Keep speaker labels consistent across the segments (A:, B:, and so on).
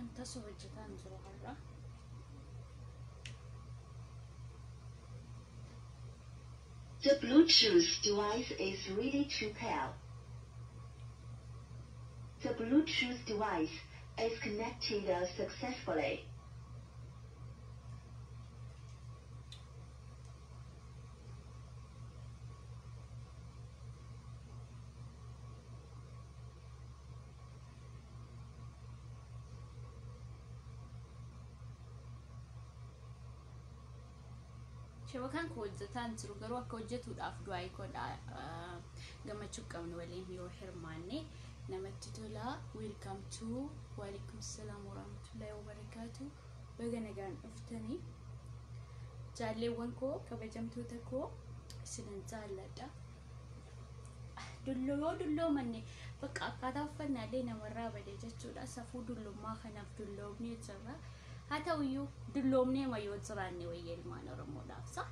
A: kan tasu hojjetaan jiru har'a.
B: The Bluetooth device is really too pale. The Bluetooth device is connected successfully.
A: Shabakan ko hojjetaan jiru garuu akka hojjetuudhaaf du'aa ikoodha. Gammachuu qabnu waliin yoo hirmaanne namatti tola. Welcome to Walaikum Assalam warahmatullahi wabarakatuh. Baga nagaan dhuftanii jaalleewwan koo kabajamtoota koo isinan jaalladha. Dulloo manne bakka akkaataa uffannaalee namarraa bade jechuudha. Safuu dullummaa kanaaf dulloomnee jirra. Hata uyu dulloomnee mayoo jiraanne wayya ilmaan Oromoodhaaf sa.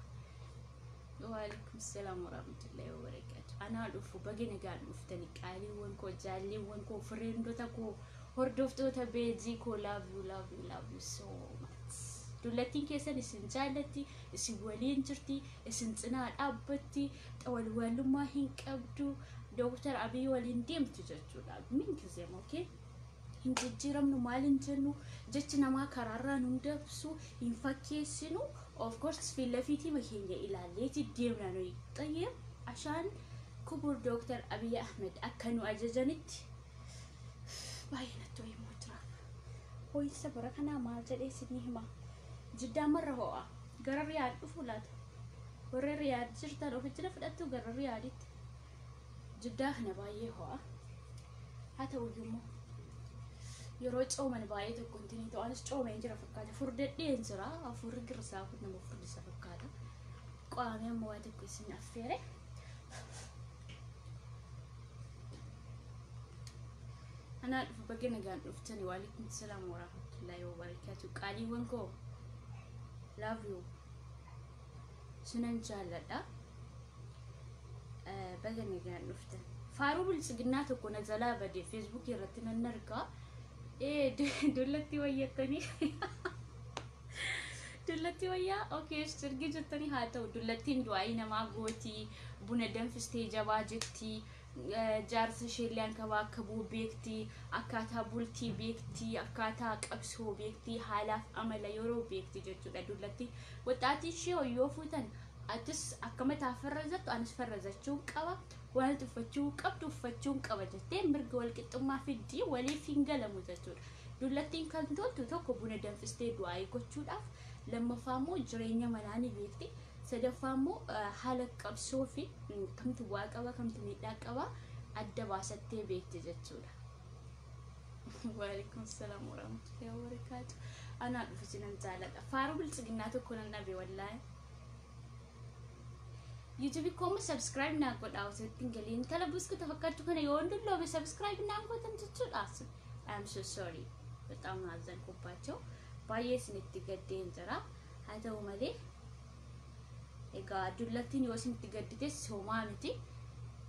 A: Waalaikum Assalam warahmatullahi wabarakatuh. Anaa dhufu baga nagaan dhuftanii qaaliiwwan koo jaalleewwan koo friendota koo hordoftoota beejii koo love you so much. Dullattiin keessan isin jaallatti, isin waliin jirti, isin cinaa dhaabbatti, walwalummaa hin qabdu. Dr. Abiy waliin deemtu jechuudha. Min kizeem okay? Hinjijjiiramnu maalin jennu jechi namaa karaarraa nu dabsu hin fakkeessinu. Of course filafiitii keenya ilaalleeti deemna nuyi. Xayyee ashaan kubur Dr. Abiy Ahmed akka nu ajajanitti baay'ee natti wayimmoo jira. Ho'iinsa bara kanaa maal jedhee isinii hima? Jiddaa marra ho'a gara Riyaad dhufu laata? Warra Riyaad jirtan ofitti fudhattu gara Riyaaditti. Jiddaa kana baay'ee ho'a. Haa ta'uyyummoo yeroo cooman baay'ee tokko intini ta'anis coomeen jira fakkaata. Furdadheen jira. Afurri girsaa kun nama furdisa fakkaata. Qaamee ammoo waa tokko isin affeere. Anaa dhufu baga nagaan dhuftanii. Waalaikum Assalam warahmatullahi wabarakatuh. Qaaliiwwan koo love you. Sinan jaalladha. Baga nagaan dhuftan. Faaruu bilchiginnaa tokko na jalaa bade Facebook irratti nan argaa. Dullatti wayyattanii. Dullatti wayyaa okay sirgi jettanii haa ta'u. Dullattiin du'aa namaa gooti. Buna danfistee jabaa jetti. Jaarsa isheellee kabuu beekti. Akkaataa bultii beekti. Akkaataa qabsoo beekti. Haalaaf amala yeroo beekti jechuudha. Dullatti waxaatii ishee yoo fuutan atis akkama taafarrazattu anis farrazachuun qaba. Waan tuffachuun qabdu uffachuun qaba jettee mirga wal qixxummaa fiddii waliif hin galamu jechuudha. Dullattiin kan toltu tokko buna danfistee du'aa gochuudhaaf, lammaffaa immoo jireenya manaa ni beekti, sadaffaa immoo haala qabsoo fi kamtu waa qaba kamtu miidhaa qaba adda baasattee beekti jechuudha. Waalaikum Assalam warahmatullahi wabarakatuh. Anaa dhufu sinan jaalladha. Faaruu bilchiginnaa tokko nan dhabe wallaahi. YouTube koma subscribe na godha setting galin kala busku tafakkartu kana yoon dulloo be subscribe na gotan jechuudha. I am so sorry. በጣም አዘንኩባቸው ባየስ ንትገደን ዘራ ሀተው መሌ ኤጋ ዱለቲን ይወስን ትገድተስ ሶማምቲ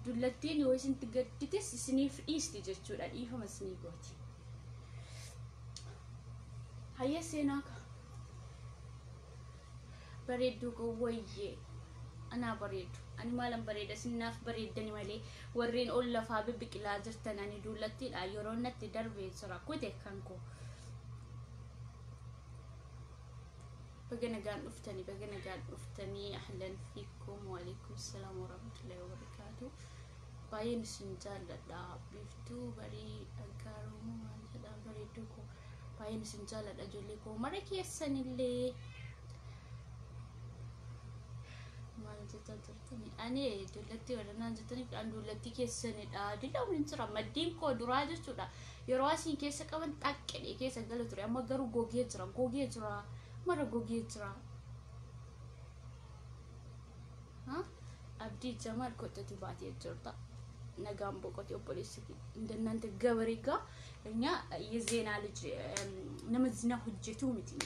A: ዱለቲን ይወስን ትገድተስ ስኒፍ ኢስት ጀቹዳ ኢፎ መስኒ ጎቲ ሀየሴናካ በሬዱ ጎወዬ أنا بريد أنا ما لم بريد أسناف بريد دني مالي ورين أول فابي بكلا جرتنا أنا دولتي الأيرونا تدربي سرا كوده كانكو بقنا قال أفتني أهلا فيكم وعليكم السلام ورحمة الله وبركاته باين سنجال لا بيفتو بري أنكارو ما هذا بريدكو باين سنجال أجوليكو مركي السنة اللي أنا دولتي ولا نانجتني عن دولتي كيسني دلوا من ترى مدين كو دراجة ترى يرواسي كيسة كمان تأكل كيسة قالوا ترى أما قرو جوجي ترى مرة جوجي ترى ها أبدي جمال كنت تبعتي الجرطة نجام بقولي أبوليسي عندنا أنت جبريكا إنيا يزين على نمزنا حجتو متين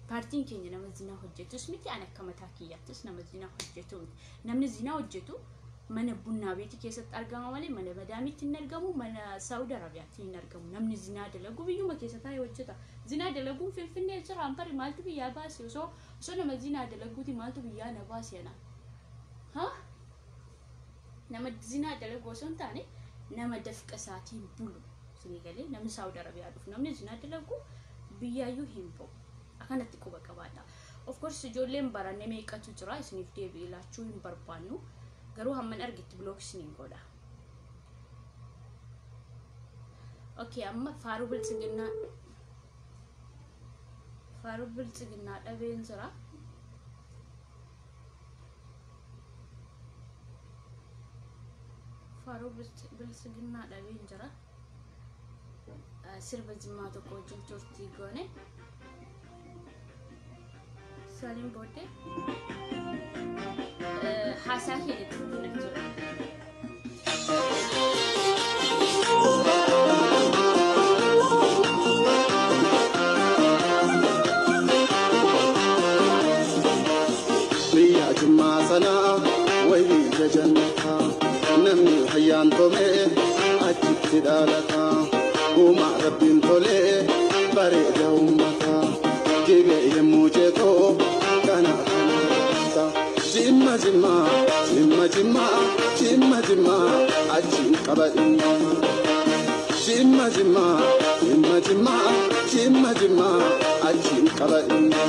A: بارتين كينيا نمزنا حجتو سميتي أنا كم تاكيات تس نمزنا حجتو نمزنا حجتو mana bunna beeti keessatti argama malee mana madaamitti hin argamu mana Saudi Arabiyaatti hin argamu namni zinaa dalagu biyyuma keessa taa'ee hojjeta zinaa dalaguun finfinnee jira ampari maaltu biyyaa baase osoo nama zinaa dalaguuti maaltu biyyaa na baase yana ha nama zinaa dalagu osoo hin taane nama dafqa isaatiin bulu sinii galee namni Saudi Arabiyaa dhufu namni zinaa dalagu biyyaayyuu hin bo'u akkanatti quba qabaadha of course ijoolleen baranne meeqatu jira isiniif deebi'ee laachuu hin barbaannu garuu hamman argitti blocks ni godha okay amma faaruu bilchiginaa dhabeen jira faaruu bilchiginaa dhabeen jira sirba jimmaa tokko wajjin turtii goone salim booddee haasaa keetti jira
C: biyya jimmaa sanaa wayii jannata namni hayyaan tomee achitti dhalata uumaa rabbiin tolee bareeda uummata gibee yemmuu jeetoo kana jimma achiin qabadhinna jimma achiin qabadhinna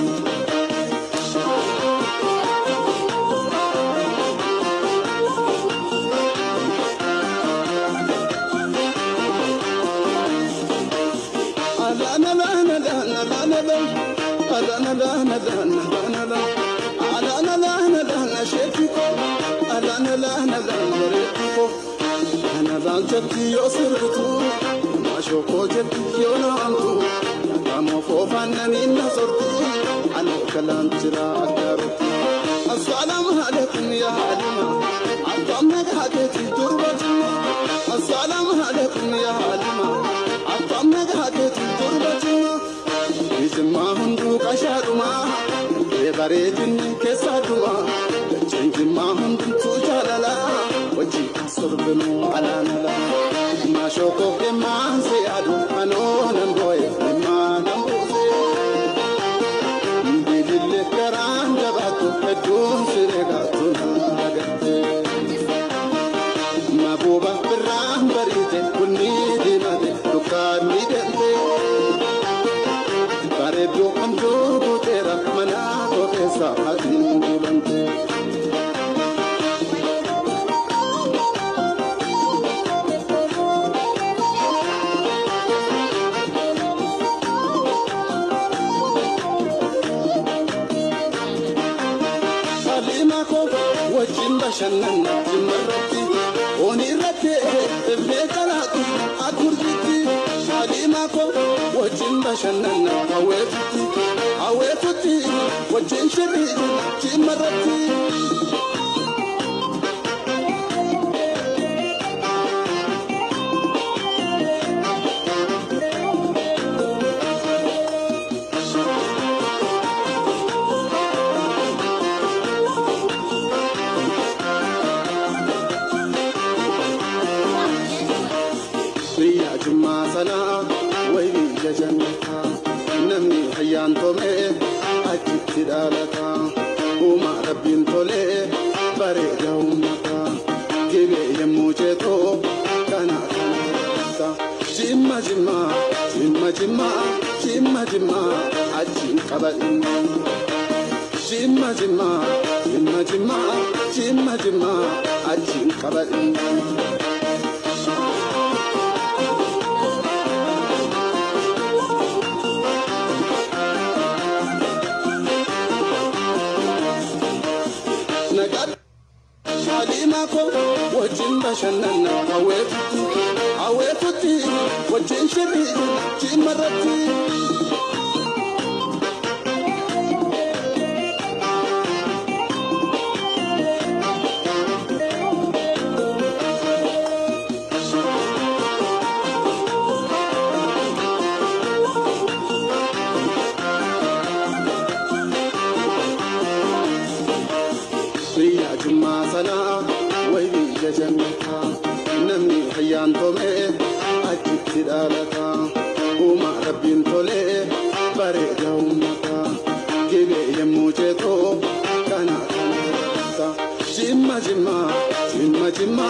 C: Jati yo sirtu, masho ko jati yo naantu, kamo fofana ninna sortu, alo kalantira agaruti. Assalamu alaikum ya halima, atamna ghaati turbati. Assalamu alaikum ya halima, atamna ghaati turbati. Isma hundu kashaduma, bebaretin kesaduma, chenjima hundu tujalala. Waji asorbenu alanala mashoko emanse adu anonan boy emanambuze ndidille karanga batu edun sirega tunagate mabuba biram barite kunni dinate dukani dente baredo andu tera mana ko esa hadin dibante Shannan jimarrati onirate evle kalatu akurjiti halima ko wajinda shannan awefuti wajin shiri jimarrati jannata namni hayyaan tomee achitti dhalata uumaa rabbiin tolee bareeda uummata gibee yemmuu jeetoo kana jimma achiin qabadhinna jimma achiin qabadhinna halima ko wajinda shannan awefuti wajin shiri jimarrati Jumma sana waybi biyya jannataa namni hayyaan tomee achitti dhaalataa uuma rabbiin tolee bareeda uummataa gibee yemmuu ceetoo kana kanarata jimma jimma jimma jimma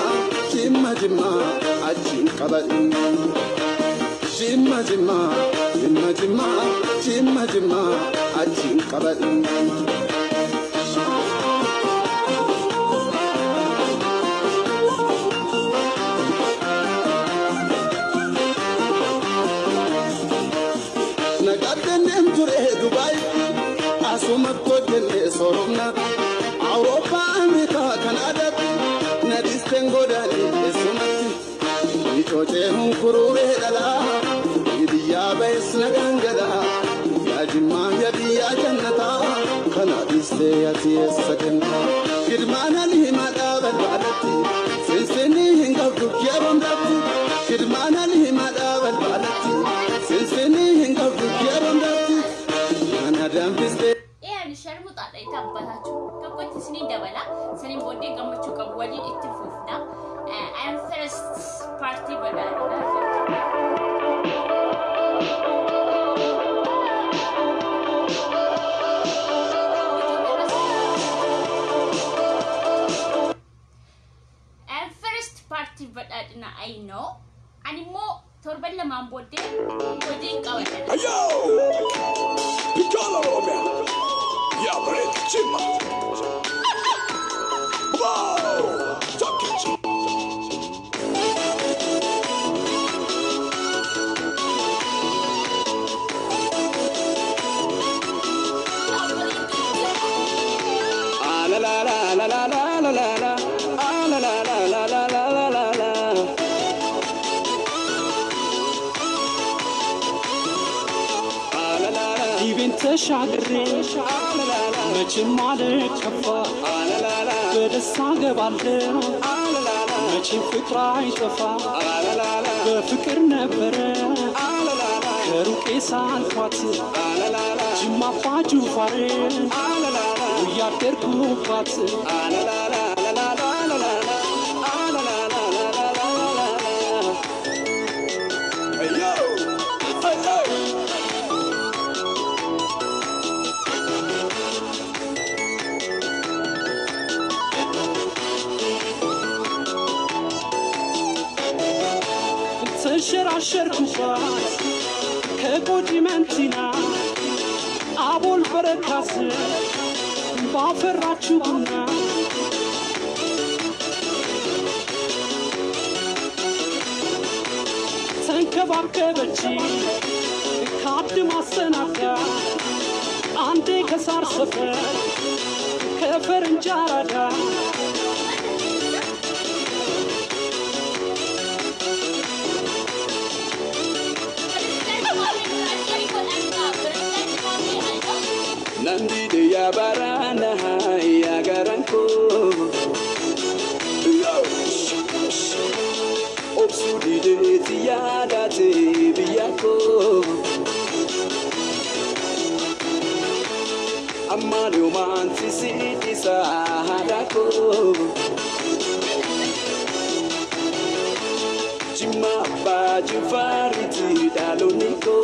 C: jimma jimma achiin qabadhu jimma jimma jimma jimma jimma jimma achiin qabadhu Dubai, asuma kodene soromna, Europa, America, Canada, Nadistengo dali esumati, itote hunkurure dala, idiya bais nagangala, yajima yabiya jannata, kanadiste yati esakenta, kidmana lihimada balbalati, sinsini hingabdu kiyabandati, kidmana lihimada balbalati, sinsini hingabdu kiyabandati.
A: يعني شرمو طالع يتبلاتو كقولت سنين دبلا سنين بودي Gammachuu قبولين اتفوفنا I'm first party بدارنا I'm first party بدارنا I know أنا مو تربل لما بودي قوي
D: Ayo! Piccola Romeo! Ya prete cima! Wow! Tocchici! Ah la la la la la la la la ah la la la la la la la la بنت شعري مجم عليك كفا بدسا قبالي مجم فكرة يطفا بفكر نبرة كروكي سالفات جمع فاجو فاري ويا تركو فات شركو فات كقودي منتنا أبو البركاس بافراتشو بنا تنكبار كبتشي كابد ما سناكا عندي كسار سفر كفرنجارة Nandi ya barana ya garanko Obsudi de tiada te biyako Amadu manti siti sahadako Jima baju fariti daloniko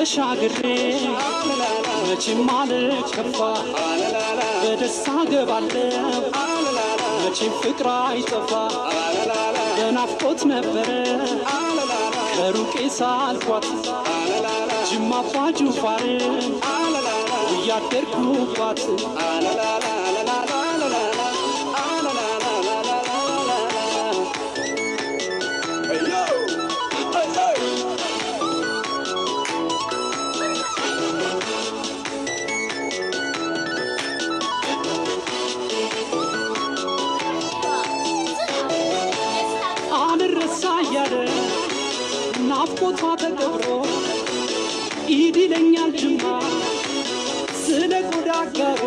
D: شاقري مجم عليك كفا بدسا قبالي مجم فكرة يطفا بنافقوت نبرة كروكي سالفات جمع فاجو فاري ويا تركو فات
E: ናፍቆቷ ተቀብሮ ይድለኛል ጅማ ስለ ቆዳ አጋሮ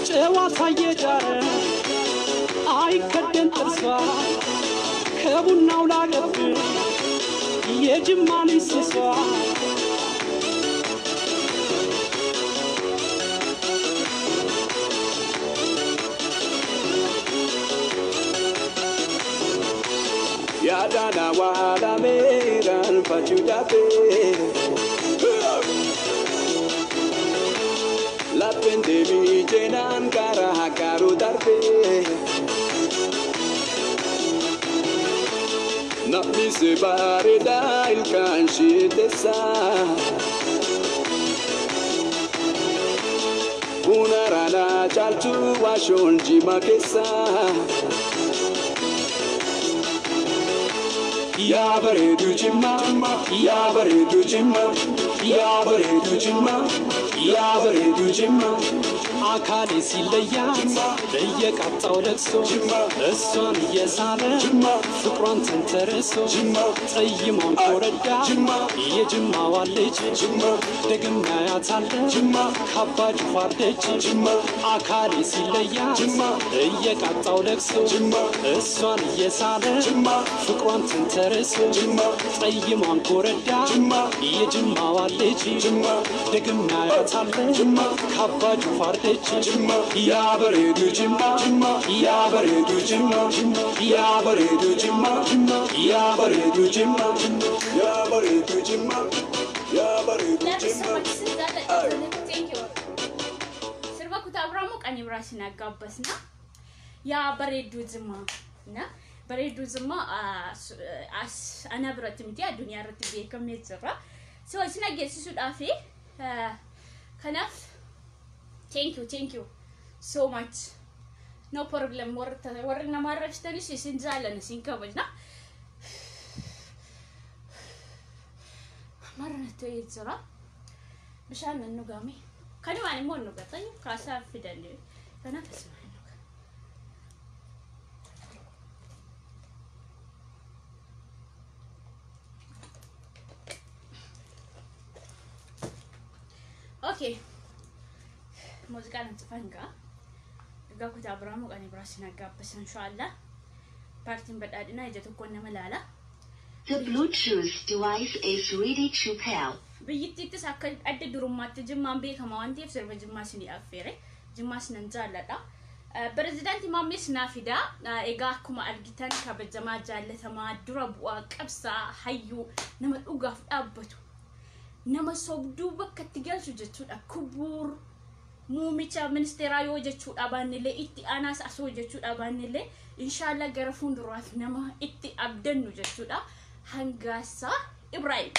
E: ጨዋታ እየዳረ አይከደን ጥርሷ ከቡናው ላገብ የጅማ ልስሷ
D: Yadana wala meran fajudabe Lapende mi jenan kara hakaru darbe Napmi se barida ilkan shidesa Unarana chalchu washon jima kesa Ya bareedu jimma ya bareedu jimma ya bareedu jimma ya bareedu jimma
E: አካሌ ሲለያት በየቃጣው ለቅሶ እሷን እየሳለ ፍቅሯን ተንተርሶ ጠይሟን ኮረዳ የጅማዋ ልጅ ደግም ያያታለሁ ካባ ጅፋር ደጅ አካሌ ሲለያት በየቃጣው ለቅሶ እሷን እየሳለ ፍቅሯን ተንተርሶ ጠይሟን ኮረዳ የጅማዋ ልጅ ደግም ያያታለሁ ካባ ጅፋር ደጅ
D: Ya bareedu jimma ya bareedu jimma ya bareedu jimma ya bareedu jimma ya bareedu jimma ya bareedu jimma
A: Thank you. Sirba kutabramu kan ibrasina gabbasna ya bareedu jimma na bareedu jimma ana biratimti adunya irratti beekamee jira so isina geessisuudhaafi kanaf Thank you so much. No problem. Warra namarrafstani isin jaalana isin kabajna. Marana ta'ee jira. Bishaan nan nugaami. Kanumaan immoo nugatani kaasaa fidanne. Kanaaf asuma nuga. Okay. Musica non si fanga. Gakuta Abramu kan ibrasina gabbas inshallah. Partin badadina ija tokko nama lala.
B: The Bluetooth device is ready to pair.
A: Biyyittis akka adda durummaatti jimmaan beekama waan ta'eef sirba jimmaa sinii affeere. Jimmaas nan jaalladha. Pirezidaantii Maammeef naafida. Egaa akkuma argitan kabajamaa jaallatamaa dura bu'aa qabsaa hayyuu nama dhugaaf dhaabbatu. Nama sobduu bakka itti galchu jechuudha. Kubuur Muumicha ministeera yoo jechuudha baanillee itti aanaas asoo jechuudha baanillee inshallah gara fuulduraaf nama itti abdannu jechuudha hangaasa Ibrahim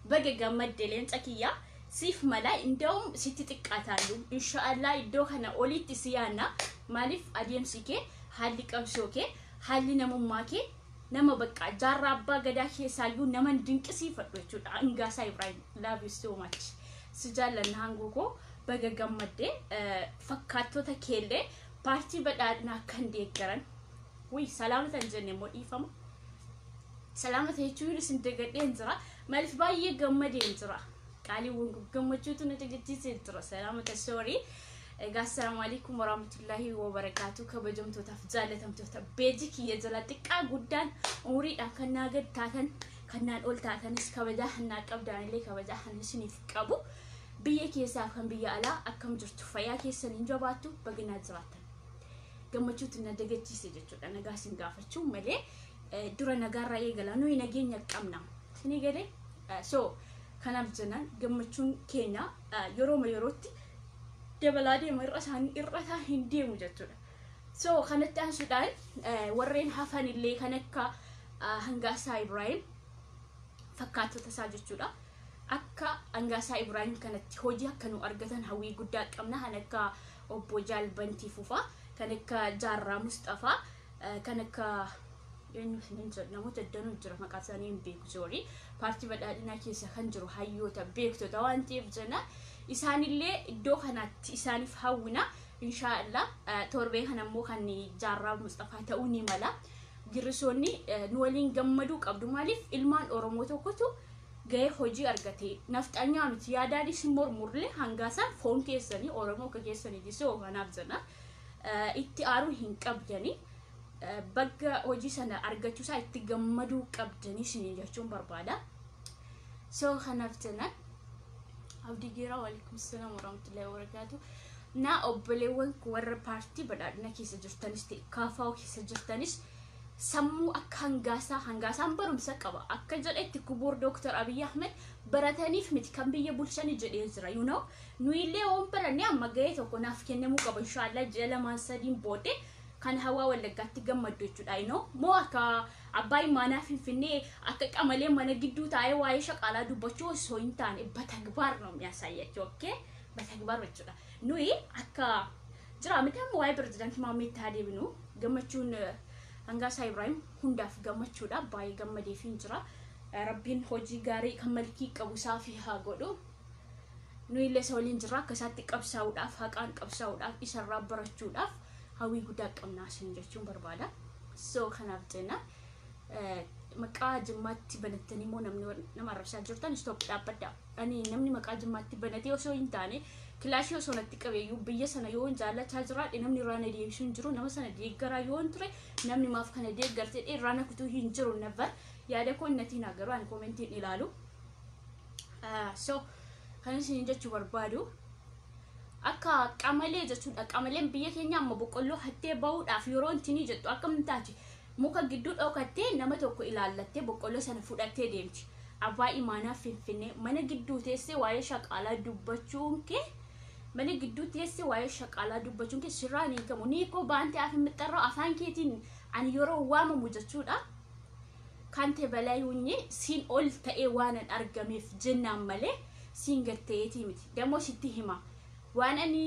A: baga gammaddeleen xakiyyaa siif mala indawum sitti xiqqaatalu inshallah iddoo kana olitti siyaana maaliif adeemsi kee haalli qabsoo kee haalli namummaa kee nama bakka jaarraa abbaa gadaa keessaayyuu nama dinqisiifadhu jechuudha hangaasa Ibrahim love you so much sijaalanna hangoo baga gammadde fakkaattota keellee paartii badhaadhinaa kan deeggaran wi salaamatan jenne moo dhiifama salaamata jechuun isin dagadheen jira maaliif baay'ee gammadeen jira qaaliiwwan gammachuutu na dagachiisee jira salaamata sorry assalamu alaykum warahmatullahi wabarakatuh kabajamtootaaf jaalatamtoota beeji kiyya jala xiqqaa guddaan umuriidhaan kan naagad taatan kannaan ol taatanis kabajaa hannaa qabdaanillee kabajaa hannisiniif qabu biyya keessaa kan biyya alaa akkam jirtu fayyaa keessaniin jabaattu baginaa jiraatan gammachuutu na dagachiise jechuudha nagaa sin gaafachuu malee dura nagaarraa eegala nuyi nageenya qabna sini galee so kanaaf jenaan gammachuun keenya yerootti dabalaa deema irrataa hin deemu jechuudha so kanatti aansuudhaan warreen hafanillee kan akka hangaasaa Ibrahim fakkaattota isaa jechuudha akka hangaasaa Ibrahim kanatti hojii akka nu argatan hawwii guddaa qabna kan akka obbo Jaalbantii Fufaa kan akka Jaarraa Mustafaa kan akka namoota danuu jira maqaa isaanii hin beeku sorry paartii badhaadhinaa keessa kan jiru hayyoota beektota waan ta'eef jena isaanillee iddoo kanatti isaaniif hawwina inshallah torbee kanammoo kan jaarraa Mustafaa ta'uu ni mala girrisoonni nu waliin gammaduu qabdu maaliif ilmaan Oromoo tokkotu ga'ee hojii argate nafxanyaa miti yaadaanis mormurlee hangaasan foon keessanii Oromoo akka keessanii disoo kanaaf jana itti aaruu hin qabdani bagga hojii sana argachuusaa itti gammaduu qabdani isin jechuun barbaada so kanaaf jana abdii geeraa waalaikum salaam warahmatullahi wabarakatuh na obboleewwan warra paartii badhaadhina keessa jirtanis ta'e kaafaa keessa jirtanis sammuu akka hangaasaan barumsa qaba akka jedhetti kubuur Dr. Abiy Ahmed barataniif miti kan biyya bulchanii jedhee jira you know nu illee waan baranne amma ga'ee tokko naaf kennamuu qaba inshallah jala maasadiin boode kan hawaa wallaggaatti gammaddu jechuudha you know moo akka abbaa imaanaa finfinnee akka qamalee mana gidduu taa'ee waa'ee shaqaalaa dubbachuu osoo hin taane batagbaar ነው የሚያሳያቸው okay batagbaar jechuudha nuyi akka jira miti amma waa'ee pirezidaanti Maammeef taadibnu gammachuun Hangasa Ibrahim hundaaf gammachuudha baay'ee gammadeefin jira rabbiin hojii gaarii kan malkii qabu saafi haa godhu nu illee waliin jira akkasaatti qabsaa'uudhaaf haqaan qabsaa'uudhaaf isarraa barachuudhaaf hawwii guddaa qabnaa isin jechuun barbaada so kanaaf jenna maqaa jimmaatti banattanii moo namni nama arrabsaa jirtan stop dhaabbadha ani namni maqaa jimmaatti banatee osoo hin taane kilaashii osoo natti qabeeyyuu biyya sana yoo jaallachaa jiraadhe namni irraan deebisuu hin jiru nama sana deeggaraa yoo ture namni maaf kana deeggartee irraan kutuu hin jiru never yaada koo innatiin agaruu ani komentiin ilaalu so kan isin jechuu barbaadu akka qamalee jechuudha qamaleen biyya keenya amma boqqolloo hattee ba'uudhaaf yeroo intini jettu akkam taati muka gidduu dhookattee nama tokko ilaallattee boqqolloo sana fudhattee deemti abbaa imaanaa finfinnee mana gidduu teessee waa'ee shaqaalaa dubbachuun kee mana gidduu teessee waa'ee shaqaalaa dubbachuun kee sirraan hiikamu ni koo baantee afaan mixxarraa afaan keetiin ani yeroo waamamu jechuudha kan ta'e balaayuunye siin ol ta'ee waan an argameef jennaan malee siin gatteetii miti dammoo sitti hima waan ani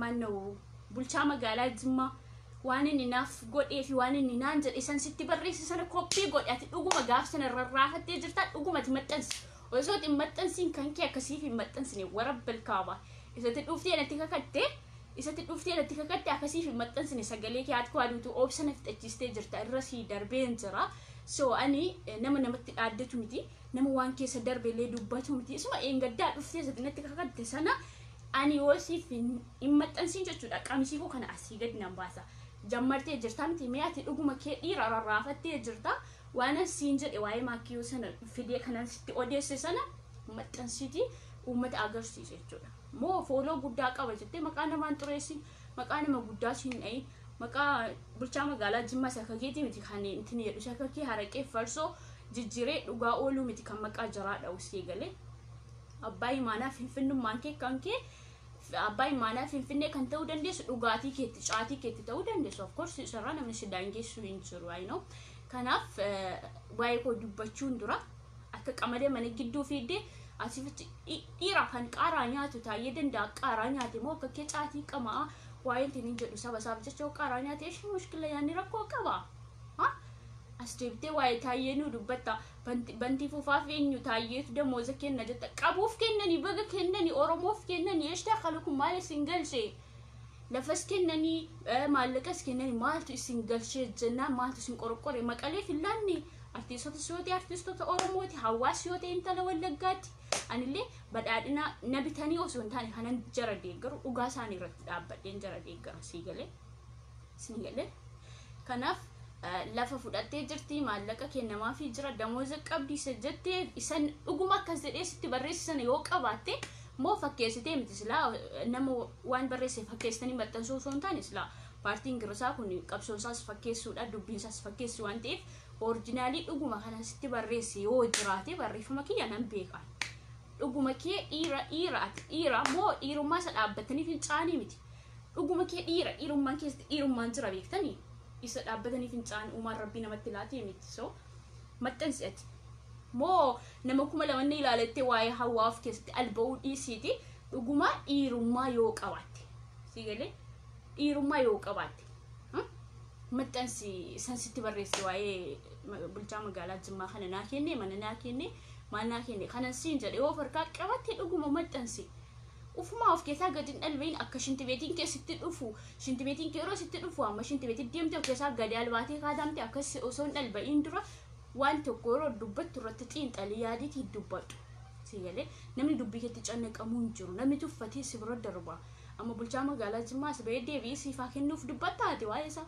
A: mannoo bulchaa magaalaa Jimmaa waan inni naaf godhee fi waan inni naan jedhe san sitti barreesse sana koppii godhe ati dhuguma gaaf sana rarraafattee jirta dhugumati maxxansi osoo itti maxxansiin kan kee akkasii fi maxxansine warabbal kaaba isatti dhuftee natti kakatte akkasii fi maxxansine sagalee kee ati kwaaduutu oobsana fixachiistee jirta irra sii darbeen jira so ani namatti dhaaddatu miti nama waan keessa darbeellee dubbatu miti isuma eengaddaa dhuftee isatti natti kakatte sana ani yoosiif hin maxxansiin jechuudha qamisii koo kana asii gadi nan baasa jammartee jirta miti mee ati dhuguma kee dhiira rarraafattee jirta waan asiin jedhe waa'ee maakkiyoo sana fidee kanan sitti odeesse sana maxxansiitii uummata agarsiise jechuudha moo fooloo guddaa qaba jettee maqaa namaan xureessi maqaa nama guddaa siin dhayi maqaa bulchaa magaalaa Jimmaa sakakeetii miti kan intin jedhu sakakee haraqee farsoo jijjiiree dhugaa ooluu miti kan maqaa jaraa dha'usee galee abbaa imaanaa finfinnummaan kee kan kee abbaa imaanaa finfinnee kan ta'uu dandeessu dhugaatii keetti caatii keetti ta'uu dandeessu of course isarraa namni si daangeessuu hin jiru I know kanaaf waa'ee koo dubbachuun dura akka qamalee mana gidduu fiiddee asifitti dhiira kan qaaraa nyaatu taa'ee danda'a qaaraa nyaate moo akka kee caatii qamaa waa'ee ittiin jedhu saba saaf jecha qaaraa nyaate ishee mushkila yaani rakkoo qaba as deebitee waa'ee taa'ee nu dubbatta bantii fuufaaf eenyu taa'eetu damooza kenna jetta qabuuf kennanii baga kennanii oromoof kennanii eshtaa khalukun maal isin galchee lafas kennanii maallaqas kennanii maaltu isin galchee jennaan maaltu isin qorqore maqalee fillaanni artiistota oromooti hawaasi yoo ta'e intala wallaggaatti anillee badhaadhina nabitanii osoo hin taane kanan jara deeggaru dhugaa isaanii irratti dhaabbadheen jara deeggara siin galee kanaaf lafa fudhattee jirti maallaqa kennamaa fi jira damooza qabdi jettee isan dhuguma akkas jedhee sitti barreessisan yoo qabaatte moo fakkeessitee miti silaa nama waan barreesse fakkeessitanii maxxansuu osoo hin taane silaa paartiin girrisaa kun qabsoonsaas fakkeessuudha dubbiinsaas fakkeessu waan ta'eef originaalii dhuguma kana sitti barreesse yoo jiraate barreeffama kiyya nan beeka dhuguma kee dhiira moo dhiirummaa isa dhaabbatanii fincaanii miti dhuguma kee dhiirummaan keessatti dhiirummaan jira beektanii isa dhaabbatanii fincaan uumaan rabbii namatti laatee miti so maxxansi'ati moo nama kuma lamanne ilaalattee waa'ee hawaaf keessatti alba'uu dhiisiiti dhuguma dhiirummaa yoo qabaatte siigalee dhiirummaa yoo qabaatte maxxansi sansitti barreesse waa'ee bulchaa magaalaa Jimmaa kana naa kenne mana naa kenne maal naa kenne kanan siin jedhe yoo farkaa qabatte dhuguma maxxansi ufuma of keessa gadin dhalbain akka shintibeetiin keessatti dhufu shintibeetiin yeroo sitti dhufu amma shintibeetiin deemtee of keessa gadi albaatee kaadamte akka osoo dhalbain dura waan tokko yeroo dubbattu irratti xiinxalii yaadiitii dubbadhu sigalee namni dubbii keetti cannaqamuu hin jiru namni tuffatee si bira darba amma bulchaa magaalaa Jimmaas ba'ee deebii siifaa kennuuf dubbattaati waa'ee isaa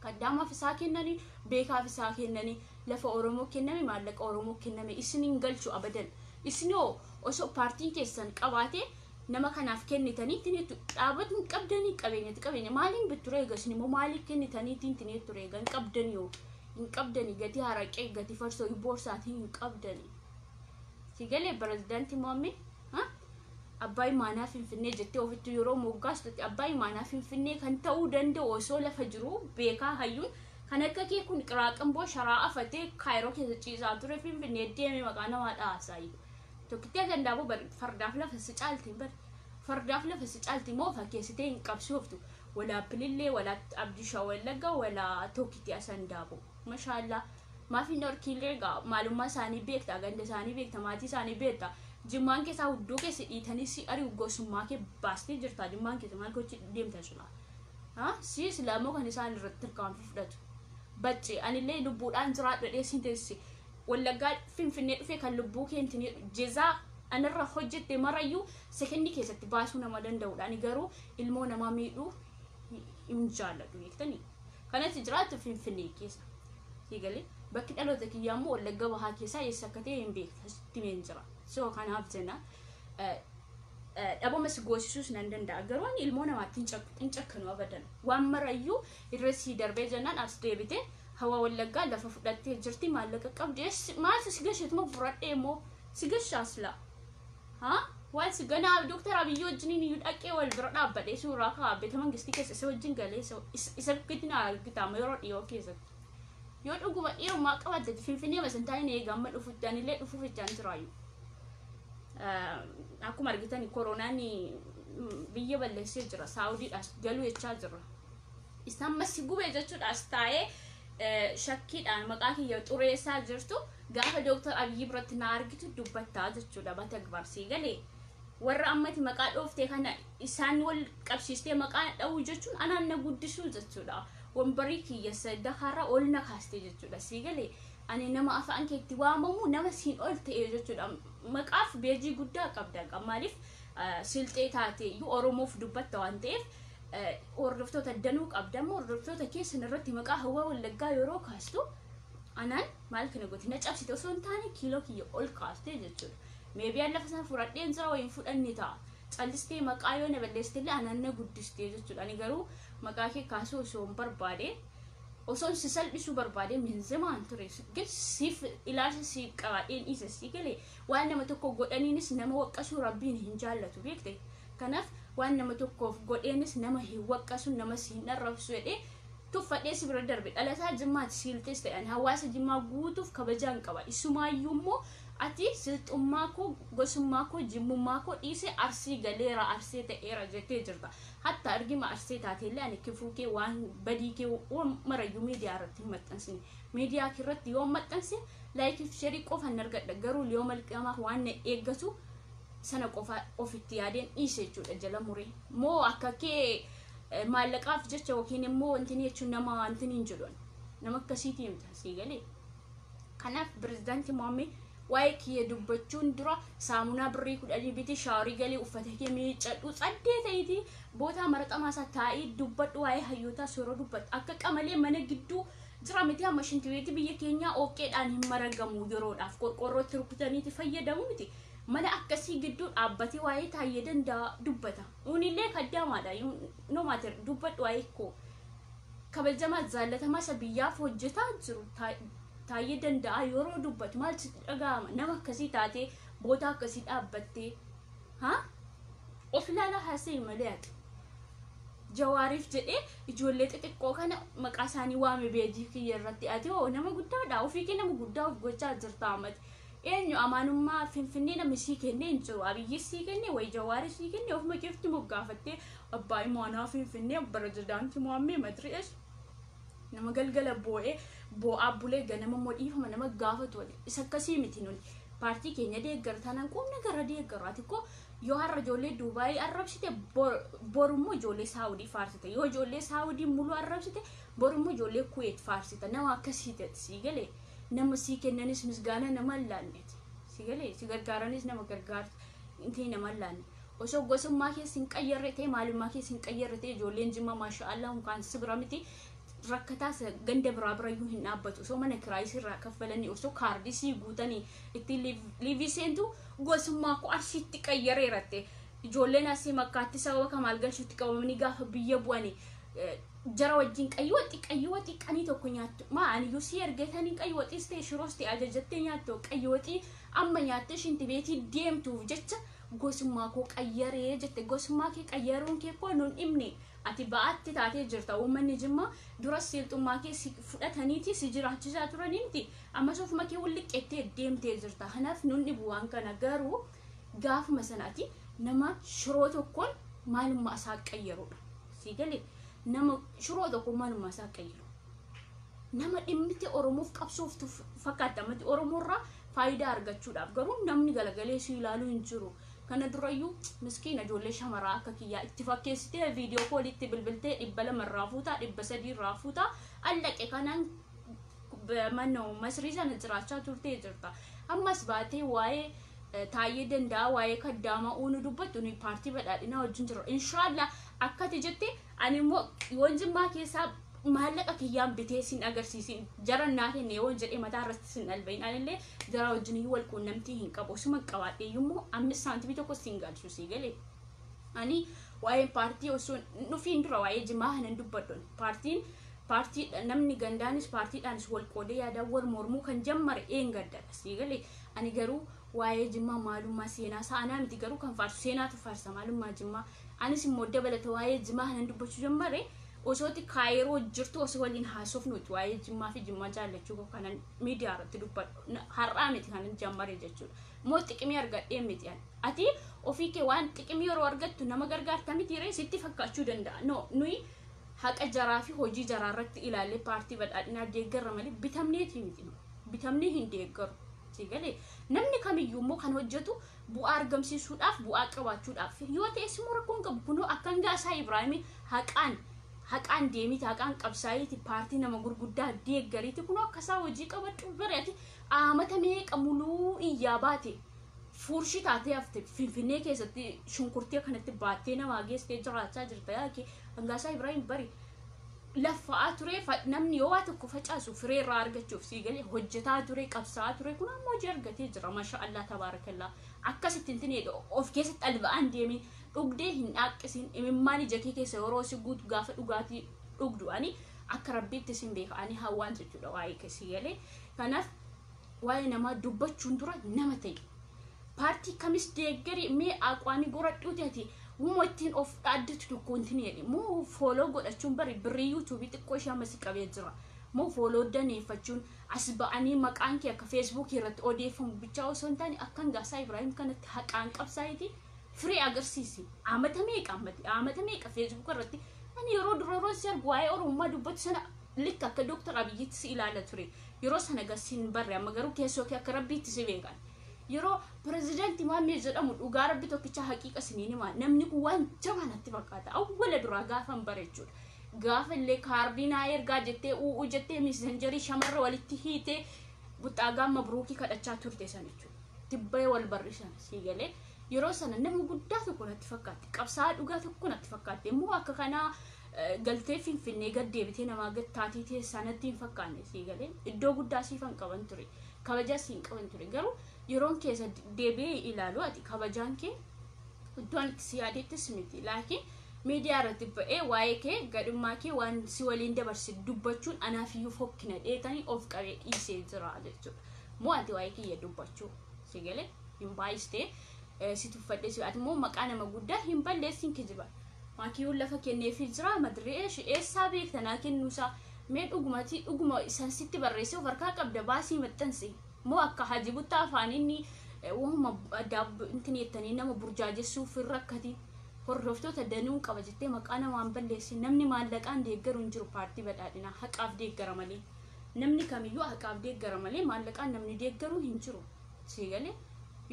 A: kaddaamaaf isaa kennanii beekaaf isaa kennanii lafa Oromoo kenname maallaqa Oromoo kenname isiniin galchu abadan isinoo osoo paartiin keessan qabaate nama kanaaf kennitanii tineetu dhaabatni qabdanii qabeenya maaliin bitture eegas immoo maaliif kennitanii tineetu reegan qabdanii hin qabdanii gatii haraqee gatii farsoo boorsaatiin hin qabdanii sigalee pirezidaantii Maammeef Abbaay maanaa Finfinnee jettee ofitti yeroo moggaastutti Abbaay maanaa Finfinnee kan ta'uu danda'u osoo lafa jiru beekaa hayyuun kan akka kee kun qiraaqamboo sharaa afatee kaayiroo keessa ciisaa ture Finfinnee deemee maqaa namaa dhaasaayyu tokkitti gandaaboo fardaaf lafa si caalti moo fakkeessitee hin qabsooftu walaa pilillee walaa abdishaa wallagga walaa tokkitti asandaaboo mashaallah maafi norkiilee maalummaa isaanii beekta ganda isaanii beekta maatii isaanii beekta Jimmaan keessaa huddoo keessa dhiitanii si ari'u gosummaa kee baastee jirta Jimmaan keessa maal gochi deemta sula si islaamoo kan isaan irratti tarkaanfii fudhatu bacce anillee lubbuudhaan jiraadha dheessin teessi wallaggaa Finfinnee dhufee kan lubbuu keentini jezaa anarra hojjette marayyuu sekendi keessatti baasuu nama danda'uudhaan garuu ilmoo namaa miidhuu hin jaalladhu beektanii kanatti jiraattu Finfinnee keessa sigalee bakki dhaloota kiyyaammoo wallagga bahaa keessaa eessa akka ta'e hin beekta timeen jira so kanaaf jenna dhabama si goosisuus nan danda'a garuu ani ilmoo namaatti hin cakkanu abadan waan marayyuu irratti darbee jennaan as deebite hawa wallaggaa lafa fudhattee jirti maallaqa qabdee maal si gasheetuma fudhadhee moo si gashaasla waan si ganaa Dr. Abiy wajjiniin iyyuu dhaqee wal bira dhaabbadhee suuraa kaa'abbeeta mangistii keessa isa wajjin galee isa bukkitti na argitaama yeroo dhiyoo keessatti yoo dhuguma dhiirummaa qabatte Finfinnee masantaa'in eegamma dhufutti anillee dhufuuf ijaan jiraayu akkuma argitanii koronaan biyya balleessee jira Saawudiidhaas galuu jechaa jira isaan massi gubee jechuudhaas taa'ee shakkiidhaan maqaa kiyya xureessaa jirtu gaafa Dr. Abiy biratti na argitu dubbattaa jechuudha batagbarsii galee warra ammati maqaa dhooftee kana isaan wal qabsiistee maqaa dha'uu jechuun anaan na guddisuu jechuudha wambarii kiyya saddaharra ol na kaastee jechuudha siigalee ani nama afaan keetti waamamu nama siin ol ta'e jechuudha maqaaf beejii guddaa qabda maaliif silxee taatee iyyuu Oromoof dubbatta waan ta'eef hordoftoota danuu qabda immoo hordoftoota keessan irratti maqaa hawaa wallaggaa yeroo kaastu anaan maal kana gooti na cabsite osoo hin taane kiiloo kiyya ol kaastee jechuudha meebiyaan lafa sana fudhadheen jira wayin fudhanni ta'a callistee maqaa yoo na balleessitee anaan na guddistee jechuudha ani garuu maqaa kee kaasuu osoo hin barbaade osoo si salphisuu barbaade minzimaan ture gil siif ilaalcha si qabaadheen isa si galee waan nama tokko godhaniinis nama waqqasuu rabbiin hin jaallatu beekte kanaaf waan nama tokkoof godheenis nama hin waqqasu nama si hin arrabsu jedhee tuffadhee si bira darbe dhalataa Jimmaatti siiltees ta'an hawaasa Jimmaa guutuuf kabajaan qaba isumaayyuu immoo ati silxummaa koo gosummaa koo jimmummaa koo dhiise arsii galeera arsee ta'eera jettee jirta hatta argima arsee taateellee ani kifuu kee waan badii kee waan marayyuu miidiyaa irratti hin maxxansine miidiyaa irratti yoo maxxanse laayikii sheerii qofa hin argadha garuu yoo malqamaa waan na eeggatu sana qofa ofitti yaadeen dhiise jechuudha jala muree moo akka kee maallaqaaf jecha yookiin immoo wanti jechuun nama wanti hin jedhan nama akkasiitii himta sii galee kanaaf pirezidaantii Maammeef waa'ee kiyya dubbachuun dura saamunaa birrii 10 biti shaaworii galee uffata kee miiccadhu tsaddee ta'iti bootaa maraxamaa isaa taa'ii dubbadhu waa'ee hayyootaa yeroo dubbatu akka qamalee mana gidduu jira miti amma shintibeeti biyya keenyaa ooqqeedhaan hin maragamu yeroodhaaf qorqorrootti rukutaniiti fayyadamu miti mana akkasii gidduu dhaabbatee waa'ee taa'ee danda'a dubbata unillee kaddaamaadha no matter dubbadhu waa'ee koo kabajamaa jaallatamaa isa biyyaaf hojjetaa jiru taa'ee danda'a yeroo dubbatu maal si dhaga'ama nama akkasii taatee bootaa akkasii dhaabbattee of ilaalaa haasa'e malee ati Jawaariif jedhee ijoollee xixiqqoo kana maqaa isaanii waame beejii kiyya irratti ati nama guddaadha ofii kee nama guddaa of gochaa jirta amati eenyu amaanummaa Finfinnee namni sii kennee hin jiru Abiyyi sii kennee wayi Jawaari sii kennee ofuma keefti moggaafattee abbaa imaanaa Finfinnee pirezidaantii Maammeef Madri'ees nama galgala bo'aa bulee ganama modhiifama nama gaafatu isa akkasii miti nuni paartii keenya deeggartaanaan qomna gara deeggaraati ko yoo har'a ijoollee Duubaay arrabsite borummoo ijoollee Saawudii faarsita yoo ijoollee Saawudii mulu arrabsite borummoo ijoollee Kuwait faarsita nama akkasiiti sii galee nama sii kennanis misgaana nama laanneeti sii galee si gargaaranis nama gargaar intii nama laanne osoo gosummaa keessin qayyarre ta'e maalummaa keessin qayyarre ta'e ijoolleen Jimmaa maashaallah kan sibira miti rakkataas ganda biraayuu hin dhaabbatu osoo mana kiraayis irraa kaffalanii osoo kaardii sii guutanii itti liivii seentu gosummaa ko arsiitti qayyareeratte ijoolleen asii makkaatti sababa kamaal galchuutti qabamanii gaafa biyya bu'anii jara wajjin qayyiwaxii qanii tokko nyaattu maaliyyuu si ergatanii qayyiwaxiis ta'e shiroos ta'e ajajattee nyaattu qayyiwaxii amma nyaattee shinti beetii deemtuuf jecha gosummaa koo qayyaree jette gosummaa kee qayyaruun kee koo nun dhimne ati ba'aatti taatee jirta uummanni Jimmaa dura seelxummaa kee fudhataniiti si jiraachisaa turaniiti ammas ofuma kee walliqqeettee deemtee jirta kanaaf nun dhibu waan kana garuu gaafuma sanaati nama shiroo tokkoon maalummaa isaa qayyarudha si galee nama shiroo tokkoon maalummaa isaa qayyaru nama dhimmiti Oromoof qabsooftu fakkaattamatti Oromoorraa faayidaa argachuudhaaf garuu namni galagalee si ilaaluu hin jiru kana durayyuu miskiina ijoollee shamaraa akka kiyyaa itti fakkeessitee viidiyoo koolitti bilbiltee 200 raafuutaa 300 raafuutaa allaqe kanaan manoo masrii sana jiraachaa turtee jirta ammas baatee waa'ee taayee danda'a waa'ee kaddaama uunu dubbattu ni paartii badhaadhinaa wajjin jira inshaallah akkati jette ani immoo yoon Jimmaa keessaa maallaqa kiyyaan bitee sin agarsiisin jara naatiin yoon jedhee mataa irratti sin albayin anillee jara wajjin wal quunnamtii hin qabu osuma qabaadhee yommuu 5 saantimii tokko sin galchu si galee ani waa'ee paartii osoo nufiin dura waa'ee Jimmaa hanan dubbaddoon paartii namni gandaanis paartiidhaanis wal qoodee yaadaan wal mormuu kan jammare gaddaadha si galee ani garuu waa'ee Jimmaa maalummaa seenaa saanaa miti garuu kan faarsu seenaatu faarsa maalummaa Jimmaa anis immoo dabalata waa'ee Jimmaa hanan dubbachuu jammare osooti kaayiroo jirtu osoo waliin haasofnuuti waa'ee Jimmaa fi Jimmaa jaallachuu kanan miidiyaa irratti dubbadhu har'aa miti kanan jammare jechuudha moo xiqimii argadhee miti ati ofii kee waan xiqimii yeroo argattu nama gargaarta miti ree sitti fakkaachuu danda'a no nuyi haqa jaraa fi hojii jaraa irratti ilaalee paartii badhaadhinaa deeggarra malee bitamneetii miti bitamnee hin deeggaru si galee namni kamiyyuu immoo kan hojjetu bu'aa argamsiisuudhaaf bu'aa qabaachuudhaaf yoo ta'es immoo rakkoon qabu kunoo akkan gaasaa Ibraahimii haqaan deemiti haqaan qabsaayiti paartii nama gurguddaa deeggariiti kun akkasaa hojii qabadhu bareeti aamata meeqa muluu iyyaa baate fuurshi taatee hafte Finfinnee keessatti shunkurtii kanatti baattee nama geessitee jiraachaa jirta yaake Angaasaa Ibraahim bari laffa'aa ture namni yoo waa tokko facaasu firee irraa argachuuf si galee hojjetaa ture qabsaa ture kun ammoo hojii argatee jira maashaallah tabaarakallaa akkasitti intineedha of keessatti alba'aan deemee dhugdee hin dhaaqqisin imimmaan ija kee keessa yeroo si guutu gaafa dhugaatii dhugdu ani akka rabbiitti sin beeka ani hawaan jechuudha waa'ee keessi galee kanaaf waa'ee namaa dubbachuun dura nama ta'e paartii kamis deeggari mee aqwaanii goradhuuti ati wuma ittiin of dhaaddatu tokko intineedha moo fooloo godhachuun bari birrii yuutuubii xiqqoo ishee ammas qabee jira moo fooloo daneeffachuun as ba'anii maqaan kee akka feesbuukii irratti odeeffamu bichaa osoo hin taane akka Angaasaa Ibraahim kanatti haqaan qabsaayiti free agarsiisi amata meeqa Facebook irratti ani yeroo dura si argu waa'ee Oromummaa dubbatu sana likka akka Dr. Abiyyitti si ilaala ture yeroo sana gasiin barre amma garuu keessoo kee akka rabbiitti si beekan yeroo pirezidaantii Maammeef jedhamu dhugaa rabbi tokkicha haqiiqa siniin hima namni kun waan jabaa natti fakkaata awwala duraa gaafan bareechuudha gaafa illee kaardii naa ergaa jettee uu jettee messengerii shamarra walitti hiitee buxaagaa mabruukii kadhachaa turte san jechuudha tibbee wal barrisan si galee yeroo sana nama guddaa tokko natti fakkaatti qabsaa dhugaa tokko natti fakkaatti immoo akka kanaa galtee Finfinnee gad deebitee namaa gad taatii teessaa natti hin fakkaanne si galee iddoo guddaa siifan qaban ture kabajaa siin qaban ture garuu yeroon keessa deebi'ee ilaalu ati kabajaan kee iddoon itti si yaadeettis miti laakiin miidiyaa irratti ba'ee waa'ee kee gadhummaa kee waan si waliin dabarsi dubbachuun anaafiyyuu fokkina dheetanii of qabee dhiisee jira jechuudha moo ati waa'ee kiyya dubbachuu si galee hin baay'istee si tuffadhe si ati moo maqaa nama guddaa hin balleessin kijiba maakiyyuun lafa kenneefii jira madree eessaa beektanaa kennuusaa mee dhuguma isaan sitti barreessee of harkaa qabda baasii maxxanse moo akka Haji Buttaa afaan inni wama intin yettanii nama burjaajessuuf rakkati hordoftoota danuu qaba jettee maqaa namaan balleessin namni maallaqaan deeggaru hin jiru paartii badhaadhinaa haqaaf deeggara malee namni kamiyyuu haqaaf deeggara malee maallaqaan namni deeggaru hin jiru si galee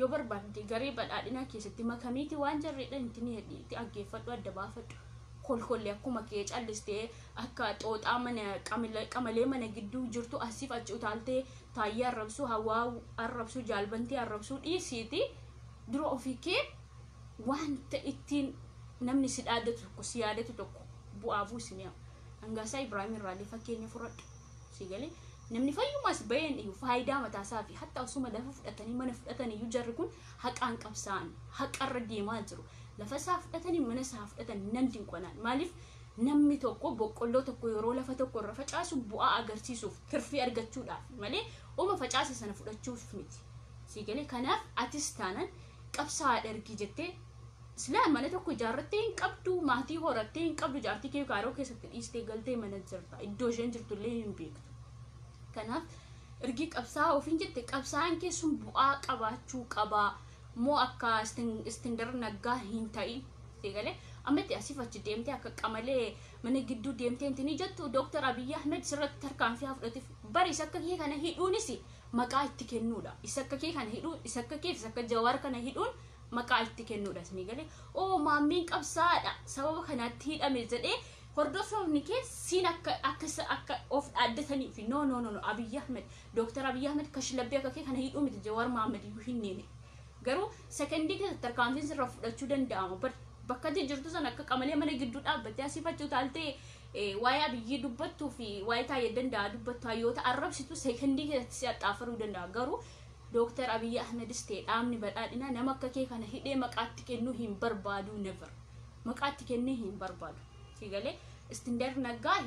A: yoo barbaadde garee badhaadhinaa keessatti makamiiti waan jarreedhaan itti aggeeffadhu adda baafadhu kolkollee akkuma kee callistee akka xooxaa mana qamalee mana gidduu jirtu asiif achi utaaltee taayyee arrabsuu hawaa arrabsuu jaalbantii arrabsuu dhiisiiti dura ofii kee waan ittiin namni si dhaadatu tokko si yaadatu tokko bu'aa buusiniya Angaasaa Ibraahim irraallee fakkeenya fudhadhu si galee namni fayyumas bayan iyyuu faayidaa mataasaa fi hatta osuma lafa fudhatanii mana fudhatanii iyyuu jarri kun haqaan qabsaan haqarra deemaa jiru lafa isaa fudhatanii mana isaa fudhatanii nan dinqonaan maaliif namni tokko boqqolloo tokko yeroo lafa tokko irra facaasu bu'aa agarsiisuuf tirfii argachuudhaaf malee uma facaasa sana fudhachuuf miti si galee kanaaf atis taanan qabsaa dhargi jettee sila mana tokko ijaarrattee hin qabdu maatii horattee hin qabdu jaartii kee kaaroo keessatti dhiistee galtee mana jirta iddoo isheen jirtullee hin beektu kanaaf ergi qabsaa ofiin jette qabsaan kee sun bu'aa qabaachuu qabaa moo akka istindar naggaa hin ta'in seegalee ammatti asif achi deemtee akka qamalee mana gidduu deemtee intini jettu Dr. Abiy Ahmed sirratti tarkaanfii fudhateef bari isa akka kee kana hidhuunis maqaa itti kennuudha isa akka kee kana hidhuu isa akka kee isa akka Jawaar kana hidhuun maqaa itti kennuudha seegalee oo maammiin qabsaadha sababa kanaatti hidhame jedhee hordoftoonni kee siin akka of dhaaddatanii fi no Abiy Ahmed Dr. Abiy Ahmed kashlabbii akka kee kana hidhuu miti Jawaar Mohammed iyyuu hin neene garuu sekendii keessatti tarkaanfiin sirra fudhachuu danda'ama bakka jirtu sana akka qamalee mana gidduu dhaabbattee asii fachuu taaltee waa'ee Abiyyi dubbattuu fi waa'ee taayee danda'a dubbattu hayyoota arrabsitu sekendii keessatti si axxaafaruu danda'a garuu Dr. Abiy Ahmedis ta'e dhaabni badhaadhinaa nama akka kee kana hidhee maqaatti kennuu hin barbaadu never maqaatti kennee hin barbaadu sigalee istindar naggaa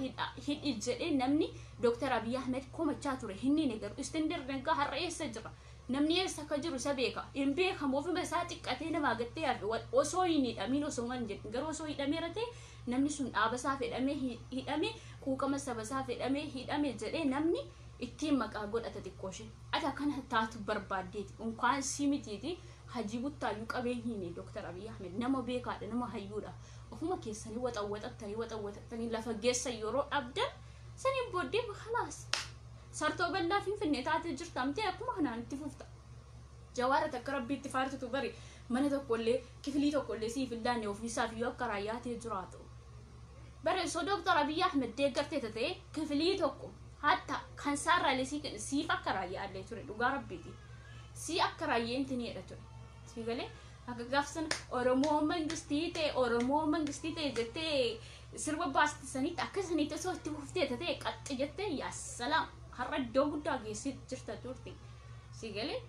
A: hidhi jedhee namni Dr. Abiy Ahmed komachaa ture hinni ne garuu istindar naggaa har'a eessa jira namni eessa akka jiru isa beeka hin beekamu ofuma isaa xiqqatee nama gattee yaadu osoo hin hidhamin osoo man jedhu garuu osoo hidhameera ta'e namni sun dhaaba isaa fedhamee hidhamee quuqama saba isaa fedhamee hidhamee jedhee namni ittiin maqaa godhata xiqqooshee ata kana taatu barbaaddeeti unkaan simitiiti hajii buttaayyuu qabeenyiini Dr. Abiy Ahmed nama beekaadha nama hayyuudha ofuma keessanii waxawwaxattanii lafa geessa yeroo dhabdan saniin booddee khalaas sartoo bal'aa finfinnee taatee jirta amtee akkuma kanaan itti fufta Jawaara takka rabbiitti faarsitu bari mana tokkollee kifilii tokkollee siif ildaanee ofiisaaf yoo akka raayyaatee jiraatu bari so Dr. Abiy Ahmed deeggartee ta'e kifilii tokko hatta kan saarraalee siif akka raayyaallee ture dhugaa rabbiiti si akka raayyeentiin jedha ture si galee akka gaafsan Oromoo mangistii ta'e jettee sirba baastisanitti akkasanitti osoo itti fuftee ta'e qaxxi jettee yaa salaam har'a iddoo guddaa geessi jirta turte si galee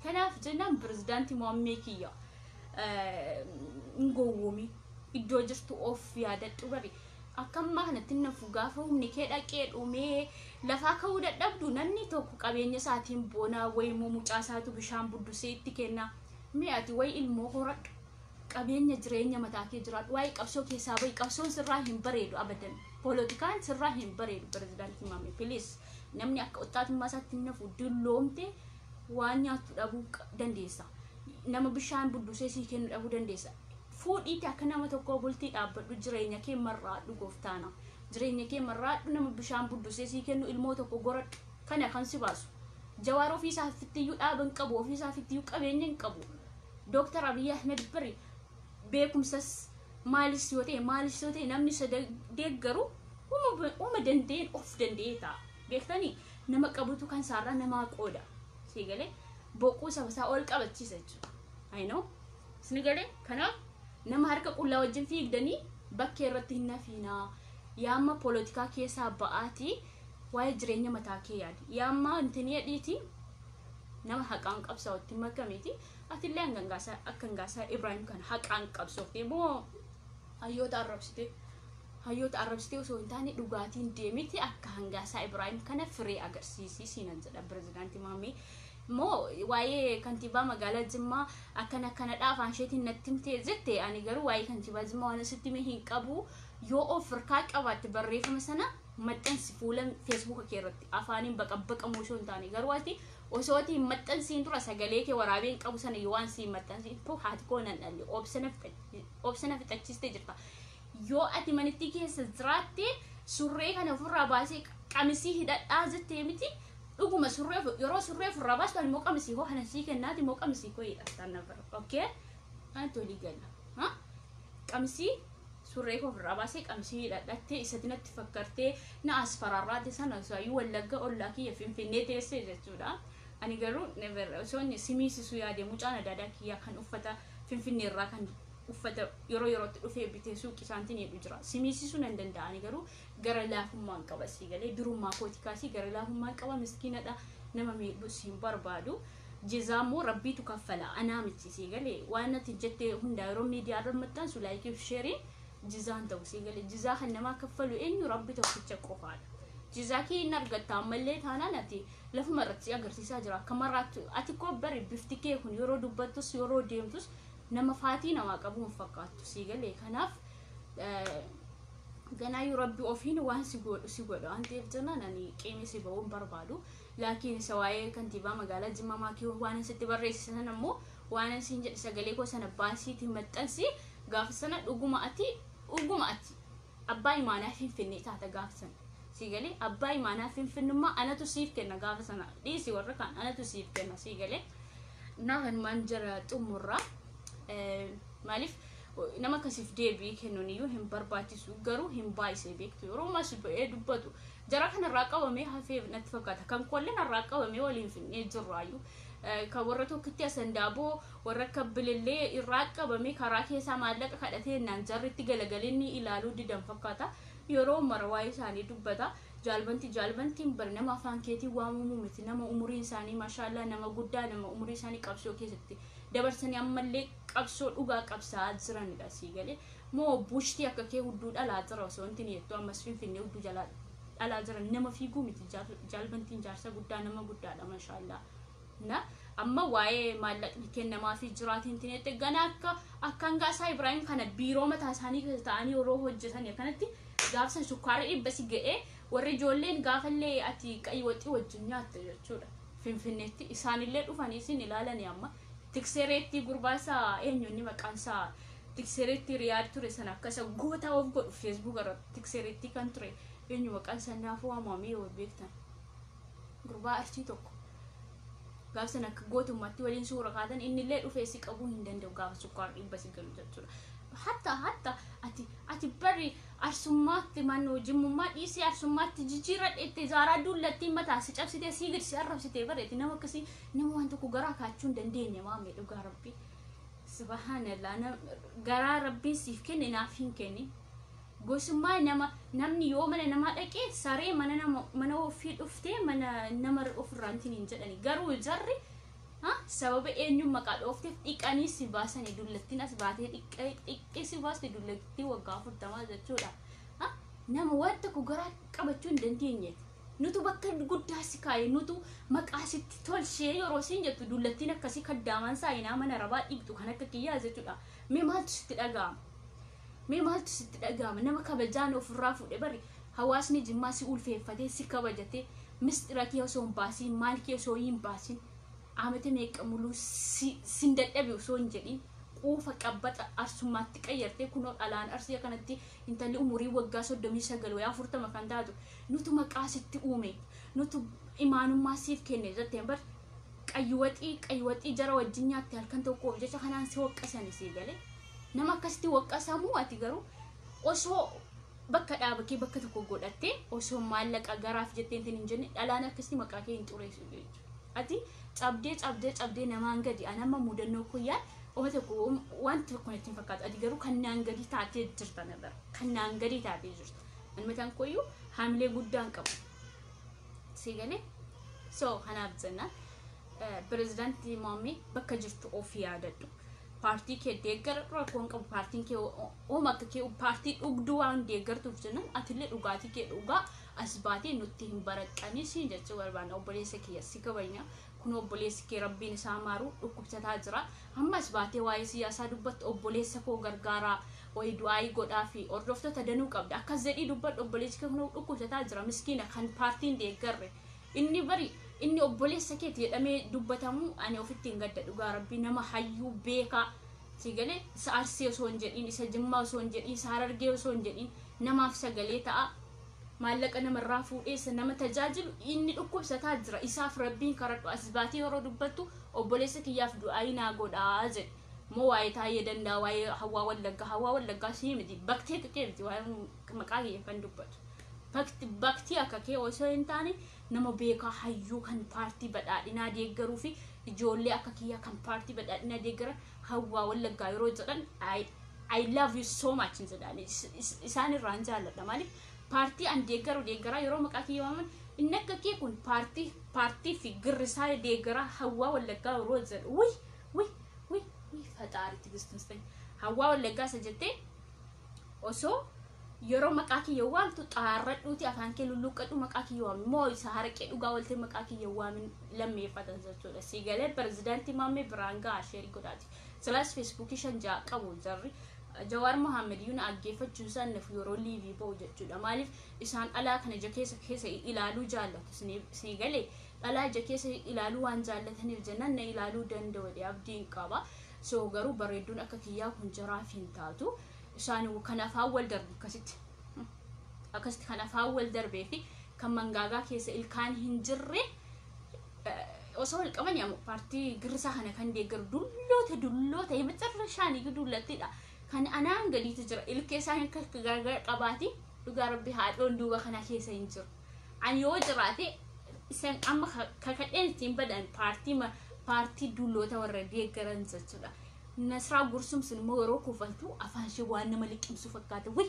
A: kanaaf jennaan pirezidaantii Mohammee kiyya ngowwoomi iddoo jirtu of yaadadhu bari akkamma kanatti nafu gaafa humni kee dhaqee dhumee lafaa ka'uu dadhabdu namni tokko qabeenya isaatiin boonaa wayii mucaa isaatu bishaan buddusee itti kenna mi'aati wayii ilmoo horadhu qabeenya jireenya mataa kee jiraadhu waa'ee qabsoo keessaa wayii qabsoon sirraa hin bareedu abadan poolitikaan sirraa hin bareedu pirezidaantii Mohammee please namni akka ottaatummaa isaatti nafu dulloomte waan nyaattu dhabuu dandeessa nama bishaan buddusee sii kennu dhabuu dandeessa fuudhiitti akka nama tokko bultii dhaabbadhu jireenya kee marraadhu gooftaana jireenya kee marraadhu nama bishaan buddusee sii kennu ilmoo tokko goradhu kana kan si baasu Jawaar ofiisaaf fittiyyuu dhaaban qabu ofiisaaf fittiyyuu qabeenya hin qabu Dr. Abiy Ahmed bari beekumsas maalis yoo ta'e namni isa deeggaru uma dandeen of dandee ta'a beektanii nama qabutu kan saarraa namaa qooda si galee boquu sabasaa ol qabachiisa jechuudha I know si galee kanaaf nama harka qullaa wajjin fiigdanii bakkee irratti hin nafiinaa yaamma poolitikaa keessaa ba'aatii waa'ee jireenya mataa kee yaadi yaamma intini dhiitii nama haqaan qabsaa'utti makameeti atillee akka Angaasaa Ibraahim kana haqaan qabsooftee moo hayyoota arrabsitee osoo hin taane dhugaatiin deemiti akka Angaasaa Ibraahim kana firee agarsiisii siinan jedha pirezidaantii Mohammee moo waa'ee kantiibaa magaalaa Jimmaa akkana dhaafaan isheetiin natti himtee jette ani garuu waa'ee kantiibaa Jimmaa waan asitti mee hin qabu yoo of hirkaa qabaatte barreeffama sana maxxansi fuula Facebook kee irratti afaaniin baqabaqamuu osoo hin taane garuu ati osoo ati maxxansiin dura sagalee kee waraabeen qabu sana yoo waan siin maxxansiin too haati koo nan dhalli obsana fixachiistee jirta yoo ati manitti keessa jiraatte surree kana ofirraa baasee qamisii hidhadhaa jettee miti dhuguma yeroo surree ofirraa baastu ani mooqamsii hoo kana sii kennaati mooqamsii koo hidhattan nafara okay antu olii gala qamsii surree koo ofirraa baasee qamsii hidhadhattee isatti natti fakkartee na asfararraate sana osoo wallagga ollaa kiyya finfinnee teessee jechuudha ani garuu never osoonni simiisisu yaade mucaan adaadaa kiyya kan uffata finfinnee irraa kan uffata yerootti dhufee bitee suuqii isaantiin heddu jira simiisisu nan danda'ani garuu gara laafummaan qaba sii galee durummaa kooti kaasii gara laafummaan qaba miskiinadha nama miidhus hin barbaadu jizaamoo rabbiitu kaffala anaa miti sii galee waan ati jettee hundaa yeroo miidiyaa irra maxxansu laayikiif sheeriin jizaan ta'u sii galee jizaa kan namaa kaffalu eenyu rabbi tokkicha qofaadha jizaa kee hin argatta ammallee taanaan ati lafuma irratti agarsiisaa jira akkamarraatti ati koo bari bifti kee kun yeroo dubbattus yeroo deemtus nama faatii namaa qabuun fakkaattu sii galee kanaaf ganaa yoo rabbi ofiin waan si godhu waan ta'eef jennaan ani qeemee si ba'uun barbaadu laakiin isa waa'ee kantiibaa magaalaa Jimmaa maakii waan sitti barreessisan ammoo waan siin jedhe sagalee koo sana baasiitiin maxxansi gaafa sana dhuguma ati abbaa imaanaa finfinnee taata gaafa sana sii galee abbaa imaanaa finfinnummaa anatu siif kenna gaafa sana dhiisi warra kaan anatu siif kenna sii galee naan man jara xumurraa maaliif nama kasiif deebii kennuun iyyuu hin barbaachisu garuu hin baay'isee beektu yeroo mas ba'ee dubbatu jara kanarraa qabamee hafeef natti fakkaata kan kolleen irraa qabamee waliin finnee jirraayyuu kan warra tokkitti asandaaboo warra kabbilillee irraa qabamee karaa keessaa maallaqa kadhatee naan jarritti galagalinni ilaaluu didan fakkaata yeroo mara waa'ee isaanii dubbata jaalbantiin bari nama afaan keetii waamamuu miti nama umuriin isaanii maashaallah nama guddaa nama umurii isaanii qabsoo keessatti dabarsanii ammallee qabsoo dhugaa qabsaa jiranidha sii galee moo buushtii akka kee hudduu dhalaa jira osoo wanti jettu ammas finfinnee hudduu jalaa dhalaa jiran nama fiiguu miti jaalbantiin jaarsa guddaa nama guddaadha maashaallah na amma waa'ee maallaqni kennamaa fi jiraatiin tinette gana akka hangaasaa Ibrahim kana biiroo mataa isaanii keessa ta'anii yeroo hojjetan akkanatti gaafsan sukkaara dhibbasi ga'ee warri ijoolleen gaafallee ati qayyiwaxii wajjin nyaatte jechuudha finfinneetti isaanillee dhufanii isin ilaalanii amma tiksereetti gurbaasaa eenyonni maqaansaa tiksereetti riyaad ture sana akkasa goota of godhu Facebook irratti tiksereetti kan ture eenyu maqaansaa naafuu waamamee yoo beektan gurbaa arsii tokko gaafsan akka gootummaatti waliin suura kaatan innillee dhufee si qabuu hin danda'u gaafa sukkaara dhibbasi galu jechuudha hatta ati bari arsummaatti mannoo jimmummaa dhiisii arsummaatti jijjiirradheette zaaraa dullatti mataa si cabsitee si girsi arrabsitee bareeti nama akkasii nama waan tokko garaa kaachuu hin dandeenye maamee dhugaa rabbii subhanallah garaa rabbiin siif kenne naaf hin kenni gosummaa namni yoo mana namaa dhaqee saree mana ofii dhuftee mana nama ofirraantiin hin jedhani garuu jarri sababa eenyuun maqaa dhoofteef dhiqanii si baasanii dullattiin as baatee dhiqee si baaste dullattii waggaa 40 jechuudha nama waan tokko garaa qabachuu hin dandeenye nutu bakka guddaa si kaayee nutu maqaa sitti tolchee yeroo siin jettu dullattiin akkasii kaddaamaan saayinaa mana rabaa dhiibtu kan akka kiyyaa jechuudha mee maaltu sitti dhaga'ama nama kabajaan ofirraa fuudhe bari hawaasni Jimmaa si ulfeeffatee si kabajatee mistira kee osoo hin baasiin maal kee osoo hin baasiin amate meeqa muluu sin dadhabe osoo hin jedhin quufa qabbaxa arsummaatti qayyartee kunoo dhalaan arsii kanatti intalli umurii waggaa 39 wayaa 40 kan taatu nutu maqaa sitti uume nutu imaanummaa siif kenne jetteen bar qayyiwaxii jara wajjin nyaatte halkan tokkoof jecha kanaan si waqqasani si galee nama akkasitti waqqasamuu ati garuu osoo bakka dhaabakee bakka tokko godhattee osoo maallaqa garaaf jetteen hin jenne dhalaan akkasitti maqaa kee hin xureessu jechuudha ati cabdee namaan gadi anama mudannoo kuyyaan omete ko wanti tokko natti fakkaatu ati garuu kannaan gadi taatee jirta nabar kannaan gadi taatee jirta anmetan koyyu hamlee guddaan qabu si galee so kanaaf jenna pirezidaantii Maammeef bakka jirtu of yaadadhu paartii kee deeggar rakkoon qabu paartiin kee ooma akka kee paartii dhugduu waan deeggartuuf jennan atillee dhugaatii kee dhugaa as baatee nutti hin baraqqanii siin jecha barbaanna obboleessa kee si kabanya kun obboleessi kee rabbiin isaa maaru dhukkubsataa jira ammas baatee waa'ee siyaasaa dubbatti obboleessa koo gargaaraa wayi du'aayii godhaa fi hordoftoota danuu qabda akkas jedhii dubbadhu obboleessi kee kun dhukkubsataa jira miskiina kan paartiin deeggarre inni obboleessa kee jedhamee dubbatamu ani ofitti hin gadda dhugaa rabbii nama hayyuu beekaa si galee isa Arsii osoo hin jedhin isa Jimmaa osoo hin jedhin isa Harargee osoo hin jedhin namaaf sagalee ta'a maallaqa namarraa fuudheessa nama tajaajilu inni dhukkubsataa jira isaaf rabbiin karadhu asbaatii yeroo dubbattu obboleessa kiyyaaf du'aayi naa godhaa jedhe moo waa'ee taayee danda'a waa'ee hawaa wallaggaa sii miti baktee tuqee miti waa'ee maqaa kiyya kan dubbatu baktii akka kee osoo hin taane nama beekaa hayyuu kan paartii badhaadhinaa deeggaruu fi ijoollee akka kiyyaa kan paartii badhaadhinaa deeggaran hawaa wallaggaa yeroo jedhan I love you so much in jedhani isaan irraan jaalladha maaliif paartii an deeggaraa yeroo maqaa kiyya waaman inni akka kee kun paartii fi girrisaa deeggaraa hawaa wallaggaa yeroo jedhu wi fataaritti gistinstani hawaa wallaggaa isa jettee osoo yeroo maqaa kiyya waamtu xaarradhuuti afaan kee lulluqqadhu maqaa kiyya waamin moo isa haraqee dhugaa waltee maqaa kiyya waamin lammeeffatan jechuudha siigalee pirezidaantii maammee biraan gahaa sheerii godhaati silaas feesbuukii 5 qabu jarri Jawar Muhammad yuna aggeeffachuu isaan naf yeroo liivii ba'u jechuudha maaliif isaan alaa kana ija keessa ilaaluu jaallatu siigalee alaa ija keessa ilaaluu waan jaallataniif jennaan na ilaaluu danda'u abdiin qaba so garuu bareedduun akka kiyyaa kun jaraaf hin taatu isaan kanaafaa wal darbu akkasitti kanaafaa wal darbee fi kan mangaagaa keessa ilkaan hin jirre osoo wal qaban yaa paartii girrisaa kana kan deeggaru dulloota የመጨረሻን ይግዱለትዳ kan anaan gadiitu jira ilkee isaa hin gargar qabaati dhugaa rabbi haadhoon duuba kana keessa hin jiru ani yoo jiraate isan amma kakadheen ittiin badan paartii dulloota warra deeggaran jechuudha nasraa gursum sun immoo yeroo kufaltu afaan ishee waan nama liqimsu fakkaata wi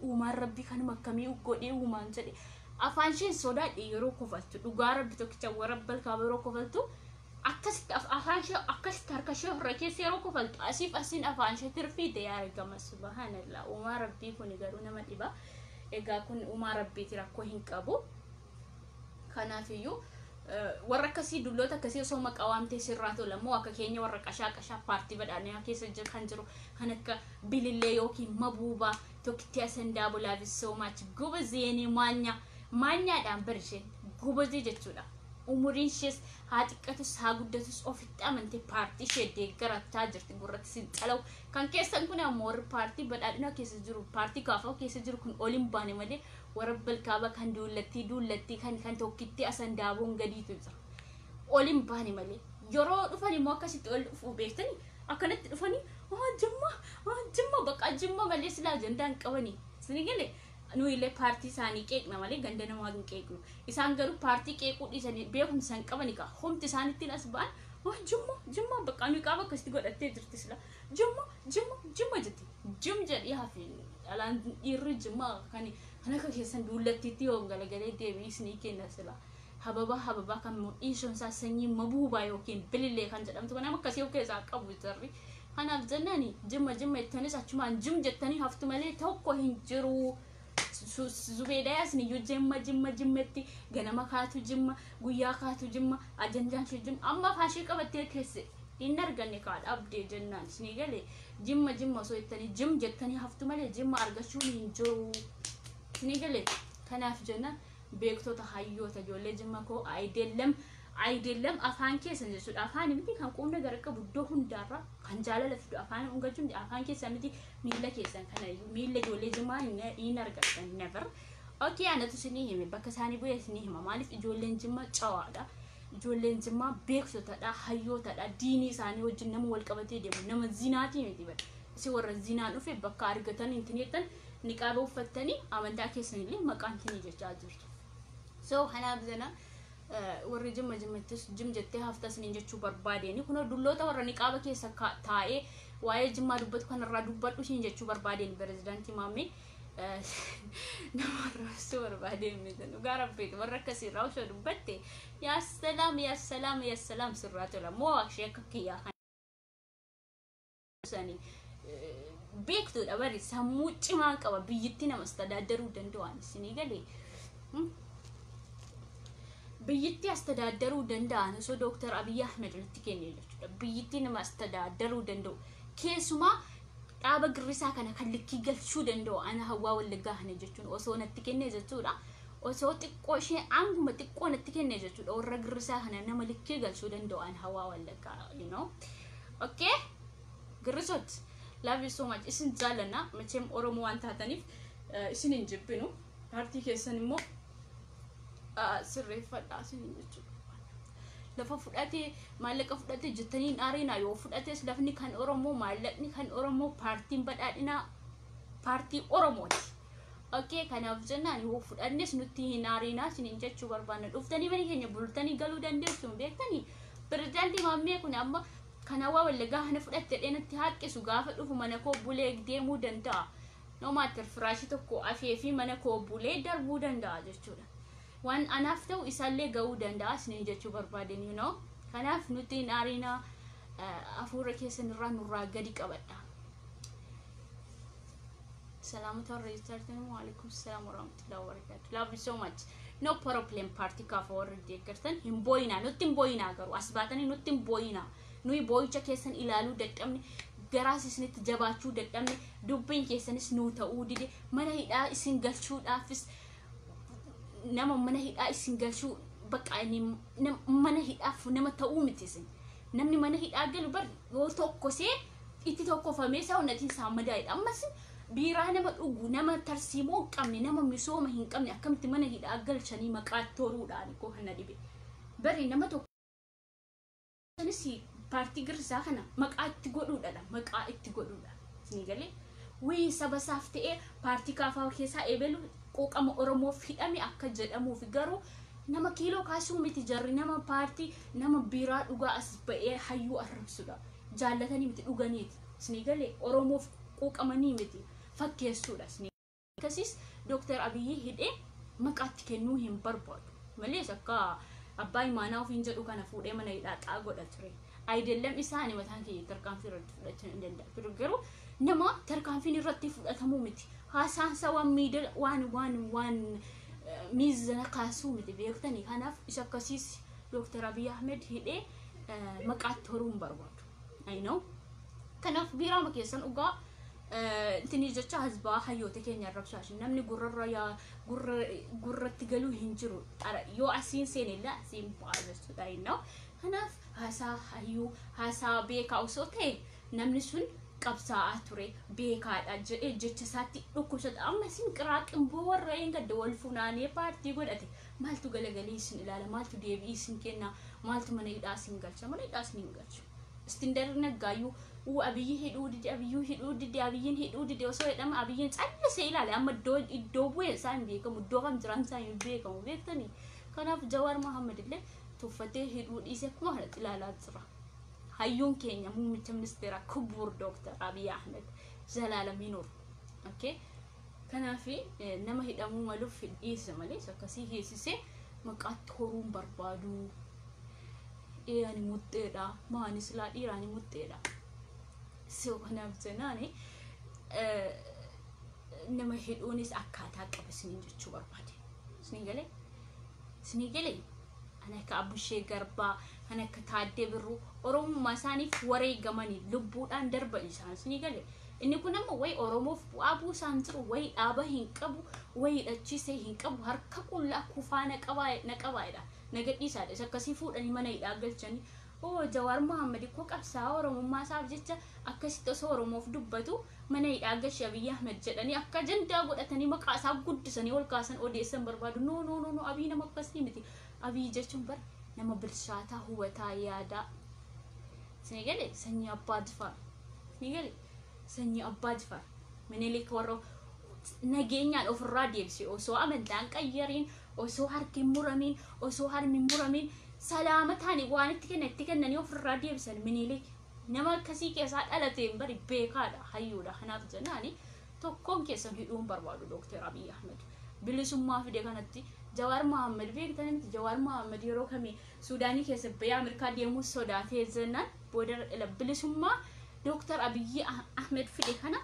A: uumaan rabbi kanuma akkamii godhee uumaan jedhe afaan ishee sodaadhe yeroo kufaltu dhugaa rabbi tokkicha warabbal kaaba yeroo kufaltu akkasitti afaan ishee akkasitti harka ishee irra keessa yeroo kufaltu asiif asiin afaan ishee tirfiite yaa argama subhanallah uumaa rabbii kun garuu nama dhiba egaa kun uumaa rabbiiti rakkoo hin qabu kanaafiyyuu warra akkasii dulloota akkasii osoo maqaa waamtee sirraa tola moo akka keenya warra qashaa paartii badhaadhinaa keessa kan jiru kan akka bilillee yookiin mabuubaa tokkitti asan daabulaaf so much gubazeenii maanyaadhaan barisheen gubazee jechuudha umuriin ishees haa xiqqatus haa guddatus ofitti amantee paartii ishee deeggarataa jirti gurratti sin xalaw kan keessan kun ammoo warri paartii badhaadhinaa keessa jiru paartii kaafaa keessa jiru kun oliin baane malee warra balkaaba kan duullattii kan tokkitti asan daaboon gadiitu jira oliin baane malee yeroo dhufan immoo akkasitti ol dhufuu beektanii akkanatti dhufanii jimma bakka jimma malee silaa ajandaan qabanii sinigale nu ile paartii isaanii qeeqna malee ganda namaa hin qeeqnu isaan garuu paartii qeequu dhiisanii beekumsaan qabani ka humti isaaniittiin as ba'an jimma bakka nu qaaba akkasitti godhattee jirti sila jimma jetti jim jedhii hafi alaan dhiirri jimma kan akka keessan duullattiitti yoo galagalee deebiisnii kenna sila hababaa kan dhiishoon isaa sanyii mabuubaa yookiin bilillee kan jedhamtu kan akkasii of keessaa qabu jarri kanaaf jennani jimma jettanis achumaan jim jettanii haftu malee tokko hin jiru Zubeedayas ni yoo jimmetti ganama kaatu jimma guyyaa kaatu jimma ajanjaan shee jimma amma faashii qabattee keesse hin arganne kaadha abdee jennaan isinii galee jimma osoo jettanii haftu malee jimma argachuun hin jiru isinii galee kanaaf jennaan beektota hayyoota ijoollee jimma koo አይደለም afaan keessan jechuudha afaan miti kan qomna garqa buddoo hundaarra kan jaalala fidu afaan ungachuun afaan keessan miti miila keessan kana miila ijoollee jimaa hin argatan never okay anatu sinii hime bakka isaanii bu'ee sinii hima maaliif ijoolleen jimaa cawaadha ijoolleen jimaa beektotadha hayyootadha diinii isaanii wajjin nama wal qabatee deemu nama zinaatii miti bada si warra zinaan dhufe bakka argatan intineetan niqaaba uffattanii amantaa keessan illee maqaan tinii jechaa jirtu so kanaaf zana warri jimmattis jim jettee haftas nin jechuu barbaadeni kuno dulloota warra niqaaba keessa taa'ee waa'ee jimmaa dubbatu kanarraa dubbadhu shin jechuu barbaadeni pirezidaantii maammee nama raasuu barbaadeni misan dhugaa rabbeetu warra akkasii irraa osoo dubbatte yaa salaam sirraa tola moo akshee akka kiyyaa kan beektuudha bari sammuu cimaa qaba biyyatti namas tadaaddaruu danda'an isinii galee biyyatti astadaddaruu danda'an osoo Dr. Abiy Ahmed walitti kennee jechuudha biyyatti nama astadaddaruu danda'u keessumaa dhaaba girrisaa kana kan likkii galchuu danda'u ana hawaa wallaggaa kana jechuun osoo natti kennee jechuudha osoo xiqqoo ishee anguma xiqqoo natti kennee jechuudha warra girrisaa kana nama likkii galchuu danda'u ana hawaa wallaggaa you know okay girrisoot love you so much isin jaallanna macheem oromoo waan taataniif isin hin jibbinu paartii keessan immoo sirreeffadhaa isin jechuudha. Lafa fudhatee maallaqa fudhatee jettanii areena yoo fudhates lafni kan Oromoo maallaqni kan Oromoo paartiin badhaadhinaa paartii Oromooti. Okay, kanaaf jennaan yoo fudhannes nuti hin areenaa isin jechuu barbaanna. Dhuftanii bani keenya bultanii galuu dandeessu beektanii. Pirezidaantii Maammee kun amma kana waa wallagaa hana fudhattee dheenatti haqqisu gaafa dhufu mana koo bulee deemuu danda'a. No matter firaashii tokko afee fi mana koo bulee darbuu danda'a jechuudha. Waan anaaf ta'u isaallee ga'uu danda'a isin jechuu barbaadan you know. Kanaaf nuti hin areenaa afuura keessan irraa nurraa gadi qabadha. Salamat warahmatullahi alaikum salam warahmatullahi wabarakatuh. Love you so much. No problem party ka for deeggartan hin boyina nutti hin boyina garu asbaatanii nutti hin boyina. Nuyi boyicha keessan ilaaluu dadhabne garaas isinitti jabaachuu dadhabne dubbiin keessanis nuu ta'uu dide mana hidhaa isin galchuudhaafis nama mana hidhaa isin galchuu bakka mana hidhaaf nama ta'uu miti isin. Namni mana hidhaa galu bar yoo tokkosee itti tokkofamee saawunatiin saamadaa'edha. Ammas biiraa nama dhugu nama tarsiimoo qabne nama misooma hin qabne akkamitti mana hidhaa galchanii maqaa toruudhaan koo kana dhibe. Bari nama tokko sanis paartii girsaa kana maqaa itti godhuudha maqaa itti godhuudha. Isin galee wii saba saaf ta'ee paartii kaafaa keessaa eebelu qoqama Oromoof hidhame akka jedhamuuf garuu nama kiiloo kaasuu miti jarri nama paartii nama biiraa dhugaa as ba'ee hayyuu arrabsuudha. Jaallatanii miti dhuganiiti. Isin galee Oromoof qoqamanii miti. Fakkeessuudha isin. Akkasiis Dr. Abiyyi hidhee maqaatti kennuu hin barbaadu. Malees akka abbaa imaanaa ofiin jedhu kana fuudhee mana hidhaa godha ture. Ayidellem isaanii mataan kee tarkaanfii irratti fudhachuu hin danda'u. Garuu nama tarkaanfiin irratti fudhatamuu miti. Haasaansa waan miizana kaasuu miti beektanii. Kanaaf isa akkasiis Dr. Abiyyi Ahmed hidhee maqaatti horuu hin barbaadu. I know. Kanaaf biiraama keessan dhugaa intini jecha hasbaa hayyoota keenya arrabsaashin namni gurratti galuu hin jiru. Yoo asiin seenilla asiin bu'aa jechuudha. I know. Kanaaf haasaa hayyuu haasaa beekaa osoo ta'e namni sun qabsaa'aa ture beekaadha jedhee jecha isaatti dhukkubsata. Amma isin qiraaqinboo warra eeggadde wal funaanee paartii godhate maaltu galagalee isin ilaala maaltu deebii isin kenna maaltu mana hidhaa isin galcha mana hidhaa isin galcha. Istindarri Naggaayyuu Abiyyi hidhuu dide Abiyyiin hidhuu dide osoo jedhama Abiyyiin callisee ilaale amma iddoo bu'ee isaan beekamu iddoo kam jiran isaan hin beekamu beektanii. Kanaaf Jawaar Mohammed illee tuffatee hidhuu dhiisee akkuma kanatti ilaalaa jira. Hayyuun keenya muummicha ministeera Kubuur Dr. Abiyyi Ahmed Zalaalamii Nuur. Okay? Kanaaf nama hidhamuu maluuf dhiise malee akkasii keessisee maqaatti horuun barbaadu. Ani mutteedha maanis laa dhiiraani mutteedha. So kanaaf jennaani nama hidhuunis akkaataa qaba isiniin jechuu barbaade. Isinii galee ana akka Abushee Garbaa ana akka Taaddee Birruu Oromummaa isaaniif wareegamanii lubbuudhaan darban isaan isinii galee. Inni kun amma way Oromoof bu'aa buusaan jiru way dhaaba hin qabu way hidhachiisee hin qabu harka qullaa kufaa na qabaadha. Nagadhiisaadha isa akkasii fuudhanii mana hidhaa galchanii Jawaar Mohammed ko qabsaa Oromummaa isaaf jecha akkasitti osoo Oromoof dubbatu mana hidhaa galchee Abiyyi Ahmed jedhanii akka jandaa godhatanii maqaa isaa guddisanii ol kaasan odeessan barbaadu. No Abiyyi nama akkasii miti. Abiyyi jechuun bar nama bilchaataa hubataa yaadaa. Isin galee sanyii abbaa Jifaar. Isin galee sanyii abbaa Jifaar. Minilik warra nageenyaan ofirraa deebisee osoo amantaan qayyariin osoo harki muramiin osoo harmi muramiin salaamataan waan itti kennanii ofirraa deebisan Minilik nama akkasii keessaa dhalateen bari beekaadha hayyuudha. Kanaaf jennaani tokkoon keessan hidhuun barbaadu Dr. Abiyyi Ahmed bilisummaa fide kanatti Jawaar Mohammed beektanitti Jawaar Mohammed yeroo kamii Suudaanii keessa biyya Ameerikaa deemuu sodaatee jennaan booda bilisummaa Dr. Abiyyi Ahmed fide kana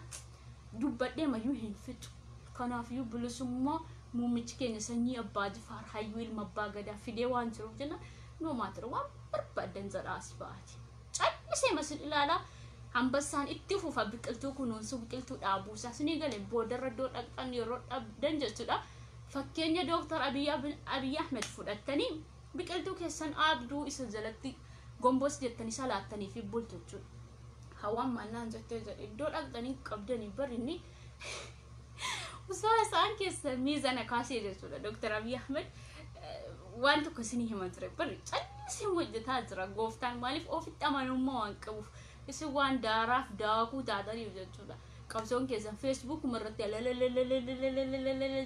A: dubbadhee mayyuu hin fixu. Kanaafiyyuu bilisummaa muummichi keenya sanyii abbaa Jifaar hayyuu ilma abbaa Gadaa fidee waan jiruuf jenna no matter waan barbaadan jedhaas baati. Callisee masin ilaalaa hambasaan itti fufa biqiltuu kunuunsu biqiltuu dhaabuusaa isinii galee boodarra iddoo dhaqxan yeroo dhabdan jechuudha. Fakkeenya Dr. Abiyyi Ahmed fudhattanii biqiltuu keessan abduu isa jalatti gombos jettanii salaattanii fi bultu jechuudha. Hawaan mannaan jettee jedhe iddoo dhaqxanii qabdanii barinni Osoo isaan keessa miizana kaasee jechuudha Dr. Abiy Ahmed waan tokko isinii himaa ture bari callisee hojjetaa jira gooftaan maaliif ofitti amanummaa waan qabuuf isin waan daaraaf daakuu taataniif jechuudha qabsoon keessan Facebook irratti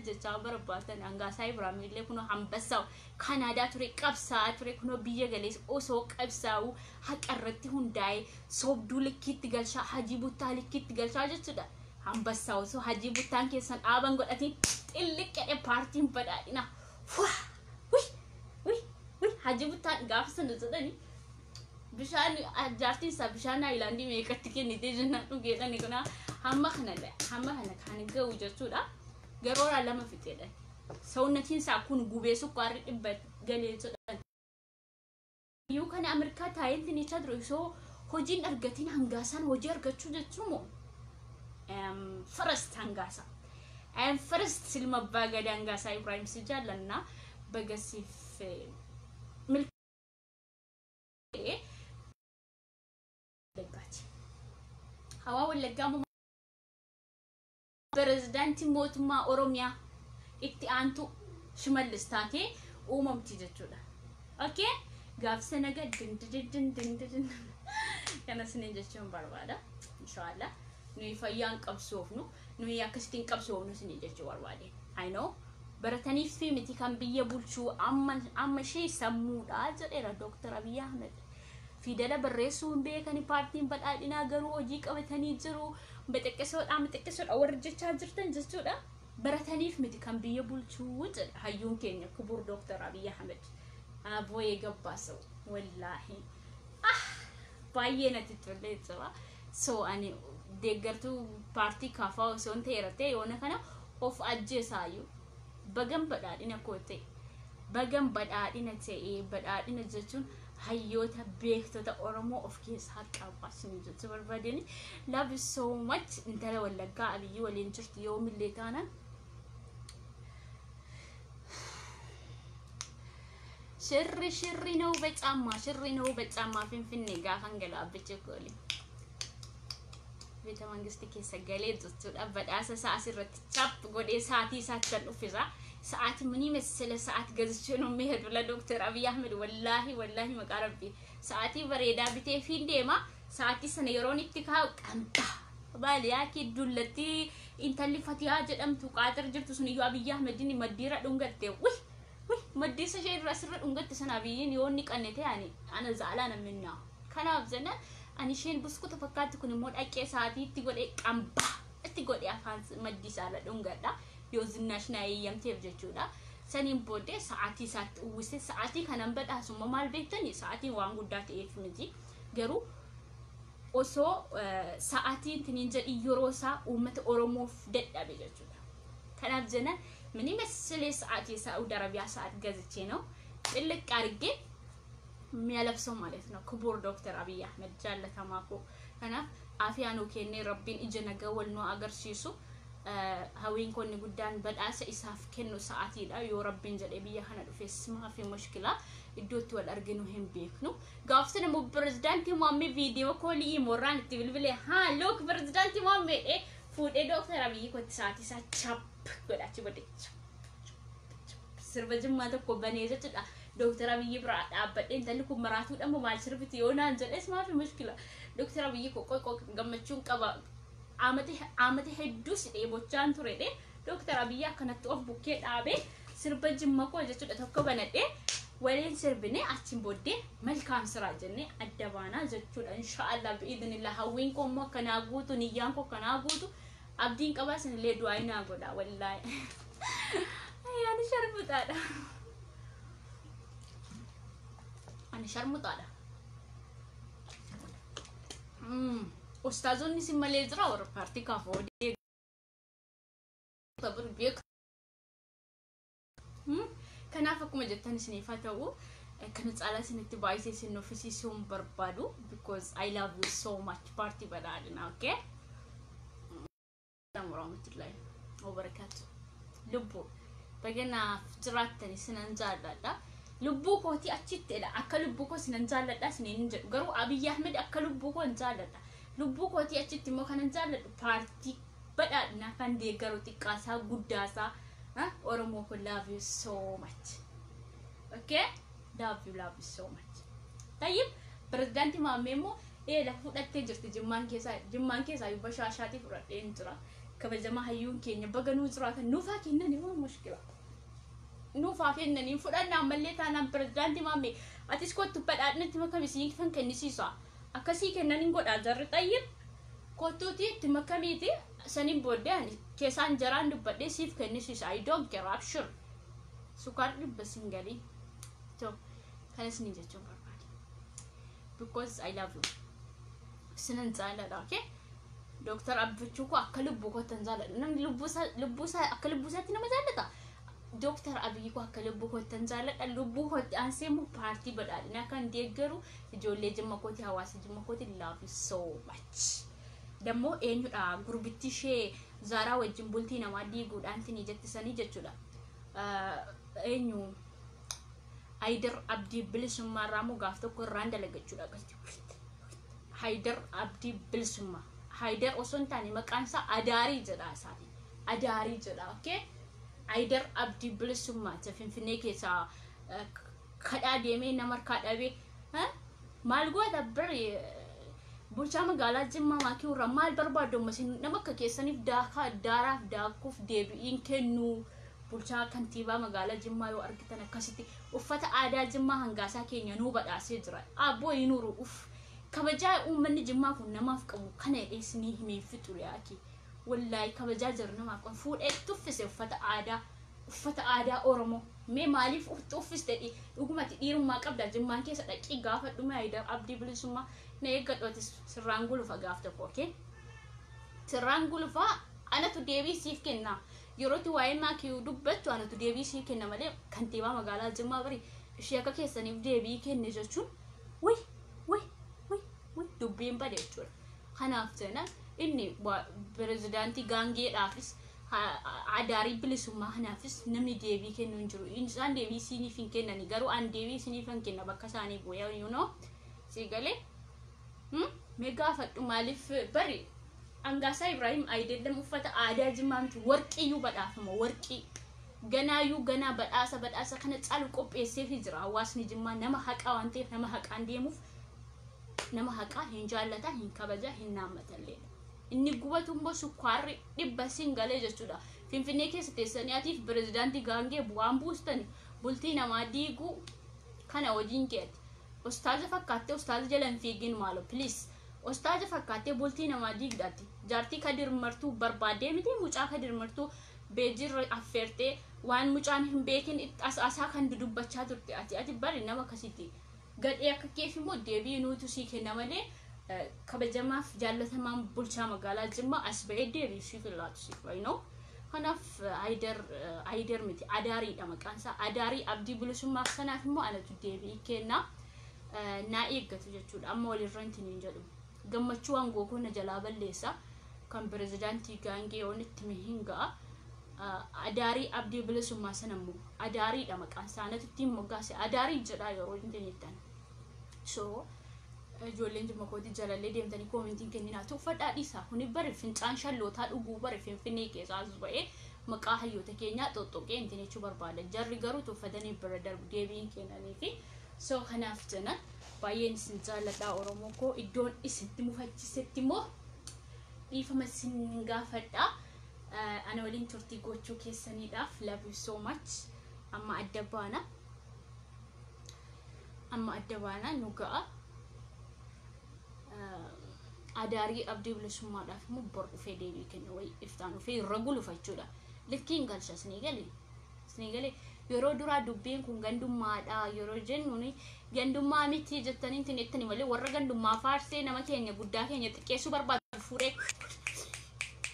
A: jechaa barbaatan hangaasaa Ibraahim illee kunoo hambassaa Kanaadaa ture qabsaa ture kunoo biyya galees osoo qabsaa'u haqa irratti hundaa'e soobduu likkiitti galchaa hajii buttaa likkiitti galchaa jechuudha hambassaa osoo hajii buttaan keessan dhaaban godhatiin xilliqqee paartiin badhaadhina hajii buttaan gaafa sana jedhani bishaan jaartiin isaa bishaan Haayilaandii meeqatti kennitee jennaan dhugeedhani kuna hamma kana kan ga'u jechuudha garoora lama fixeedha sawunnatiin isaa kun gubee sukkaarri dhibba galee jedhan yoo kana Ameerikaa taa'eetti ni chadro isoo hojiin argatiin hangaasaan hojii argachuu jechuumoo first hangaasa first silma baagada hangaasaa Ibraahim si jaallanna bagasiif hawa wallaggaa President mootummaa Oromiyaa itti aantu Shimallis taatee uumamti jechuudha. Okay? Gaafsa naga din kana sinin jechuun barbaada. Inshallah. Nuyi fayyaan qabsoofnu, nuyi akkasitiin qabsoofnu sinin jechuu barbaade. I know. Barataniif fi miti kan biyya bulchuu amma ishee sammuudha jedheera Dr. Abiy Ahmed. Fidela barreessuu hin beekani paartiin badhaadhinaa garuu hojii qabatanii jiru. Mexeqqesoodha warra jechaa jirtan jechuudha. Barataniif miti kan biyya bulchuu jedha hayyuun keenya kubur Dr. Abiy Ahmed. Abooyee gabbaasaw wallaahi. Baay'ee natti tolee jira. So ani deeggartuu paartii kaafaa osoo hin ta'e yoona kana of ajjeesaayyuu. Bagam badhaadhina koote. Bagam badhaadhina ta'ee badhaadhina jechuun hayyoota beektota Oromoo of keessaa qabaasni jechuun barbaadani. Love you so much. Intala wallaggaa Abiyyi waliin jirti yoomillee taanaan. Shirri ነው በጫማ ፍንፍኔ ጋፋን ገላብቼ ኮሊ ቤተ መንግስት ከሰገሌ ጭጭዳ በዳሰ ሳሲረት ቻፕ ጎዴ ሳቲ ሳተን ኡፊዛ ሰዓት ምን ይመስል ሰዓት ገዝቼ ነው መሄድ ለዶክተር አብይ አህመድ ወላሂ መቃረብ ሰዓቲ በሬዳ ቢቴ ፊንዴማ ሰዓቲ ሰነየሮን ኢትካው ቀንታ ባሊያኪ ዱለቲ ኢንተሊ ፈቲያ ጀደምቱ ቃጥር ጅርቱ ሱንዩ አብይ አህመድን መዲራ ዱንገቴ مديس شيء راسر ونقطة سنة بيين يوني كأنتي يعني أنا زعلانة منها كان أفزنا أنا شيء بس كنت فكرت كوني مود أكيد ساعتي تقول إيه أمبا تقول إيه فانس مديس على ونقطة يوزناش ناي يوم تيجي جودا سنين بودة ساعتي وسه ساعتي كان أمبد أسمع مال بيتني ساعتي وانقودات إيه فمتي جرو أوسو ساعتي تنينجر يوروسا ومت أوروموف دت أبي جودا كان أفزنا مني مسلي ساعتي سعودي عربية ساعت جازتي نو اللي كارجي ميلبسو مالتنا كبور دكتور أبي أحمد جالة تماكو أنا عافيانو كيني ربين إجنا جوال نو أجر شيسو هاوين كوني قدام بدأس إساف كنو ساعتي لا يو ربين جل أبي أحمد في اسمها في مشكلة الدوت والأرجنو هم بيكنو قافتنا مو بريزيدنتي مامي فيديو كولي مران تبلي ها لوك بريزيدنتي مامي إيه فود إيه دكتور أبي كنت ساعتي ساعت شاب قد أشي بدي سربجم ما تكو بنيزة تدا دكتور أبي برات أبد إنت اللي كم مراتو أما ما سربتي يونا أنزل إسمها في مشكلة دكتور أبي كو Gammachuu كبا عامته حدوس إيه بوتشان تريده دكتور أبي كانت توقف بوكيت أبي سربجم ما كو جت تكو بنده ولين سربني أتشين بودي ملكام سراجني أدبانا جتشول إن شاء الله بإذن الله هوينكم ما كناغوتو نيجانكو كناغوتو أبدين كباس اللي دعينا قدا والله أنا شرمت هذا أستاذون نسي ماليزرا اور بارتي كافو دي طبر بيك كنافكم جتاني سنيفاتو كانت على سنتي بايسي سنو فيسي سوم بربادو because I love you so much party بدادنا okay ورحمة الله وبركاته لبو بقينا فتراتني سننزال لا لبو كوتي أشيت لا أكل لبو كو سننزال لا سننزل قرو أبي أحمد أكل لبو كو نزال لا لبو كوتي أشيت ما كان نزال بارتي badhaadhina kan deeggaru xiqqaasaa guddaasaa Oromoo ko love you so much. Okay? Love you so much. Tayyib President Maammeef la fudhattee jirti jimmaan keessaa yubba shaashaatii fudhadhee jira. Kabajama hayyuun keenya baga nuu jiraatan nuufaa kennanii waan mushkila. Nuufaa kennanii fudhannaa ammallee taanaan President Maammeef atis kottu badhaadhinatti makamisiin kan kennisiisa. Akkasii kennaniin godhaa jarri Tayyib. Kottuutii itti makamiiti saniin booddee ani keessaan jaraan dubbadhee siif kennisiisa. I don't care abshur. Sukaar dhibba singalii. So kanas ni jechuun barbaade. Because I love you. Sinan jaaladha, okay? Dr. Abbichuu ko akka lubbuu kottan jaaladha. Namni lubbuusaa akka lubbuusaatti nama jaalata. Dr. Abiy ko akka lubbuu kottan jaaladha. Lubbuu kotti aansee mu paartii badhaadhinaa kan deeggaru ijoollee Jimma kooti hawaasa Jimma kooti love you so much. Dammoo eenyudha gurbitti ishee Zaaraa wajjin bultii namaa diiguudhaan tinii jettisanii jechuudha. Eenyu Haydar Abdii Bilisummaa moo gaaf tokko irraan dalagachuudha akkasitti. Haydar Abdii Bilisummaa. Haydar osoo hin taane maqaan isaa Adaarii jedha isaati. Adaarii jedha, okay? Haydar Abdii Bilisummaa Finfinnee keessaa kadhaa deemee nama harkaa dhabee maal goota bari bulchaa magaalaa Jimmaa maakii irraa maal barbaadu masin nama akka keessaniif daaraaf daakuuf deebiin kennu bulchaa kantiibaa magaalaa Jimmaa yoo argitan akkasitti uffata aadaa Jimmaa hangaasaa keenya nuu badhaasee jira. Abboo inuru kabajaa uummanni Jimmaa kun namaaf qabu kana dheessinii himee fixure yaaki. Wallahi kabajaa jira namaaf qabu fuudhee tuffise uffata aadaa Oromoo. Mee maaliif uffiste dhugumatti dhiirummaa qabda Jimmaan keessa dhaqii gaafa dhume Haydar Abdii Bilisummaa na eeggadhootis sirraan gulufa gaaf tokko, okay? Sirraan gulufa anatu deebii siif kenna. Yerootti waa'ee maakii dubbachuu anatu deebii siif kenna malee kantiibaa magaalaa Jimmaa bari ishee akka keessaniif deebii kenne jechuun dubbiin bade jechuudha. Kanaaf jenna inni pirezidaantii gaangeedhaafis Adaarii Bilisummaa kanaafis namni deebii kennu hin jiru. Isaan deebii siiniif hin kennani garuu an deebii siiniif hin kenna bakka isaanii bu'ee you know siigalee mee gaafadhu maaliif bari Angaasaa Ibrahim Aydeellam uffata aadaa Jimmaamtu warqiyyuu badhaafama warqii ganaayyuu ganaa badhaasa kana caalu qopheesseef jira hawaasni Jimmaa nama haqaa waan ta'eef nama haqaan deemuuf nama haqaa hin jaallata hin kabaja hin naammatallee. Inni gubatu immoo sukkaarri dhibba singalee jechuudha. Finfinnee keessa teessanii atiif pirezidaantii gaangee bu'aan buustani bultii namaa diiguu kana wajjin keeti. Ustaaza fakkaattee ustaaza jalan fiigin maalo please. Ustaaza fakkaattee bultii namaa diigdaatti. Jaartii Kadir Martuu barbaadee miti mucaa Kadir Martuu beejirra affeertee waan mucaan hin beekin asaa kan dudubbachaa turte ati bari nama akkasitti. Gadhee akka keef immoo deebii nuutu sii kenna malee kabajamaaf jaallatamaan bulchaa magaalaa Jimmaa as ba'ee deebii siif laatu siif know. Kanaaf Haydar miti Adaariidha maqaan isaa. Adaarii Abdii Bilisummaa sanaaf immoo anatu deebii kenna. Naa eeggatu jechuudha. Amma walirra hin jedhu. Gammachuu aangoo kun na jalaa balleessa kan pirezidaantii gaangee oonitti mihingaa. Adaarii Abdii Bilisummaa sanammoo Adaariidha maqaan isaa. Anatu ittiin moggaase Adaarii jedhaa yeroo hin so ijoolleen Jimma kooti jalallee deemtanii koomentiin kenninaa tuffadhaa dhiisaa kuni bari fincaan shallootaa dhuguu bari Finfinnee keessaa as ba'ee maqaa hayyoota keenyaa xoxxoqee intin jechuu barbaada. Jarri garuu tuffatanii bira darbu deebiin kennanii fi so kanaaf jena baay'een isin jaalladhaa Oromoo koo iddoon isinitti mufachiisetti immoo dhiifama isin gaafadhaa. Ana waliin turtii gochuu keessaniidhaaf love you so much. Amma adda baana nu ga'a. Adaarii Abdii Bilisummaadhaaf immoo bor dhufee deebii kenna wayi iftaan dhufee irra gulufa jechuudha. Likkiin galcha isinii galee yeroo duraa dubbiin kun gandummaadha yeroo jennuuni gandummaa miti jettanii itti malee warra gandummaa faarsee nama keenya guddaa keenya xiqqeessuu barbaadu fuudhee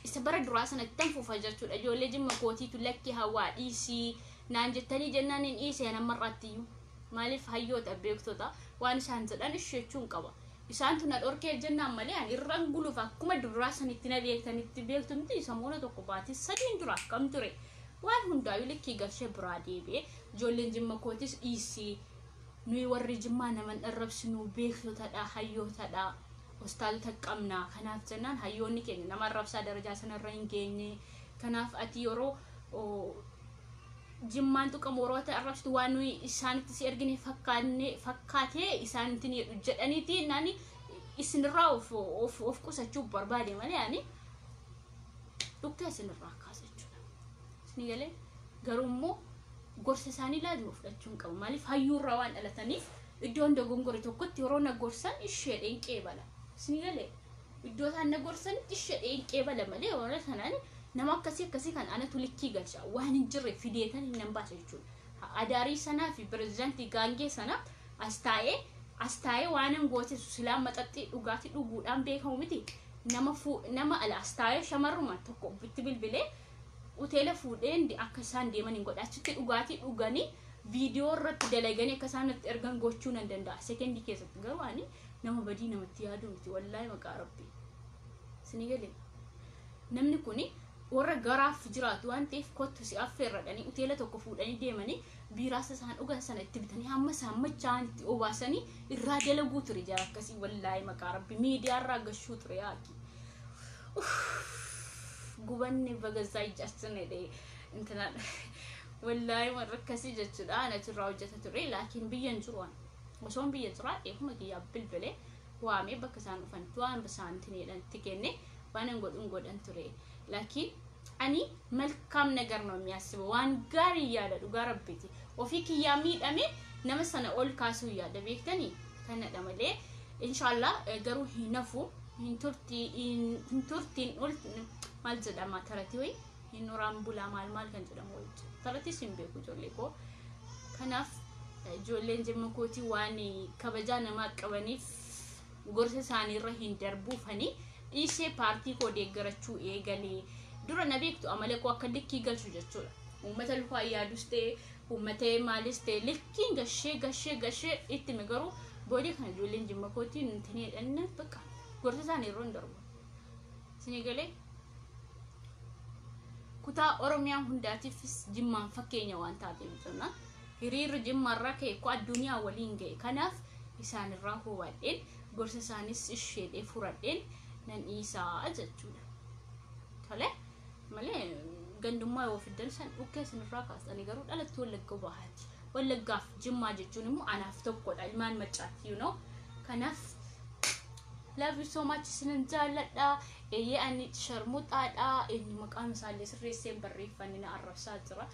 A: isa bara duraa sanatti tan fuufa jechuudha. Ijoollee Jimma kootiitu lakki hawaa dhiisii naan jettanii jennaan hin dhiisee namarraattiyyuu maaliif hayyoota beektota waan isaan jedhan isheechuun qaba. Isaan tuna dhorkee jennaan malee ani irraan gulufa akkuma duraa sanitti na beektanitti beektu miti samuuna tokko baatii sadiin dura akkam ture waan hundaayyuu likkii galshee biraa deebi'ee ijoolleen Jimma kootis dhiisii nuyi warri Jimmaa naman dharrabsinuu beektotadha hayyootadha hostaalota qabnaa kanaaf jennaan hayyoonni keenya nama arrabsaa darajaa sanarra hin geenye kanaaf ati yeroo jimmaan tuqamu warroota arrabsitu waan nuyi isaanitti si ergine fakkaatee isaanitti ni jedhaniiti naani isinirraa of qusachuu barbaade malee ani dhukkee isinirraa kaasa jechuudha. Isni galee garuu immoo gorsa isaanii laazima fudhachuun qabu maaliif hayyuurraa waan dhalataniif iddoon dogongore tokkotti yeroo na gorsan ishee dheenqee bala. Isni galee iddoo isaan na gorsan ishee dheenqee bala malee warra sanaan nama akkasii kan anatu likkii galcha waan hin jirre fideetan hin baasa jechuudha. Adaarii sanaa fi pirezidaantii gaangee sana astaa'ee waan hin gootesu silaa maxaxxii dhugaatii dhuguudhaan beekamu miti. Nama ala astaa'ee shamarruma tokko bitti bilbilee hoteela fuudheen akka isaan deeman hin godha. Achitti dhugaatii dhuganii viidiyoo irratti dalaganii akka isaan itti ergan gochuu nan danda'a. Sekendii keessatti garuu ani nama badii namatti yaadu miti wallaahi maqaa rabbii. Isni galee namni kuni warra garaaf jiraatu waan ta'eef kottu si affeerradhanii hoteela tokko fuudhanii deemanii biiraas isaan dhugan sana itti bitanii hamma isaan machaan itti obaasanii irraa dalaguu ture jara akkasii wallaahi maqaa rabbii miidiyaa irraa gashuu ture yaaki. Gubanni bagazaa ijaarsine intana wallaahi warra akkasii jechuudha anatu irraa hojjeta ture laakiin biyyan jiru osoon biyya jiraa eefuma kiyyaa bilbilee waamee bakka isaan dhufan waan isaanitti jedhanitti kenne waan godhan ture laakiin ani መልካም ነገር ነው የሚያስበው ዋን ጋር ይያለ ዱጋ ረብቲ ኦፊ ኪያ ሚደሜ ነመሰነ ኦል ካሱ ይያለ ቤክተኒ ከነደመለ ኢንሻአላህ ገሩ ሂነፉ ኢንቱርቲን ኦል ማልዘዳማ ተረቲ ወይ ይኖራም ቡላ ማልማል ከንጭ ደሞ ወይ ተረቲ ሲምቤኩ ጆሌኮ ከናፍ ጆሌን ጀመኮቲ ዋኒ ከበጃነ ማቀበኒፍ ጎርሰ ሳኒ ረሂን ደርቡ ፈኒ ኢሴ ፓርቲ ኮ ደገረቹ ኤገሊ ዱረ ነቢክቱ አመለኮ አከልኪ ገልቹ ጀቹላ ኡመተ ልኳ ያዱስቴ ኡመተ ማሊስቴ ልኪን ገሼ ኢት መገሩ ቦዲ ከን ጆሌን ጅመኮቲ እንትኔ ደነ በቃ ጎርተሳኔ ሮን ደርቦ ሲኒገሌ ኩታ ኦሮሚያ ሁንዳቲፍስ ጅማን ፈከኛ ዋንታ ደምጽና hirir jimmarra ke ko adunya walinge kanaf isan rahu wadin gorsasanis ishede furadin nan isa ajachuna tole male ganduma yo fidel san ukes nrakas ani garu dalat wallaggo bahat wallagaf jimma jechun mu anaf tokko dalman machat you know kanaf love you so much sinanjalada eye ani sharmutada inni maqam sale sirresen barrifanina arrafsa jira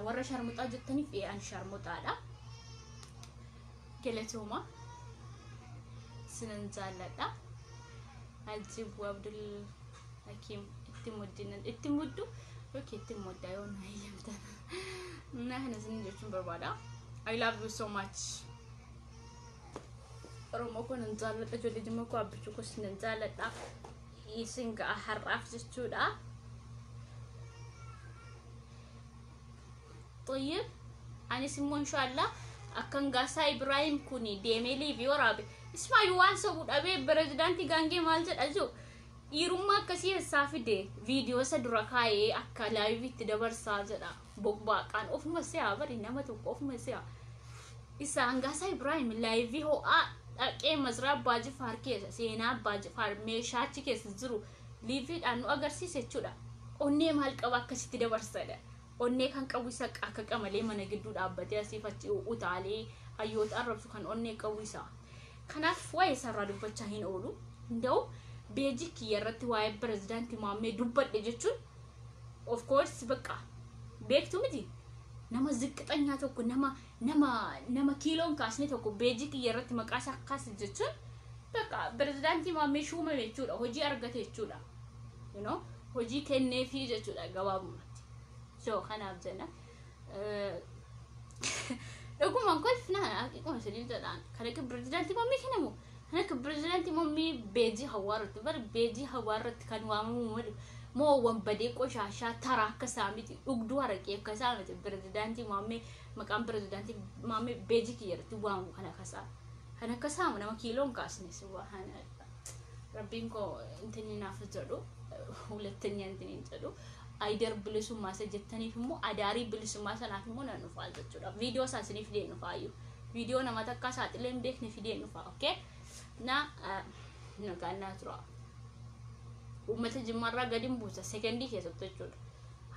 A: warra sharmuta jettani fi an sharmutada keletuma sinanjalada aljib abdul hakim ittimuddu okay ittimudda yon hayamta nahna sinjechun barbada I love you so much romo ko nanjalada jodi jima ko abchu ko sinanjalada isinga haraf jechuda طيب أنا اسمه إن شاء الله أكن قاسا إبراهيم كوني ديميلي بيورابي اسمع يوان سبود أبي بريزيدانتي غانجي مالجد أزو يروما كسي السافي دي فيديو سدركاي أكا لايفي تدبر ساجدا بوكبا كان أوف مسيا بري نمتو أوف مسيا إسا أنقاسا إبراهيم لايفي هو أكي مزراب باجي فاركي سينا باجي فار ميشاتي كيس زرو ليفي أنو أغرسي سيچودا أوني مالك أواكسي تدبر ساجدا onne kan qawwisa akka qamalee mana gidduu dhaabbatee asiifachi utaalee hayyoota arrabsu kan onne qawwisa kanaaf waa'ee sarara dubbachaa hin oolu ndau beejik yarratti waa'ee pirezidaantii Maammeef dubbadhe jechuun of course baqa beektu miti nama ziqqxanya tokko nama kiiloon kaasne tokko beejik yarratti maqaa sakkaas jechuun baqa pirezidaantii Maammeef shuuma jechuudha hojii argate jechuudha you know hojii kenneefii jechuudha gabaabuma so خناب زنا أقول ما نقول فينا أقول سليم تدان كذا كبرزدانتي مامي كنا أنا كبرزدانتي مامي بيجي هوارت بر بيجي هوارت كان وامو مو وام بديك وشاشة ترى كسامي أقدوار كيف كسامي برزدانتي مامي مكان برزدانتي مامي بيجي كير توامو أنا كسام أنا مكيلون كاسني سوا أنا ربينكو إنتني نافذلو ولا تني إنتني نجلو አይደር ብልሱ ማሰጀተኒ ፍሙ አዳሪ ብልሱ ማሰናት ሆነ ነው ፋልተቹዳ ቪዲዮ ሳስኒ ፊዴ ነው ፋዩ ቪዲዮ ነማተካ ሳጥለም ቤክ ነው ፊዴ ነው ፋ ኦኬ ና nagaan tura ummata jimmaarraa gadin buusa secondii keessatti jechuudha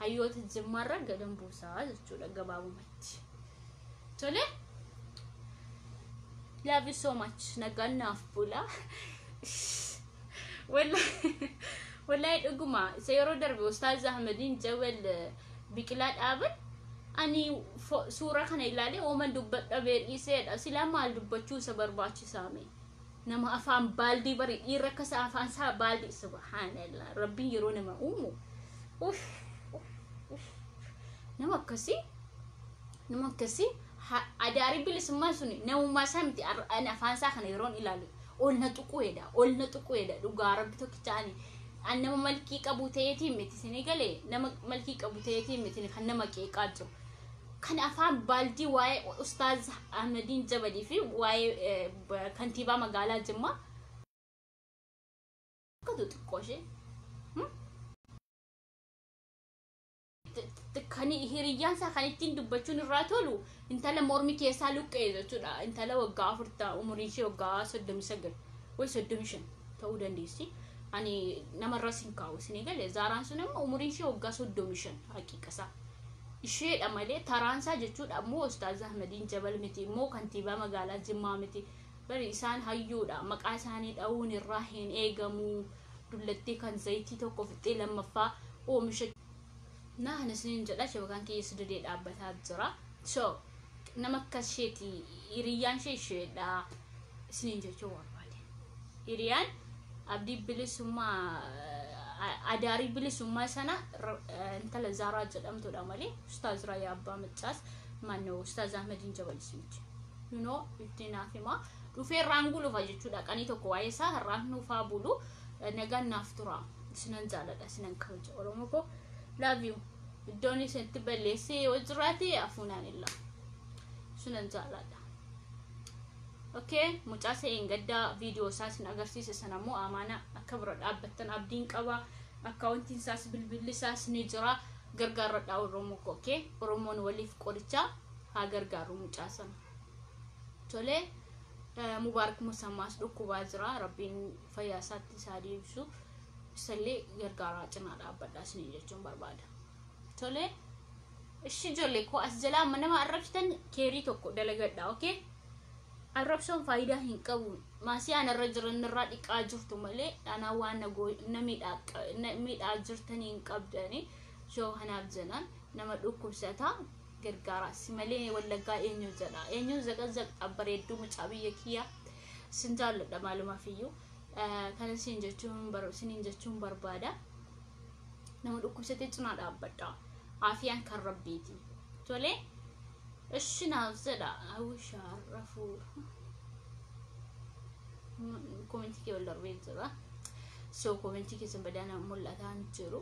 A: hayyoota jimmaarraa gadin buusaa jechuudha gabaabumatti tole love you so much nagaan naaf bula wallahi dhuguma isa yeroo darbe ustaaz Ahmedin Jawal biqilaa dhaaban ani suura kana ilaalee ooman dubbadha beedhiseedha silaa maal dubbachuu isa barbaachisaa mee nama afaan baaldii bari dhiira akka afaan isaa baaldii subhanallah rabbiin yeroo nama uumu nama akkasii adaari bilisummaa suni namummaa isaa miti afaan isaa kana yeroon ilaalu olna tuqueedha dhugaa rabbi tokkichaani nama malkii qabu ta'eetiin miti sini galee nama malkii qabu ta'eetiin miti kan nama qeeqaa jiru kan afaan baaldii waa'ee ustaaz Ahmedin Jabali fi waa'ee kantiibaa magaalaa Jimmaa akkatu xiqqooshee kan hiriyyaan isaa kan ittiin dubbachuun irraa tolu intala mormi keessaa luqqee jechuudha intala waggaa 40 umuriin ishee waggaa 39 ወይ 35 ta'uu dandeessi ani namarra sin kaa'u sini galee zaaraan sun amma umuriin ishee waggaa 35 haqiiqasaa isheedha malee taraansaa jechuudha ammoo ustaaz Ahmedin Jabal miti immoo kantiibaa magaalaa Jimmaa miti bari isaan hayyuudha maqaa isaanii dha'uun irraa hin eegamu dullattii kan zayitii tokko fixee lammaffaa oomisha nahana sinin jedha shabakan keessa dedee dhaabbataa jira so nama akkasheeti hiriyyaan isheedha sinin jechuu barbaade hiriyaan abdii bilisummaa adaari bilisummaa sana intala Zaaraa jedhamtuudha malee ustaaz Raayyaa Abbaa Maccaas maannoo ustaaz Ahmedin Jabal simti you know itinaaf hima dhufee raangulufa jechuudha qanii tokko waa'ee isaa har'aan nuufaa bulu nagaan naaf tura sinan jaaladha sinan kabaja oromoo ko love you iddoon isatti balleessee yoo jiraate afuunaan illa sinan jaaladha okay mucaasa engadda video saasin agarsiise sanammoo amaana akka bira dhaabbattan abdiin qaba akkaawuntiin saas bilbilli saas ni jira gargaaradha oromoo ko okay oromoon waliif qoricha haa gargaaru mucaasan tole mubaarak musammaas dhukkubaa jira rabbiin fayyaa isaatti isaa deebisu sallee gargaaraa cinaa dhaabbadhaas ni jechuun barbaada tole ishi jolle ko as jalaa nama arrabsitan keerii tokko dalagadha okay arrabsoon faayidaa hin qabu maasiyaan irra jiran irraa dhiqaa jirtu malee ana waan miidhaa jirtanii hin qabdani soo hanaaf jana nama dhukkubsata gargaaraas malee wallaggaa eenyu zaqazaq abbareedduu mucaa biyya kiyyaa sin jaalladha maalumaaf iyyuu kana sinin jechuun barbaada nama dhukkubsatee cinaa dhaabbadha aafiyaan kan rabbiiti tole ishinaaf jedha awshaarrafu komentii kee wal darbee jira so komentii keessan badana mul'ataan jiru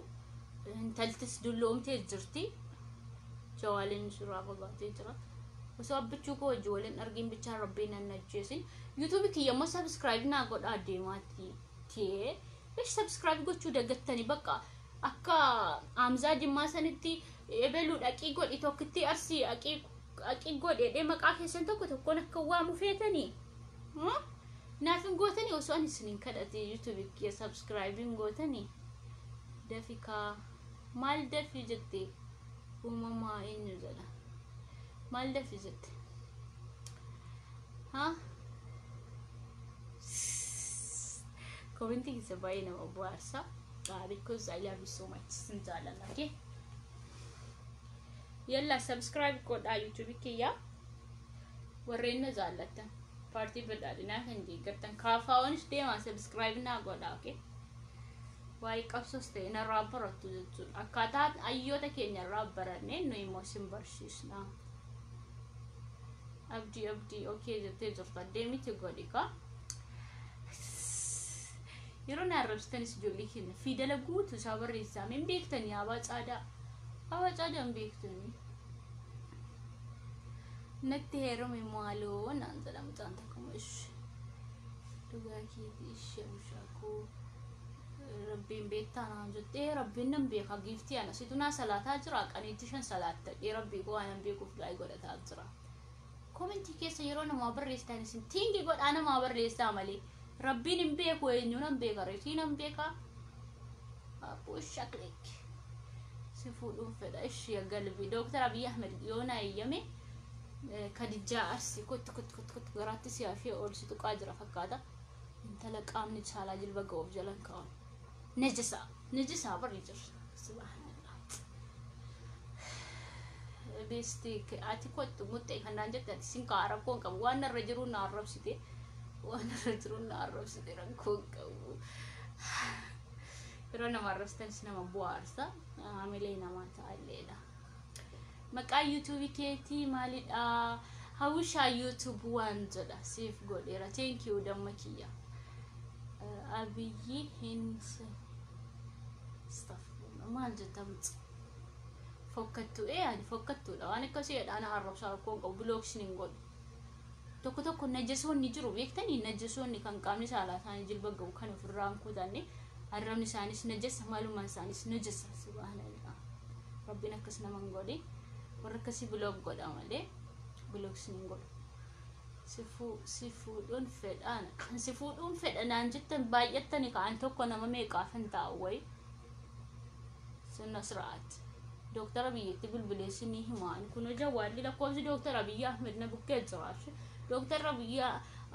A: intaltis dulloomtee jirti jawaalin suuraa fagaatee jira osoo abbichuu koo wajji waliin argin bichaan rabbiin nan ajjeesin YouTube kiyyammoo subscribe naa godhaa deemaatti tee ish subscribe gochuu dagattanii bakka akka amzaa Jimmaa sanitti ebelu dhaqii godhi tokkitti arsii aqii godhee maqaa keessan tokkoon akka waamu feetanii naafin gootanii osoo ani isiniin kadhate YouTube kiyya subscribing gootanii dafika maal dafi jette uumamaa eenyu jedha maal dafi jette ha commenting is baay'ee nama bohaarsa because I love you so much sin jaalala okay yalla subscribe godhaa YouTube kiyya warreen jaallatan party badhaadhinaa kan deeggartan kaafaawonis deemaa subscribe naa godhaa okay waa'ee qabsoos ta'e narraa barattu jechuudha akkaataa ayyoota keenya irraa barannee nu immoo sin barsiisna abdii okay jettee jirta deemiti godhi ka yeroo na arrabstanis ijoollee keenya fidala guutuu isaa barreessaa min beektanii abaa caadaa hin beektanii natti heerume maaloo naan jedha mucaan takuma dhugaa keetii ishee bushaakoo rabbiin beektaa naan jettee rabbiin nan beeka giiftii ana situ naa salaataa jira qaniitti 5 salaattadhee rabbii koo anan beekuuf gaa'ii godhataa jira komentii keessa yeroo namaa barreessitan isin tiingi godhaa namaa barreessaa malee rabbiin hin beeku eenyuun hin beeka reetiin hin beeka aboo shaklek si fuudhuun fedha ishee galbii Dr. Abiy Ahmed yoona eeyyame kadijaa arsi kot garaatti siyaafii oolsi tuqaa jira fakkaata intala qaamni caalaa jilba ga'uuf jalan kaa'an najisa barri jira subhanallah bestik ati kottu mutte kanaan jette sin kaara koon qabu waan irra jiru na arrabsite rakkoon qabu yeroo nama arrabsitanis nama bu'aarsa amilee namaa ta'alleedha maqaa YouTube keetii maalidha hawwishaa YouTube waan jedha siif godheera thank you damma kiyya abiyyi hinsa stuff maal jettamti fokkattu ani fokkattuudha waan akkasii jedhaan arrabsaa rakkoon qabu blookshin hin godhu tokko najasoonni jiru beektanii najasoonni kan qaamni saalaa isaanii jilba ga'u kan ofirraan kutanne arrabni isaanis najasa maalumaan isaanis najasa subhanallah rabbiin akkas nama hin godhe warra akkasii biloog godha malee biloogsin hin godhu si fuudhuun fedhanaan jettan baay'attani ka'an tokko nama meeqaaf hin taa'u wayi sunna sira'aati Dr. Abiyyitti bilbileessini himaan kun jawaalli lakkoofsi Dr. Abiy Ahmed na bukkee jiraashi Dr.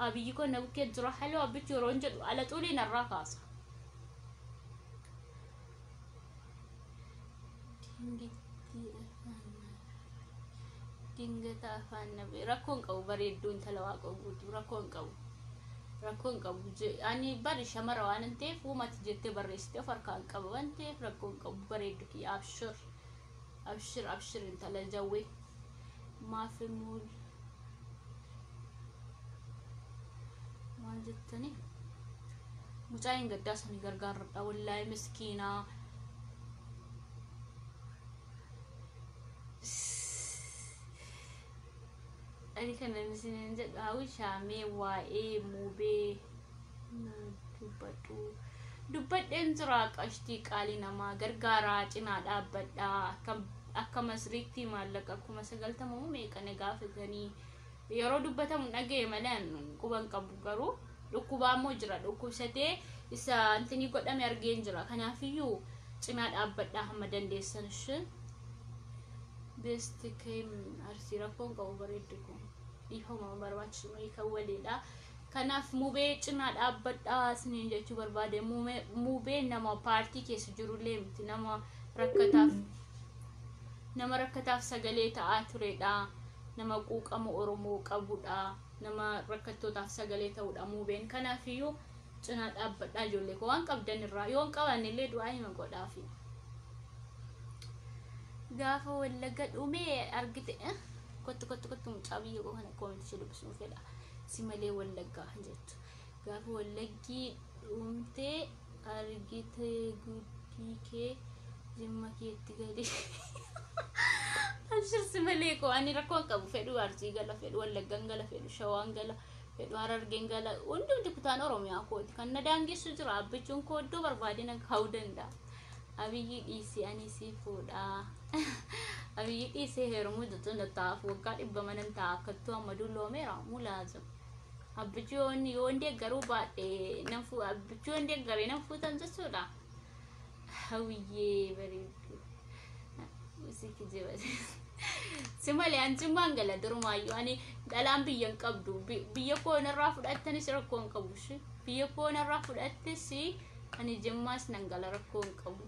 A: Abiy kun na bukkee jira haloo abbichi yeroo hin jedhu ala xuliin irraa kaasa dingata afaan nabi rakkoon qabu bareedduun talawaa qabuutu rakkoon qabu ani bari shamara waan ta'eef uumati jettee barreessite of harkaan qaba waan ta'eef rakkoon qabu bareeddu ki abshir intala jawwee maafi muul maal jettanii mucaa hin gaddaa sanii gargaarradha wallaahi miskiinaa ani kana misinin jedhu hawwishaamee waa'ee muubee dubbadheen jira qashtii qaalii namaa gargaaraa cinaa dhaabbadhaa akka masriitti maallaqa 90 meeqane gaafatanii yeroo dubbatamu dhagee malee quban qabu garuu dhukkubaa immoo jira dhukkubsatee isa antini godhame argeen jira kanaafiyyuu cinaa dhaabbadhaa hamma dandeessan shi best came arsi rakkoon qabu bareeddu kun ifama barbaachisu kan waliidha kanaaf muubee cinaa dhaabbadhaa isiniin jechuu barbaade muubee nama paartii keessa jirullee miti nama rakkataaf sagalee ta'aa turedha nama quuqama Oromoo qabudha nama rakkattootaaf sagalee ta'udha muubeen kanaafiyyuu cinaa dhaabbadhaa ijoollee koo waan qabdan irraa yoon qabanillee du'aa hima godhaafi gaafa wallaga dhumee argite kottu mucaa biyya koo kana koomiti shilibsuu fedha si malee wallagaa jettu gaafa wallagii dhumtee argite guddii kee jimma keetti gadi abshir si malee koo ani rakkoon qabu fedhu arsii gala fedhu wallaggan gala fedhu shawaan gala fedhu harargeen gala hundumti kutaan Oromiyaa kooti kan na daangessu jira abbichuun koo iddoo barbaadina kaa'uu danda'a Abiyyi dhiisee ani si fuudha Abiyyi dhiisee heerumuu jechuun taa'aaf waggaa 100 ta'a akkattuu amma dulloomeera mulaazim abbichuun yoon deeggaruu baadhee nafu abbichuun deeggaree nafu tan jechuudha hawiyyee bareedu usiki jibate simale anjummaan gala durumaayyuu ani dhalaan biyyan qabdu biyya koo narraa fudhattanis rakkoon qabu shi biyya koo narraa fudhattis ani jimmaas nan gala rakkoon qabu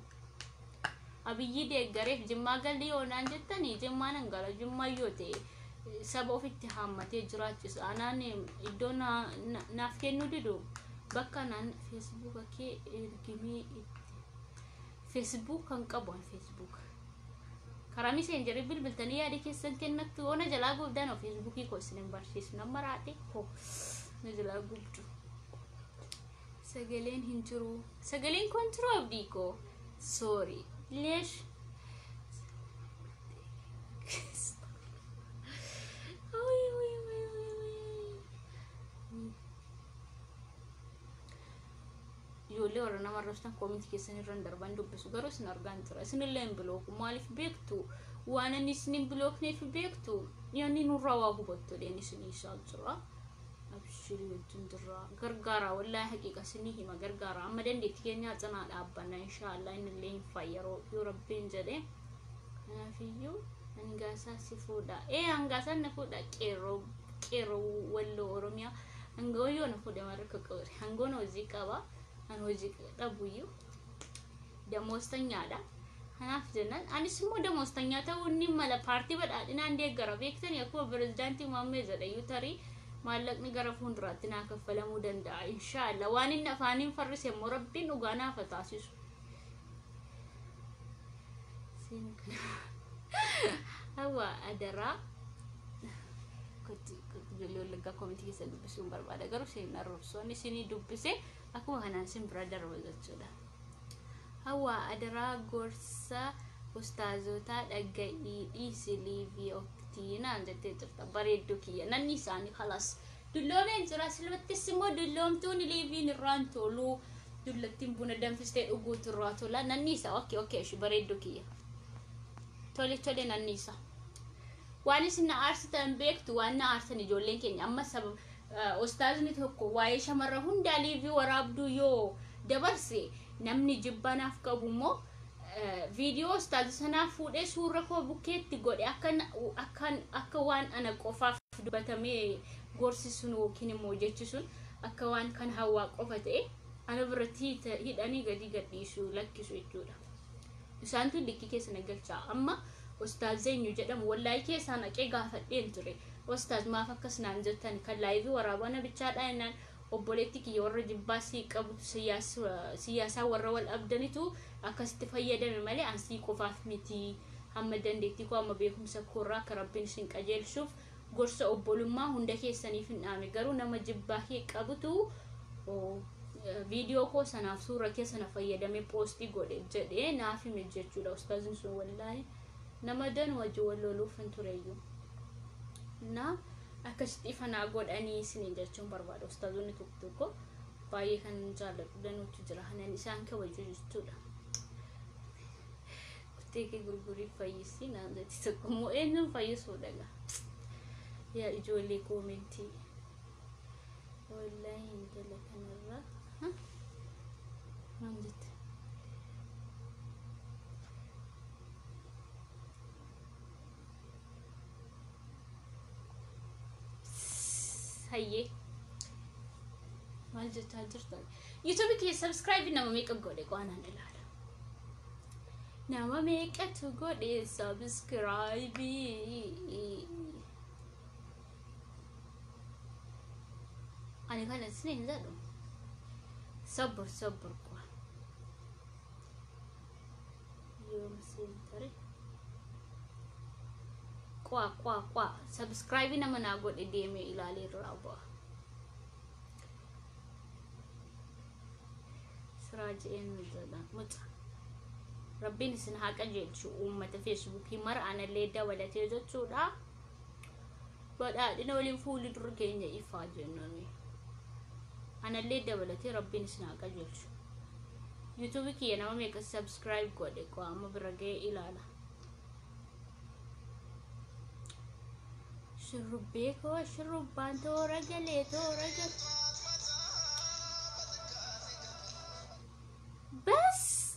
A: Abiyyi deeggareef jimmaa galli yoonaan jettanii jimmaa nan gala jimmaa yoo ta'e saba ofitti hammatee jiraachisa anaan iddoo naaf kennu didu bakka naan Facebook kee ergimee Facebook kan qabu Facebook karaa messengerii bilbiltanii yaada keessan kennattu ona jalaa gubdaan Facebookii koo isin barsiisu nama raate ko na jalaa gubdu sagaleen hin jiru sagaleen kun jiru abdii koo sorry ليش يقول لي ورنا مرة شفنا كومنت كيسن الرندر بندو بس وقرص نرجع ترى سن اللي بلوك مالي في بيكتو وانا نسني بلوك ني في بيكتو يعني نرواه بطل يعني سني شال ترى abshiri wajjin jirra gargaara wallahi haqiqa sinihi ma gargaara amma dandeetti keenya cina dhaabbanna inshallah innillee hin fayyaroo yoo rabbiin jedhe kanaafiyyu hangaasaa si fuudha hangaasaa na fuudha qeerroo wallo oromiyaa hangoyo na fuudha marka qawri hangono hojii qaba an hojii dhabuyyu damostanyaadha kanaaf jennan anis immoo damostanyaa ta'uu inni mala paartii badhaadhina andee gara beektanii akkuma pirezidaantii Maammeef jedhayu tarii maallaqni gara fuulduraatti naa kaffalamuu danda'a inshallah waan inni afaaniin farrise immoo rabbiin dhugaa naaf taasisu hawa adara kotti biloo laga committee keessa dubbisuun barbaada garuu seen arrobsoonni isinii dubbise akkuma kanaan sin bira darba jechuudha hawa adara gorsa ustaazota dhaga'ii dhiisilii fi oktiinaan jettee jirta bareedduu kiyya nanni isaanii khalas dulloomeen jira silbattis immoo dulloomtuun liiviin irraan tolu dullattiin buna danfistee dhuguutu irraa tola nanni isaa okay shi bareedduu kiyya tole nanni isaa waan isin aarsitan beektu waan aarsan ijoolleen keenya amma sabab ustaazni tokko waa'ee shamarra hundaa liivii waraabduu yoo dabarse namni jibbanaaf qabu immoo video ustaazi sana fuudhee suura koo bukeetti godhe akka waan ana qofaaf dubatamee gorsisuun yookiin immoo jechisuun akka waan kan hawaa qofa ta'e ana biratti hidhanii gadi gadhiisu lakkisu jechuudha isaantu likkii keessa nagalchaa amma ustaazeenyu jedhamu wallahi keessa naqee gaafadheen ture ustaaz maaf akkas naan jettan kan laayivii waraabana bichaadha innaan obboleetti kiyya warra jibbaasii qabu siyaasaa warra wal abdanitu akkasitti fayyadame malee ansii qofaaf miti hamma dandeettii koo amma beekumsa koorraa akka rabbiin isin qajeelchuuf gorsa obbolummaa hunda keessaniif hin dhaame garuu nama jibbaa qabutu video koo sanaaf suura keessana fayyadame poostii godhe jedhee naaf hime jechuudha ustaazin sun wallahi nama dan wajji walloluuf hin tureyyuu na akkasitti fanaa godhanii isin jechuun barbaada ustaazonni tokko baay'ee kan jaalladhu danuutu jira hanan isaan kabaju jechuudha kuteeke gurgurii fayyisi naan jetti tokko immoo eenyuun fayyisuu dhaga yaa ijoollee koomentii wallahi intala kanarra naan jetti haye mal jetta jirta YouTube ke subscribe nama make gode ko anan ilala nama make to gode subscribe ani kana sinin zado sabr ko yo msintare kwa subscribe nama na gode deme ilale rabo siraje en mizada muta rabbin sin haqa jechu ummata facebook mar ana leda wala tejochuda bada dina walin fuli dur kenya ifa jennani ana leda wala te rabbin sin haqa jechu YouTube ki nama make subscribe gode ko amma brage ilala شربيكو شربان رجل بس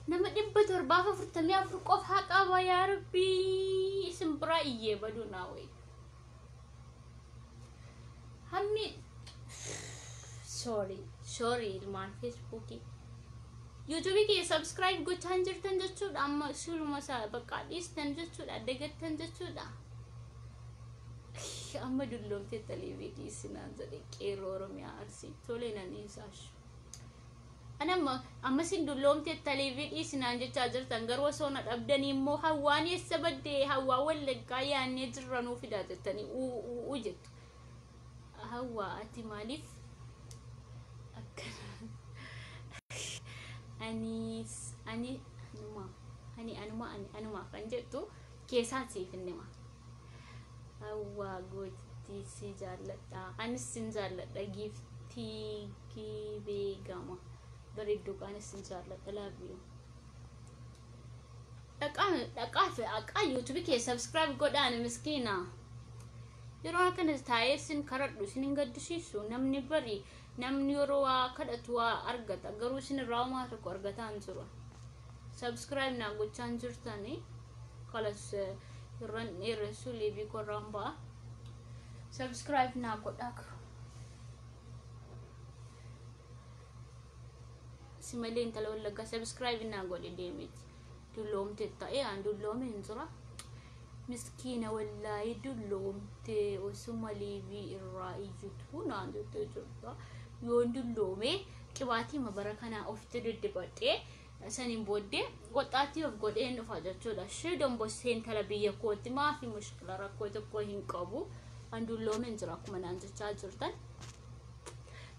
A: نما دبت وربافة فرتمية فرقوف حقا يا ربي اسم برائية بدو ناوي همي sorry المان فيسبوكي يوتيوبي كي سبسكرايب قو تنجر تنجتشود اما سولو مسا بقى ديس تنجتشود ادقت تنجتشود amma dullomte talividi sinan zade qeerroo mi arsi tole nan isash amma sin dullomte talividi sinan jecha jirtan garwa sona dhabdani immoo hawaani sabadde hawa wallagga yaanne jirranu fidaatani ujet hawa ati malif akkana anuma kan jettu keessaan siif innima hawa gooti si jaalladha anis sin jaalladha gifti beegama bareedduu anis sin jaalladha love you dhaqaa YouTube ke subscribe godhaan miskiina yeroo kana taa'ee sin karadhu sin hin gaddisiisu namni bari namni yeroo kadhatu argata garuu sin irraa homaa tokko argataa hin jiru subscribe naa gochaan jirtanii kalas irraan dheeressu liibii korraan ba'a subscribe naa godhaa simalee intala wallaggaa subscribe naa godhe deemeti dulloomte ta'ee aan dulloome hin jira miskiina wallaahi dulloomte osuma liibii irraa iyyutu naan jettee jirta yoon dulloome qibaatii mabara kanaa ofitti diddibadhee sanin booddee qoxxaatii of godheen dhufa jechuudha shii dombosseen tala biyya kootti maafi mushkila rakkoo tokko hin qabu aan dulloome hin jira akkuma naan jechaa jirtan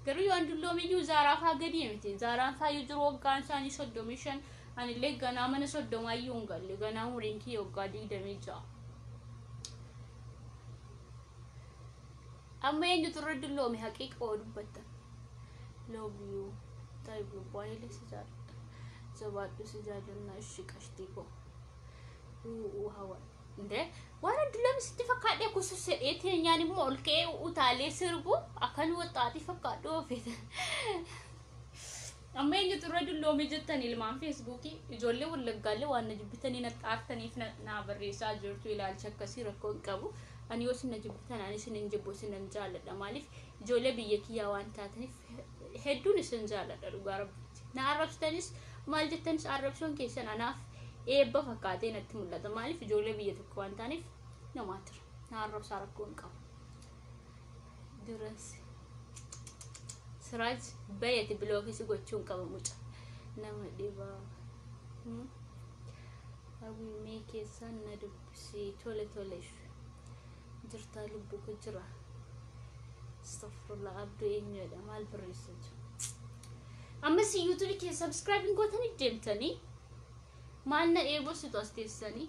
A: garuu yoo aan dulloome iyyuu zaaraa faa gadi miti zaaraan faa iyyuu jiru waggaan isaanii 35 anillee ganaa mana 30 iyyuu hin galle ganaa umuriin kiyya waggaa 26 amma eenyutu irra dulloome haqiiqa oo dubbattan love you taibu baay'ee sijaadha zabaadhu sijaadannaa ishii qashtii koo hawa nde waan dulloome sitti fakkaadhee kusus sedhee teenyaan immoo ol ka'ee utaalee sirbu akkan waxxaatii fakkaadhu oofeeta amma eenyutu irra dulloome jettan ilmaan feesbuukii ijoollee wallaggaallee waan na jibbitanii na xaartaniif naa barreessaa jirtu ilaalcha akkasii rakkoo hin qabu ani yoo sinna jibbitan ani sinin jibbu sinan jaalladha maaliif ijoollee biyya kiyyaa waan taataniif hedduun isin jaalladha dhugaa rabbitti na arrabsitanis maal jettanis arrabsoon keessan anaaf eebba fakkaatee natti mul'ata maaliif ijoollee biyya tokko waan taaniif namaatira na arrabsaa rakkoo hin qabu duras siraaj bayati bilookisi gochuun qaba muca nama dhibaa hawwii keessan na dubbisi tole jirta lubbu ko jira astaghfirullah abdu eenyudha maal barreessatu amma si youtube ke subscribe gootanii deemtanii maal na eebositu asteessanii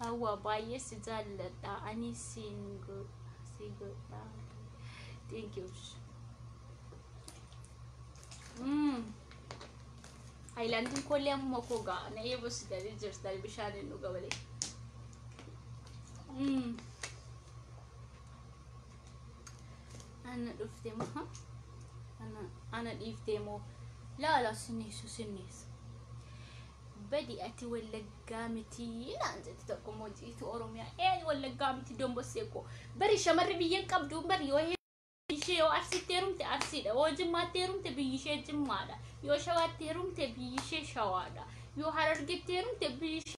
A: hawa baay'ee si jaalladha ani singodha thank you Highlandin kollee amma kogaa na eebositanii jirtan bishaan nu gabalee أنا دفتمها أنا دفتمه لا سنيس بدأت ولا قامتي لا أنت تقوم وجيت أوروميا إيه ولا قامتي دوم بسيكو بري شمر بيجين كابدو بري وهي بيشة وأرسي تيرم تأرسي ده وجمع تيرم تبيشة جمالا يو شوات تيرم تبيشة شوادا يو حرق تيرم تبيشة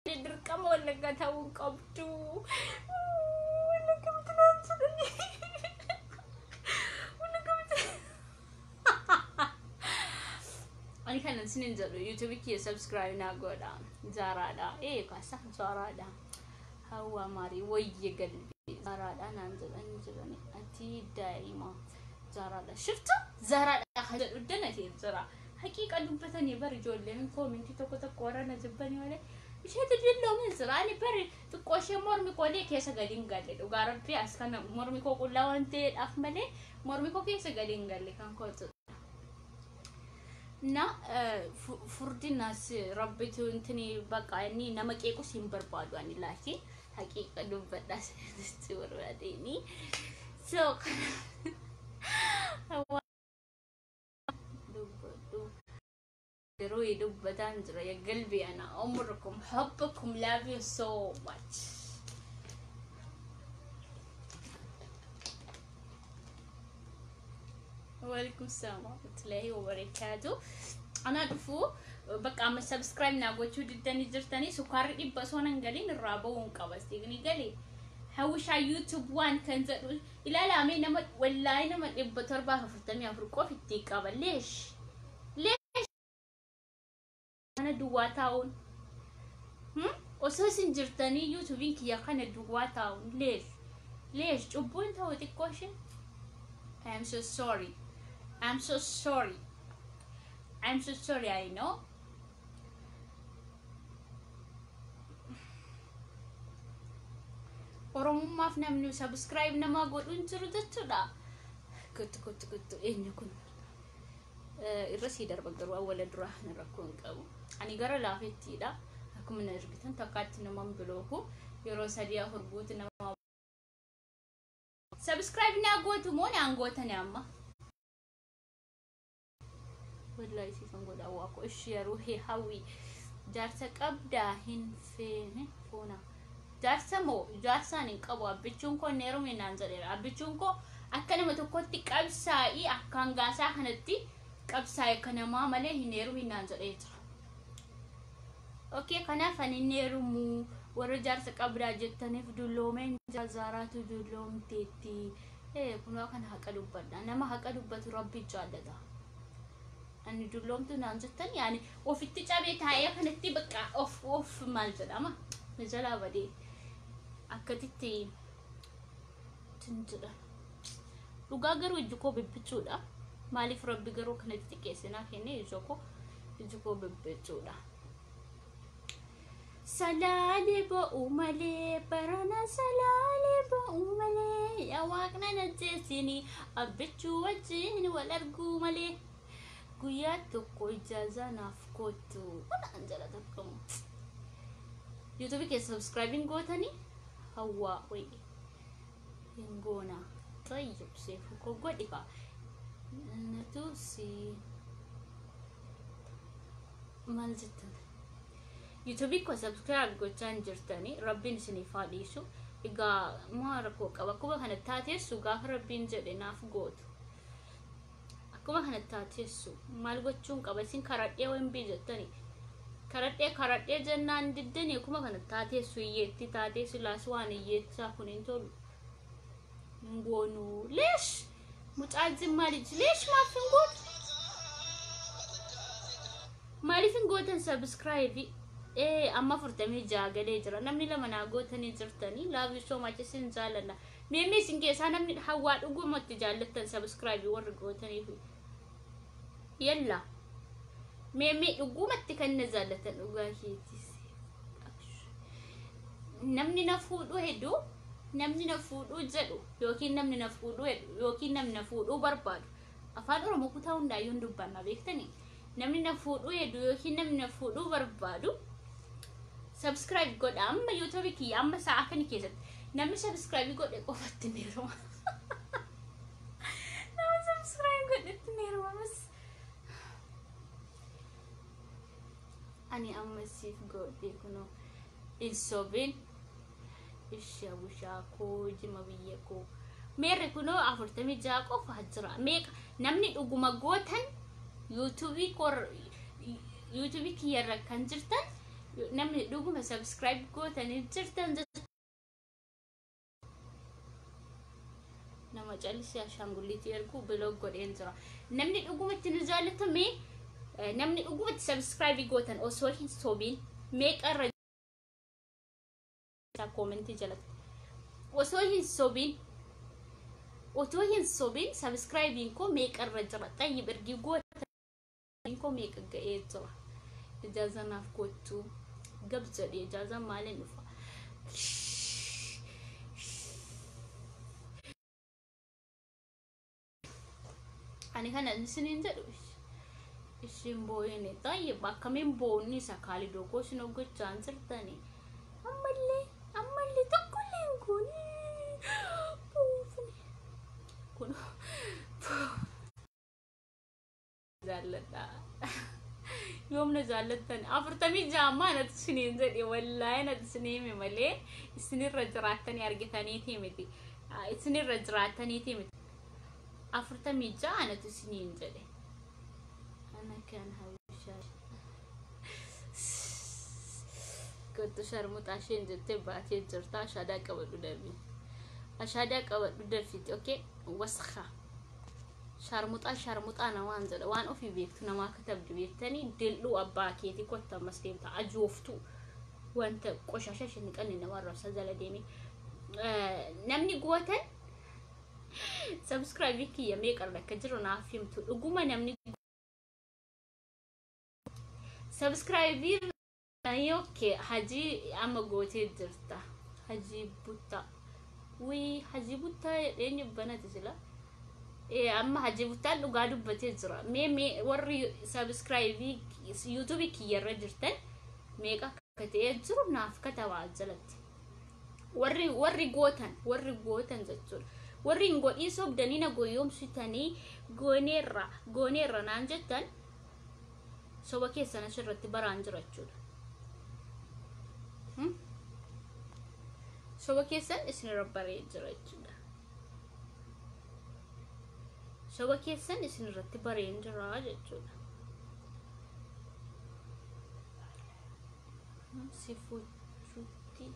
A: دركم ولا قتاون كابدو ولا كابدو نانسوني ani kanan sinin jadu youtube ki subscribe na goda zarada kasa zarada hawa mari wayye galbi zarada nan jabani ati daima zarada shifta zarada hada udanati zara haqiqa dubbatani bari jolle min comment to ko rana jabani wale ishe dillo min zara ni bari to qoshe mormi ko le kesa gadin galle do garabbi askana mormi ko kullawante afmale mormi ko kesa gadin galle kan ko na furdi nas rabbitu intini baqa inni namakeeku simbarbaadu ani laakiin haqiqa dubbadha sitti warradeni so دروي دبتان جرا يا قلبي أنا عمركم حبكم love you so much وعليكم السلام ورحمة الله وبركاته أنا أدفو بقى أما سبسكرايب ناقوتشو جداني جرتاني سكار إبا سونا نقالين الرابو ونقابستي قالي هاوش على يوتيوب وان كان زدول إلا لا أمي نمت والله نمت إبا ترباها فرطمي أفرقوا في التيكابا ليش أنا دواتاون أساسا جرتاني يوتيوبين كي يقانا دواتاون ليش جبون تاو تكوشن I'm so sorry I know Oromummaa fi namni subscribe nama godhuun jiru jechuudha kuttu eenyu kun irra sii darba garuu awwala dura na rakkoo hin qabu ani gara laafettiidha akkuma na argitan takkaatti naman bilooku yeroo sadii afur guuti nama subscribe na gootu moo naan gootani amma wallahi siifan godha waa ko ishiyaruu he hawi jaarsa qabdaa hin feene foona jaarsa moo jaarsaan hin qabu abbichuun ko neerume naan jedheera abbichuun ko akka nama tokkotti qabsaa'ii akkaan gaasaa kanatti qabsaa'e kanamaa malee hin neerume naan jedheera okay kanaaf ani neerumu warra jaarsa qabdaa jettaniif dulloomeen jaazaraatu dulloomteetti kunoo kana haqa dubbadha nama haqa dubbatu rabbi jaallata ani dulloomtu naan jettan yaani ofitti cabee taa'ee kanatti bakka of maal jedhama mijalaa badee akkatitti tinjudha dhugaa garuu ijji koo bibbichuudha maaliif rabbi garuu kanatti xiqqeessinaa kenne ijji koo bibbichuudha salale bo umale barana salale bo umale ya waqna najesini abbichu wajin walargu male guya tokko ijaza nafkotu anjala takkum YouTube ke subscribing gotani hawa wai ingona tayyib sefu ko godika natu si maljitan YouTube ko subscribe gochaan jirtani rabbiin isinii faadhiisu egaa maara koo qaba akkuma kana taateessu gaafa rabbiin jedhe naaf gootu akkuma kana taateessu maal gochuun qaba isin karadhee wembii jettani karadhee jennaan diddanii akkuma kana taateessu iyyeetti taateessu laas waan iyyeetsaa kun hin tolu ngoonu leesh mucaajin maaliji leesh maafin gootu maalifin gootan subscribe amma furtamii jaagalee jira namni lama naa gootanii jirtanii love you so much isin jaalladha meemee isin keessaa namni hawaa dhugumatti jaallattan subscribe warra gootaniif yalla meemee dhugumatti kan na jaallatan dhugaa keetis namni na fuudhu hedduu namni na fuudhu jedhu yookiin namni na fuudhu heddu yookiin namni na fuudhu barbaadu afaan oromoo kutaa hundaayyuu dubbanna beektanii namni na fuudhu heddu yookiin namni na fuudhu barbaadu subscribe godha amma YouTube ki amma sa'a kan keessatti namni subscribe godhe qofatti neeruma namni subscribe godhe neeruma mas ani amma siif godhe kuno insobin isha busha ko jima biyya ko meerre kuno 46 qofa jira meeqa namni dhuguma gootan YouTube ki yarra kan jirtan namni dhuguma subscribe gootanii jirtan nama calisi ashaangulliitii erguu blog godheen jira namni dhugumatti nu jaallatame namni dhugumatti subscribe gootan osoo hin sobiin meeqarra commenti jalatti osoo hin sobiin subscribing ko meeqarra jira tayyib ergi gootan ko meeqa ga'ee jira ijaza naaf gootu gabza de ijaza maalin dhufa ani kana isinin jedhu isin booyene tayyib akkamiin boonni sakaali dogoo sino gochaan jirtani ammallee tokkolleen kun zaalladha يومنا زالتن أفرتمي جامعة تسنين زدي والله أنا تسنين ملي السنين رجعتني أرجعتني تيمتي السنين رجعتني تيمتي أفرتمي جامعة تسنين زدي أنا كان هاوشاش كنت شرمت عشان جتبعتي جرتا شادا قبل دربي أشادا قبل درفيت أوكي وسخة شرمطة أنا وان أوفي بيكتنا ما كتب بيكتني دلو أباكيتي كنت مسلم تعجوفتو وانت قشاشة إنك أني نمر سجل ديمي نمني قوتن سبسكرايب كي يميك أرد كجرنا فيمتو أقوم نمني سبسكرايب أيوكي حجي أما قوتي درتا حجي بوتا وي حجي بوتا يني بنات سلا amma hajibutaan dhugaa dubbatee jira mee warri subscribe YouTube ki yarra jirtan meeqa akka ta'e jiru naaf katabaa jalatti warri gootan jechuudha. Warri hin godhin sobdanii na goyoomsitanii gooneerra naan jettan soba keessan asirratti baraan jira jechuudha. Soba keessan isinirra baree jira jechuudha. Soba keessan isinirratti bareen jira jechuudha. Sifuchuutti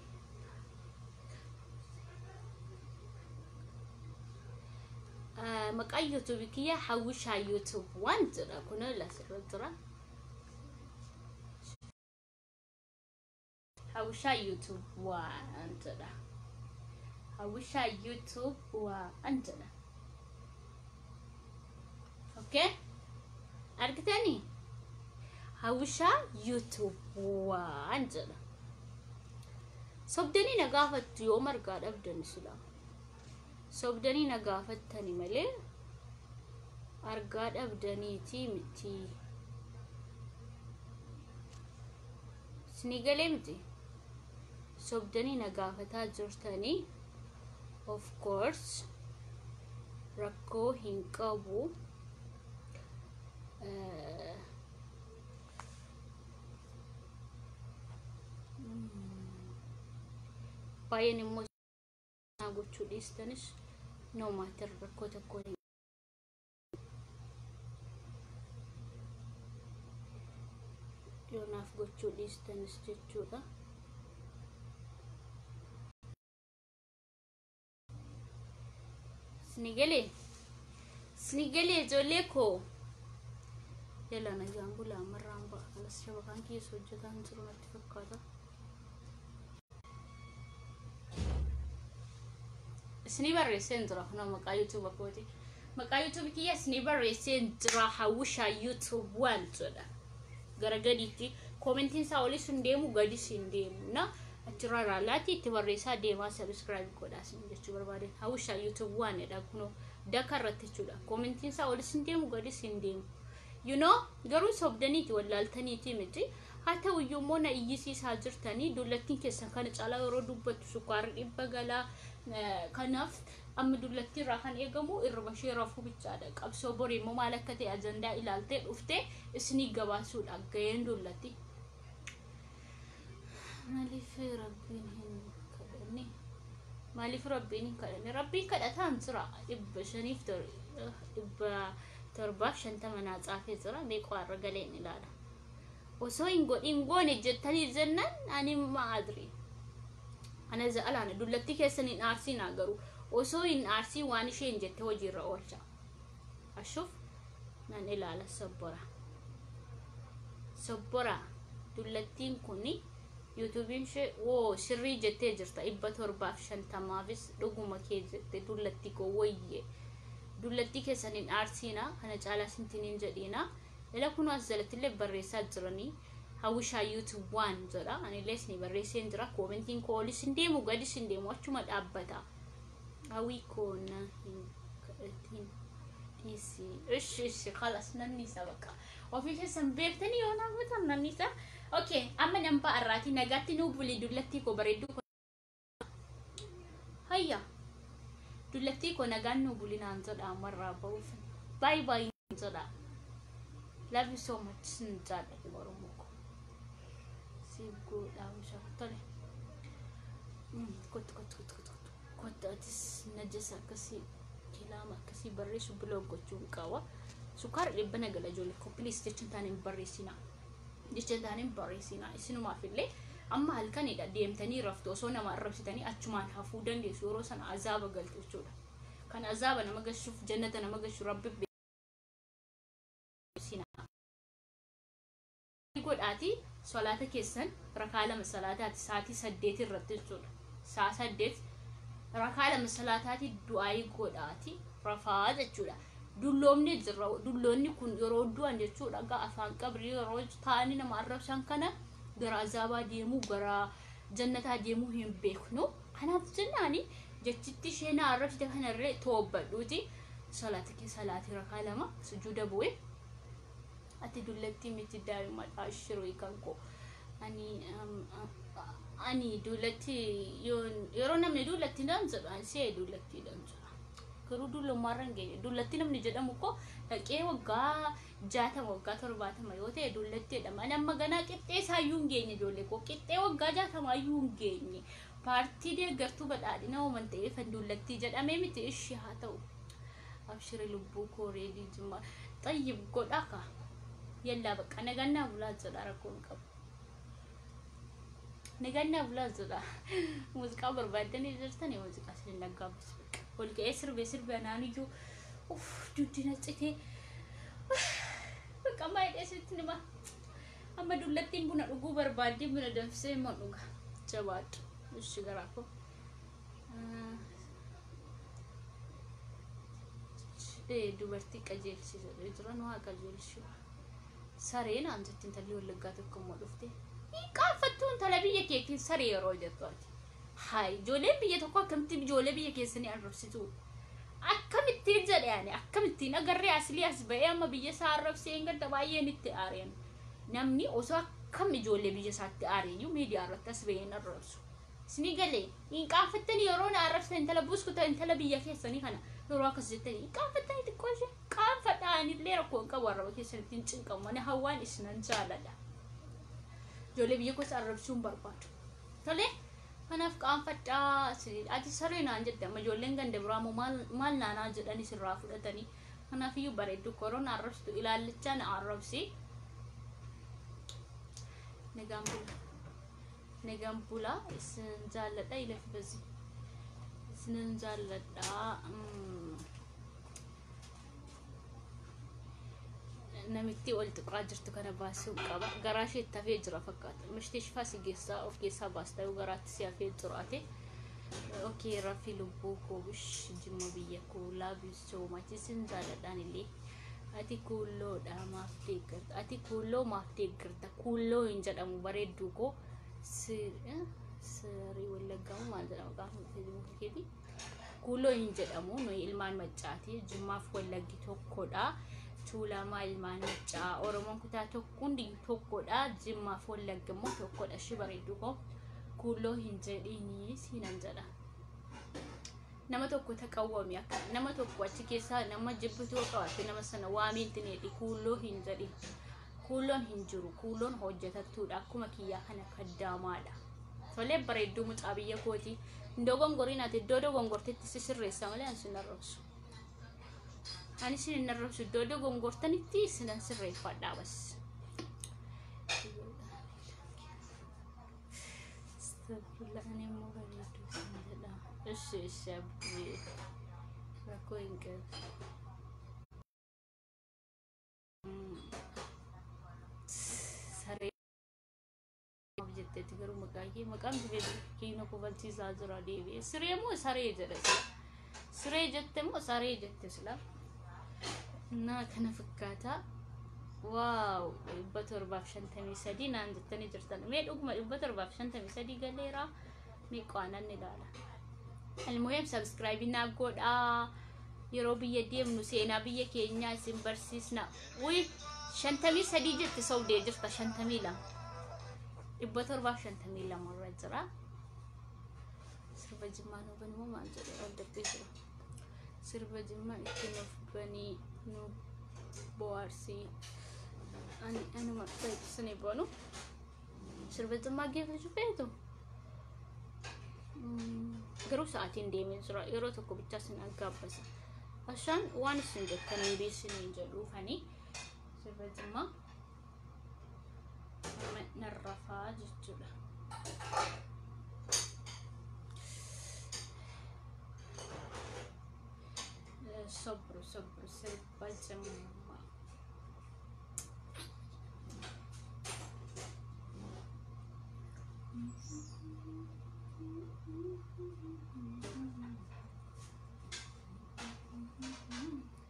A: maqaa YouTube kiyya hawwishaa YouTube waan jedha kun lasirra jira. Hawwishaa YouTube waan jedha. Hawwishaa YouTube waan jedha. Okay? Argitanii? Hawwishaa YouTube waan jedha. Sobdanii na gaafattu yoo margaa dhabdan sila. Sobdanii na gaafattani malee argaa dhabdaniiti miti. Isinii galee miti. Sobdanii na gaafataa jirtanii of course rakkoo hin qabu. Baay'een immoo gochuu dhiistanis no matter rakkoo tokko yoonaaf gochuu dhiistanis jechuudha. Snigalee ijoollee koo yala nagaan bulaa marraan ba'a kanas shabakaan keessa hojjetaan jiru natti fakkaata. Isni barreesseen jira kuna maqaa YouTube kooti. Maqaa YouTube kiyya isni barreesseen jira hawwishaa YouTube waan jedha. Gara gadiitti komentiin isaa olis hin deemu gadis hin deemu na achirraa raalaatti itti barreessaa deemaa subscribe godhaas jechuu barbaade. Hawwishaa YouTube waan jedha kuno daka irratti jechuudha. Komentiin isaa olis hin deemu gadis hin deemu. You know garuu sobdaniiti wallaaltaniiti miti. Haa ta'u iyyuu immoo na iyyisiisaa jirtanii dullattiin keessan kana caalaa yeroo dubbattu sukkaarri dhibba galaa kanaaf amma dullattii irraa kan eegamu irra ishee rafuu bichaadha. Qabsoo borii immoo maal akka ta'e ajandaa ilaaltee dhuftee isinii gabaasuudha gaheen dullatti. Maaliif rabbiin hin kadhanne? Maaliif rabbiin hin kadhanne? Rabbiin kadhataan jira 550 naa caafee jira. Meeqa irra galeen ilaala. Osoo hin godhin goone jettanii jennan ani maadri. Ana za'alaana dullatti keessaniin aarsiin agaru osoo hin aarsii waan isheen jette hojiirra oolcha. Ashuuf nan ilaala sobbora dullattiin kuni YouTubein ishee sirrii jettee jirta 750 dhuguma kee jette dullatti koo wayye dullatti keessaniin aarsiina kana caalaa sintiniin jedhiina ila kunu as jalatti barreessaa jiranii. Hawwishaa YouTube waan jedha ani lesni barreesseen jira komentiin koo olis hin deemu gadis hin deemu achuma dhaabbata. Hawwii koona hin kadhatiin ishi khalas nannisa baqa ofii keessan beektanii yoo naafatan nannisa. Okay amma namba arraati nagaatti nuu buli dullattii koo bareedduu hayya dullattii koo nagaan nuu buli naan jedha amarraa ba'uuf bye bye jedha. Love you so much sinjaadha oromoo ko sigo dhaawusha tole kottaatis najasa akkasii kilaama akkasii barreessu blog gochuun qawa sukkaara dhibba nagala ijoollee ko please jechaan taaniin barreessinaa isinumaaf illee amma halkanidha deemtanii raftu osoo nama arrabsitanii achumaan hafuu dandeessu yeroo sana azaaba galtu jechuudha. Kan azaaba nama gashuuf jannata nama gashu rabbi godhaati salaata keessan rakaa lama salaataati saatii 8 irratti jechuudha. Saa 8 rakaa lama salaataati du'aayi godhaati rafaa jechuudha. Dulloomni jirra dulloonni kun yeroo du'an jechuudha gaa afaan qabrii yeroo taa'anii nama arrabsan kana gara azaabaa deemuu gara jannataa deemuu hin beeknu. Kanaaf jennaani jechitti isheen arrabsite kanarree toobbadhuuti salaata kee salaati rakaa lama sujuuda bu'ee ati dullatti miti daa'ima ashiruu kanko ani ani dullatti yeroo namni dullatti danzudha see dullatti danzudha garuu dullummaarran geenye dullatti namni jedhamu ko dhaqee waggaa 60 waggaa 70 yoo ta'e dullatti jedhama nama ganaa qixxee saayyuu hin geenye ijoollee ko qixxee waggaa 60 ayyuu hin geenye paartii deeggartuu badhaadhina uuman ta'eef dullatti jedhamee miti ishi haa ta'u abshiri lubbuu koo reedii jimma xayyib godhaka yalla baqa nagannaa bulaa jedha rakkoon qabu نجنا بلازدا موسيقى بربادني جرتني موسيقى سنة قابس قلت أسر بسر أنا نيجو أوف جودنا تيجي كم هاي أسرتني ما أما دولتين بنا رجو بربادي بنا دمسي ما نوجا جواد وش جراكو دوبرتي كجيل شيء يدرون وها كجيل شو سارين أنت تنتلي ولا قاتكم ولفتي قافتون تلبيه كيك سري روجتوات هاي جولي بيه تقول كم تبي جولي بيه كيسني أربسيتو أكم التيجر يعني أكم التين أجري أصلي أسبوع ما بيه سارب سينجر تبايه نتأرين نمني أوسا كم جولي بيه سات أرين يوم يدي أرد تسبين الرسو سني قالي إن قافتني يرون أربسين تلبوس كتا إن تلبيه كيسني هنا نروح كزتني قافتني تقولش قافتني اللي ركون كوارا كيسني تنشن كمان هوان إسنان جالدا جولي بيكو ساربسون برباد تولي أنا في كام فتا سرير أتي سرينا عند ما جولين عند برامو مال نانا جداني سرافو دتاني أنا في يبريدو كورونا عرفتو إلى اللجان عرفسي نجامبولا إسنجالة إلى في بزي إسنجالة نمتي قلت قاجرت كنا باسو قبا غراشي تفجر فقط مش تشفاسي جيسا او جيسا باستا وغرات سيافي جراتي اوكي رافي لبوكو وش جمو بيكو لابيسو ما تسنزال دانيلي ati kullo da maftikar ati kullo maftikar ta kullo injada mubaredu ko siri wala gamu manzala gamu facebook kedi kullo injada mu no ilman macati jumaf wala gitokkoda tulama ilman maca oromon kuta tokkundi tokkoda jimaf wala gamu tokkoda shibaredu ko kullo injadini sinanjada nama tokko taqawwami akka nama tokko achi keessa nama jibbutu qabaate nama sana waamintineedhi kuulloo hin jedhi kuulloon hin jiru kuulloon hojjetattuudha akkuma kiyyaa kana kaddaamaadha tolee bareedduu mucaa biyya kooti ndogongorinaati iddoo dogongortetti sisirreessa malee ansin arrabsu ani sin arrabsu iddoo dogongortanitti sinan sirreeffadhaa bas Astagfirullahaladzim mau bareedduu sin jedha Ishi abdi aku ingat sare objekte tigaru makaki makam juga kino ko balci zazura devi sare mo sare jere sare jette mo sare jette sila na kana fakkata wow bator bafshan tani sadi nan jettani jirtan me dugma bator bafshan tani sadi galera me qanan nidala المهم سبسكرايب ناقود يرو بيديم نسينا بيه كينيا سيمبرسيسنا وي شنتمي سديجة تسودي جرتا شنتمي لا إبتر باف شنتمي لا مرة جرا سرب جمانو بني ما جرا أقدر تجرا سرب جمان كنو بني نو بوارسي أنا ما طيب سني بانو سرب جمان كيف شوفيتو garuu sa'aatiin deemee jira yeroo tokko bicha sin aggaabasa ashaan waan isin jettan beeksisni jedhuufani sirriitti narrafaa jechuudha sobru sirba jimma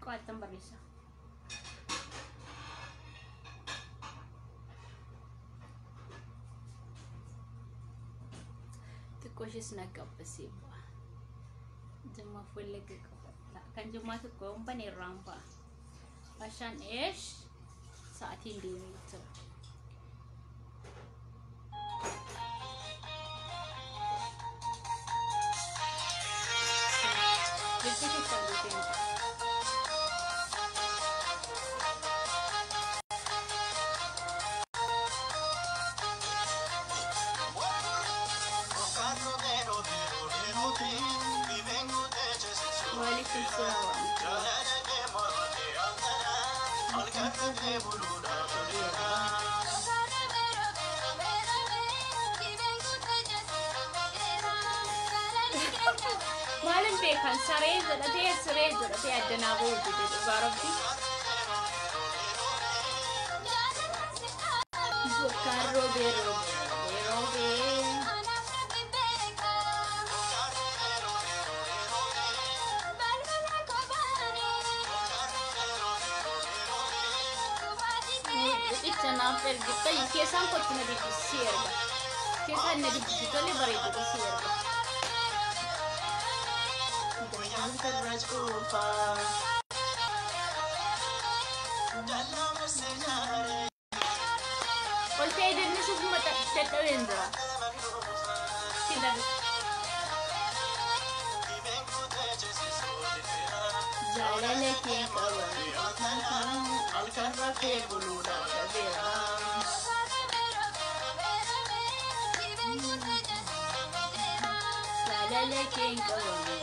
A: Kuatan barisa. Tukoshis nagkapasib. Jama full leg kan jama tuko umpani rampa. Ashan ish saat hindi ito. Malam bekan sareza da te sareza da te adana bo de barabbi carro vero it's an after gitta ke san ko tuna di sierba ke san na di tole bare di sierba قلت ايه ده نشوف متى تتوين ذا كده زعلانك يا كوان الكرة في بلودا كبيرة زعلانك يا كوان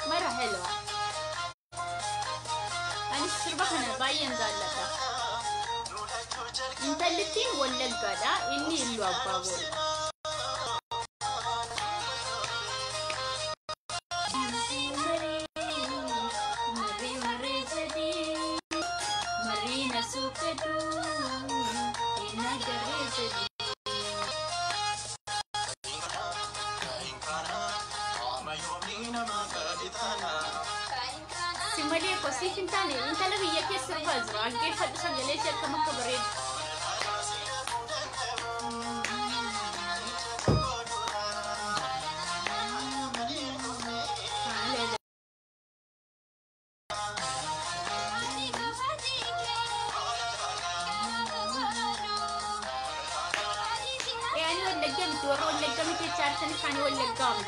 A: مرة حلوة أنا السربحنا باين ذلك انت اللي تين ولا القدا إني اللي أبغى مرينا سوكتو إنا جريتي سمالي قصي كنتاني انت لو هي كسر بزرع كيف حد ليش كما كبرين يعني ولا قمت ولا قمت تشارتني كان ولا قمت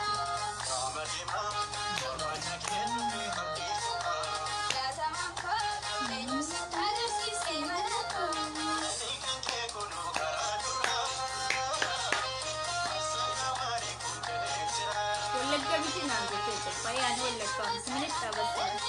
A: فيعني ولا كان من التبصرة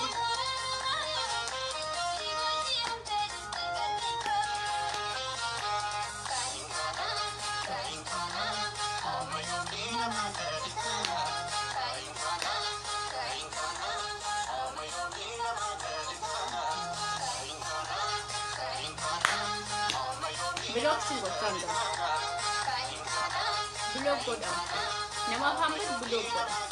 A: بلوك سيبو كامل بلوك كودا نما فهمت بلوك كودا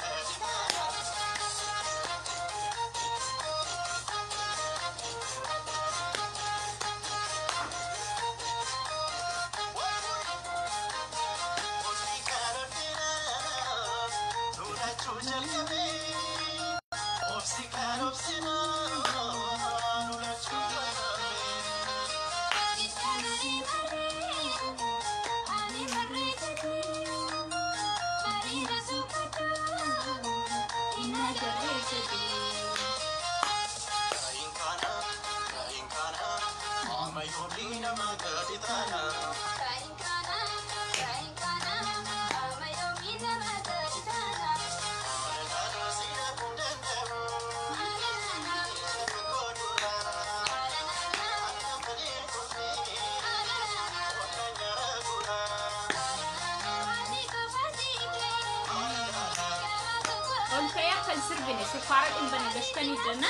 A: سربني سفارة إن بنجشتني جنة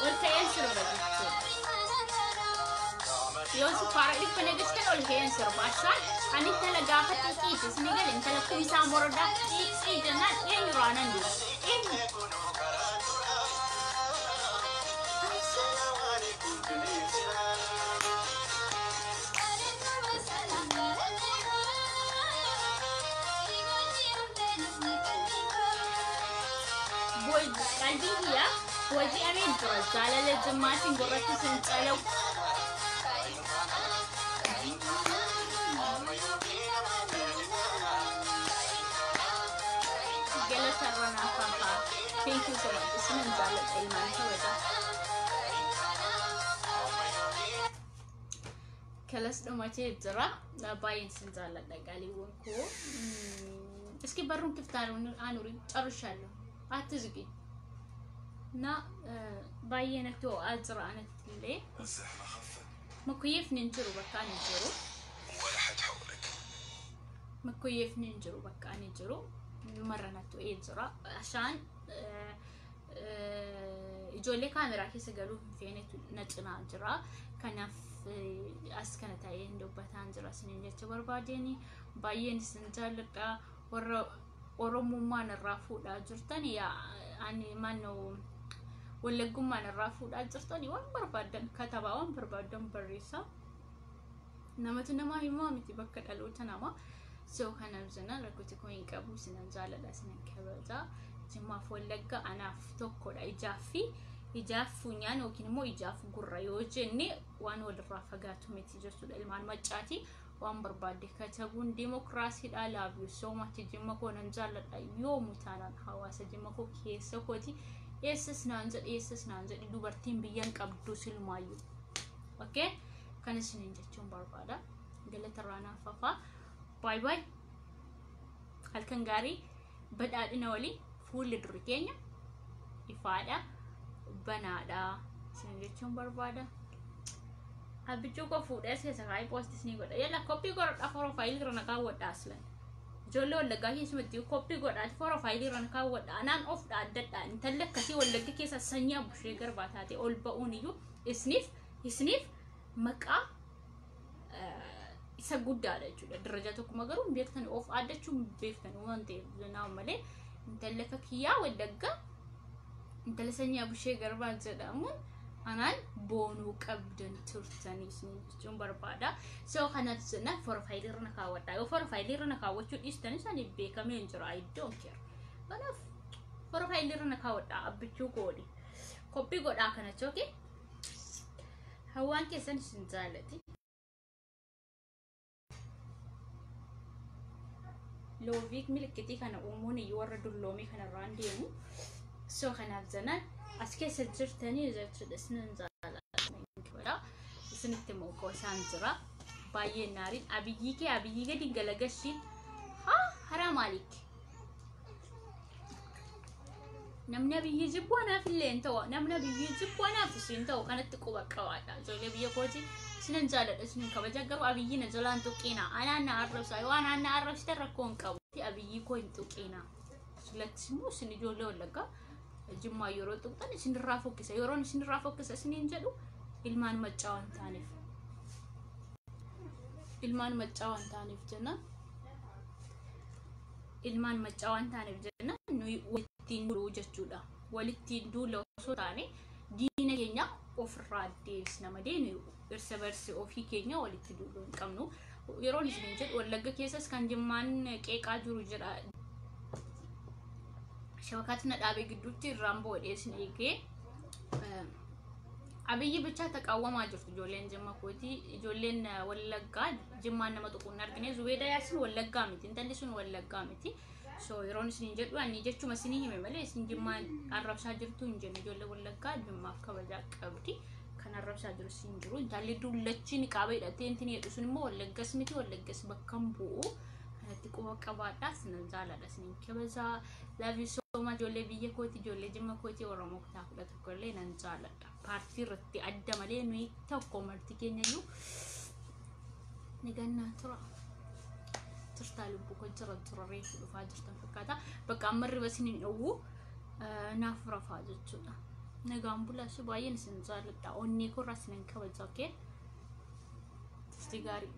A: والكيان سربني يوم سفارة إن بنجشتني والكيان سرب أشان أني تلاقى فتيكي تسمي قال إنت لكم سامورة ده إيه جنة إيه رانا ندي إيه قلبي هي وجي أمين درس على الجماعة نقرأت سنتلو جلس الرنا فقط thank you so much اسمه نزال الإيمان كويدا كلاس dhumatee jira baay'een sin jaalladha qaaliiwwan koo እስኪ በሩን ክፍት አኑሪ ጨርሻለሁ አትዝጊ እና ባየነቱ አዝራነት ላይ مكيف ننجرو بكا ننجرو
D: ولا حد حولك
A: مكيف ننجرو بكا ننجرو مرناتو ايزرا عشان يجولي كاميرا كيس قالوا فيني نجنا جرا كنف اسكنتاي እንደውበት አንጀራ ስንኘች በርባዴኒ ባየን ስንጃልጣ ኦሮሞማን ራፉዳ ጅርተን ያ አኒ ማነው ወለጉማን ራፉዳ ጅርተን ይወን በርባደን ከተባውን በርባደን በሪሳ ነመትነማ ይማምቲ በከዳሉ ተናማ ሰው ከነብዘና ለኩት ኮይን ቀቡ ስንጃለዳ ስንከበዛ ጅማ ፎለጋ አናፍ ተኮዳ ijaaffunyaan yookiin immoo ijaaffu gurra yoo jenne waan walirraa fagaatu miti jechuudha ilmaan maccaati waan barbaade katabuun demokraasiidha laabiyo soomatti jimma koo nan jaalladha yoo mutaanan hawaasa jimma koo keessa kooti eessas naan jedhi dubartiin biyyan qabdu silmaayyuu okay kan isiniin jechuun barbaada galata raanaa fafa bye bye halkan gaarii badhaadhina walii fuulli durri keenya ifaadha banada sinjechuun barbaada abbichuu ko fuudhee seesa kaayii poostis ni godha yalla koppii godha profile irra naqaawwadha aslan ijoollee wallaggaa keessumatti koppii godhaati profile irra naqaawwadha anaan of dhaaddadha intalli akkasii wallagga keessa sanyii abbushee garbaa taate ol ba'uun iyyuu isniif maqaa isa guddaadha jechuudha daraja tokkuma garuu beektanii of aaddachuun beektanii waan ta'eef naa malee intalli akka kiyyaa wallaggaa intalli sanyii abbushee garbaa jedhamuun anaan boonuu qabdan turtanii jechuun barbaada soo kanat sana profile irra naqaawwadha yoo profile irra naqaawwachuu dhiistanii sanii beekamee hin jira I don't care kanaaf profile irra naqaawwadha abbichuu koodi koppii godhaa kanatti okay hawaan keessan isin jaalati looviik milikitii kana uumuun iyyuu warra dulloomii kanarraan deemu soo kanaaf zanaan as keessa jirtanii jechuudha isinin jaalladha isinitti moqoo isaan jira baay'ee naariin abiyyii gadi galagashiin haraa maalik namni abiyyii jibbonaaf illee hin ta'u namni abiyyii jibbonaaf isin ta'u kanatti quba qabaadha ijoollee biyya kooti isinin jaalladha isinin kabaja garuu abiyyii na jalaan tuqiina anaan na arrabsaa yoo anaan na arrabsite rakkoo hin qabu abiyyii koo hin tuqiina sulatti immoo isin ijoollee wallaggaa jimmaa yeroo tuqxan isin irraa fokkisa yeroon isin irraa fokkisa isiniin jedhu ilmaan maccaa waan taaneef jenna ilmaan maccaa waan taaneef jenna nuyi walittiin duuluu jechuudha walittiin duula osoo taane diina keenya ofirraa deebisna malee nuyi irsa barsi ofii keenya walitti duuluu hin qabnu yeroon isiniin jedhu wallagga keessas kan jimmaan qeeqaa jiru jira shabakatina dhaabee gidduutti raamboo dheessin eegee abiyyi bicha taqawwamaa jirtu ijoolleen jimma kooti ijoolleen wallaggaa jimmaan nama tuquun argine zubeeda yaasin wallaggaa miti intalli sun wallaggaa miti so yeroon isiniin jedhu ani jechuma isinii hime malee isin jimmaan arrabsaa jirtu hin jenne ijoollee wallaggaa jimmaaf kabajaa qabdi kan arrabsaa jiru isin jiru intalli dullachiin qaaba hidhattee intin jedhu sun immoo wallaggas miti wallaggas bakka hin bu'u kanatti quba qabaadhaa sinan jaaladha isiniin kabaja love you so much ijoollee biyya kooti ijoollee jimma kooti oromoo kutaa 11 illee nan jaaladha paartii irratti adda malee nuyi tokko marti keenyayyuu ni gannaa tura turtaa lubbuu koo jira reefu dhufaa jirtan fakkaata bakka ammarri basiniin dhowwu naaf rafaa jechuudha nagaan bulaa baay'een isin jaaladha onnee korraa sinan kabaja okay turtii gaarii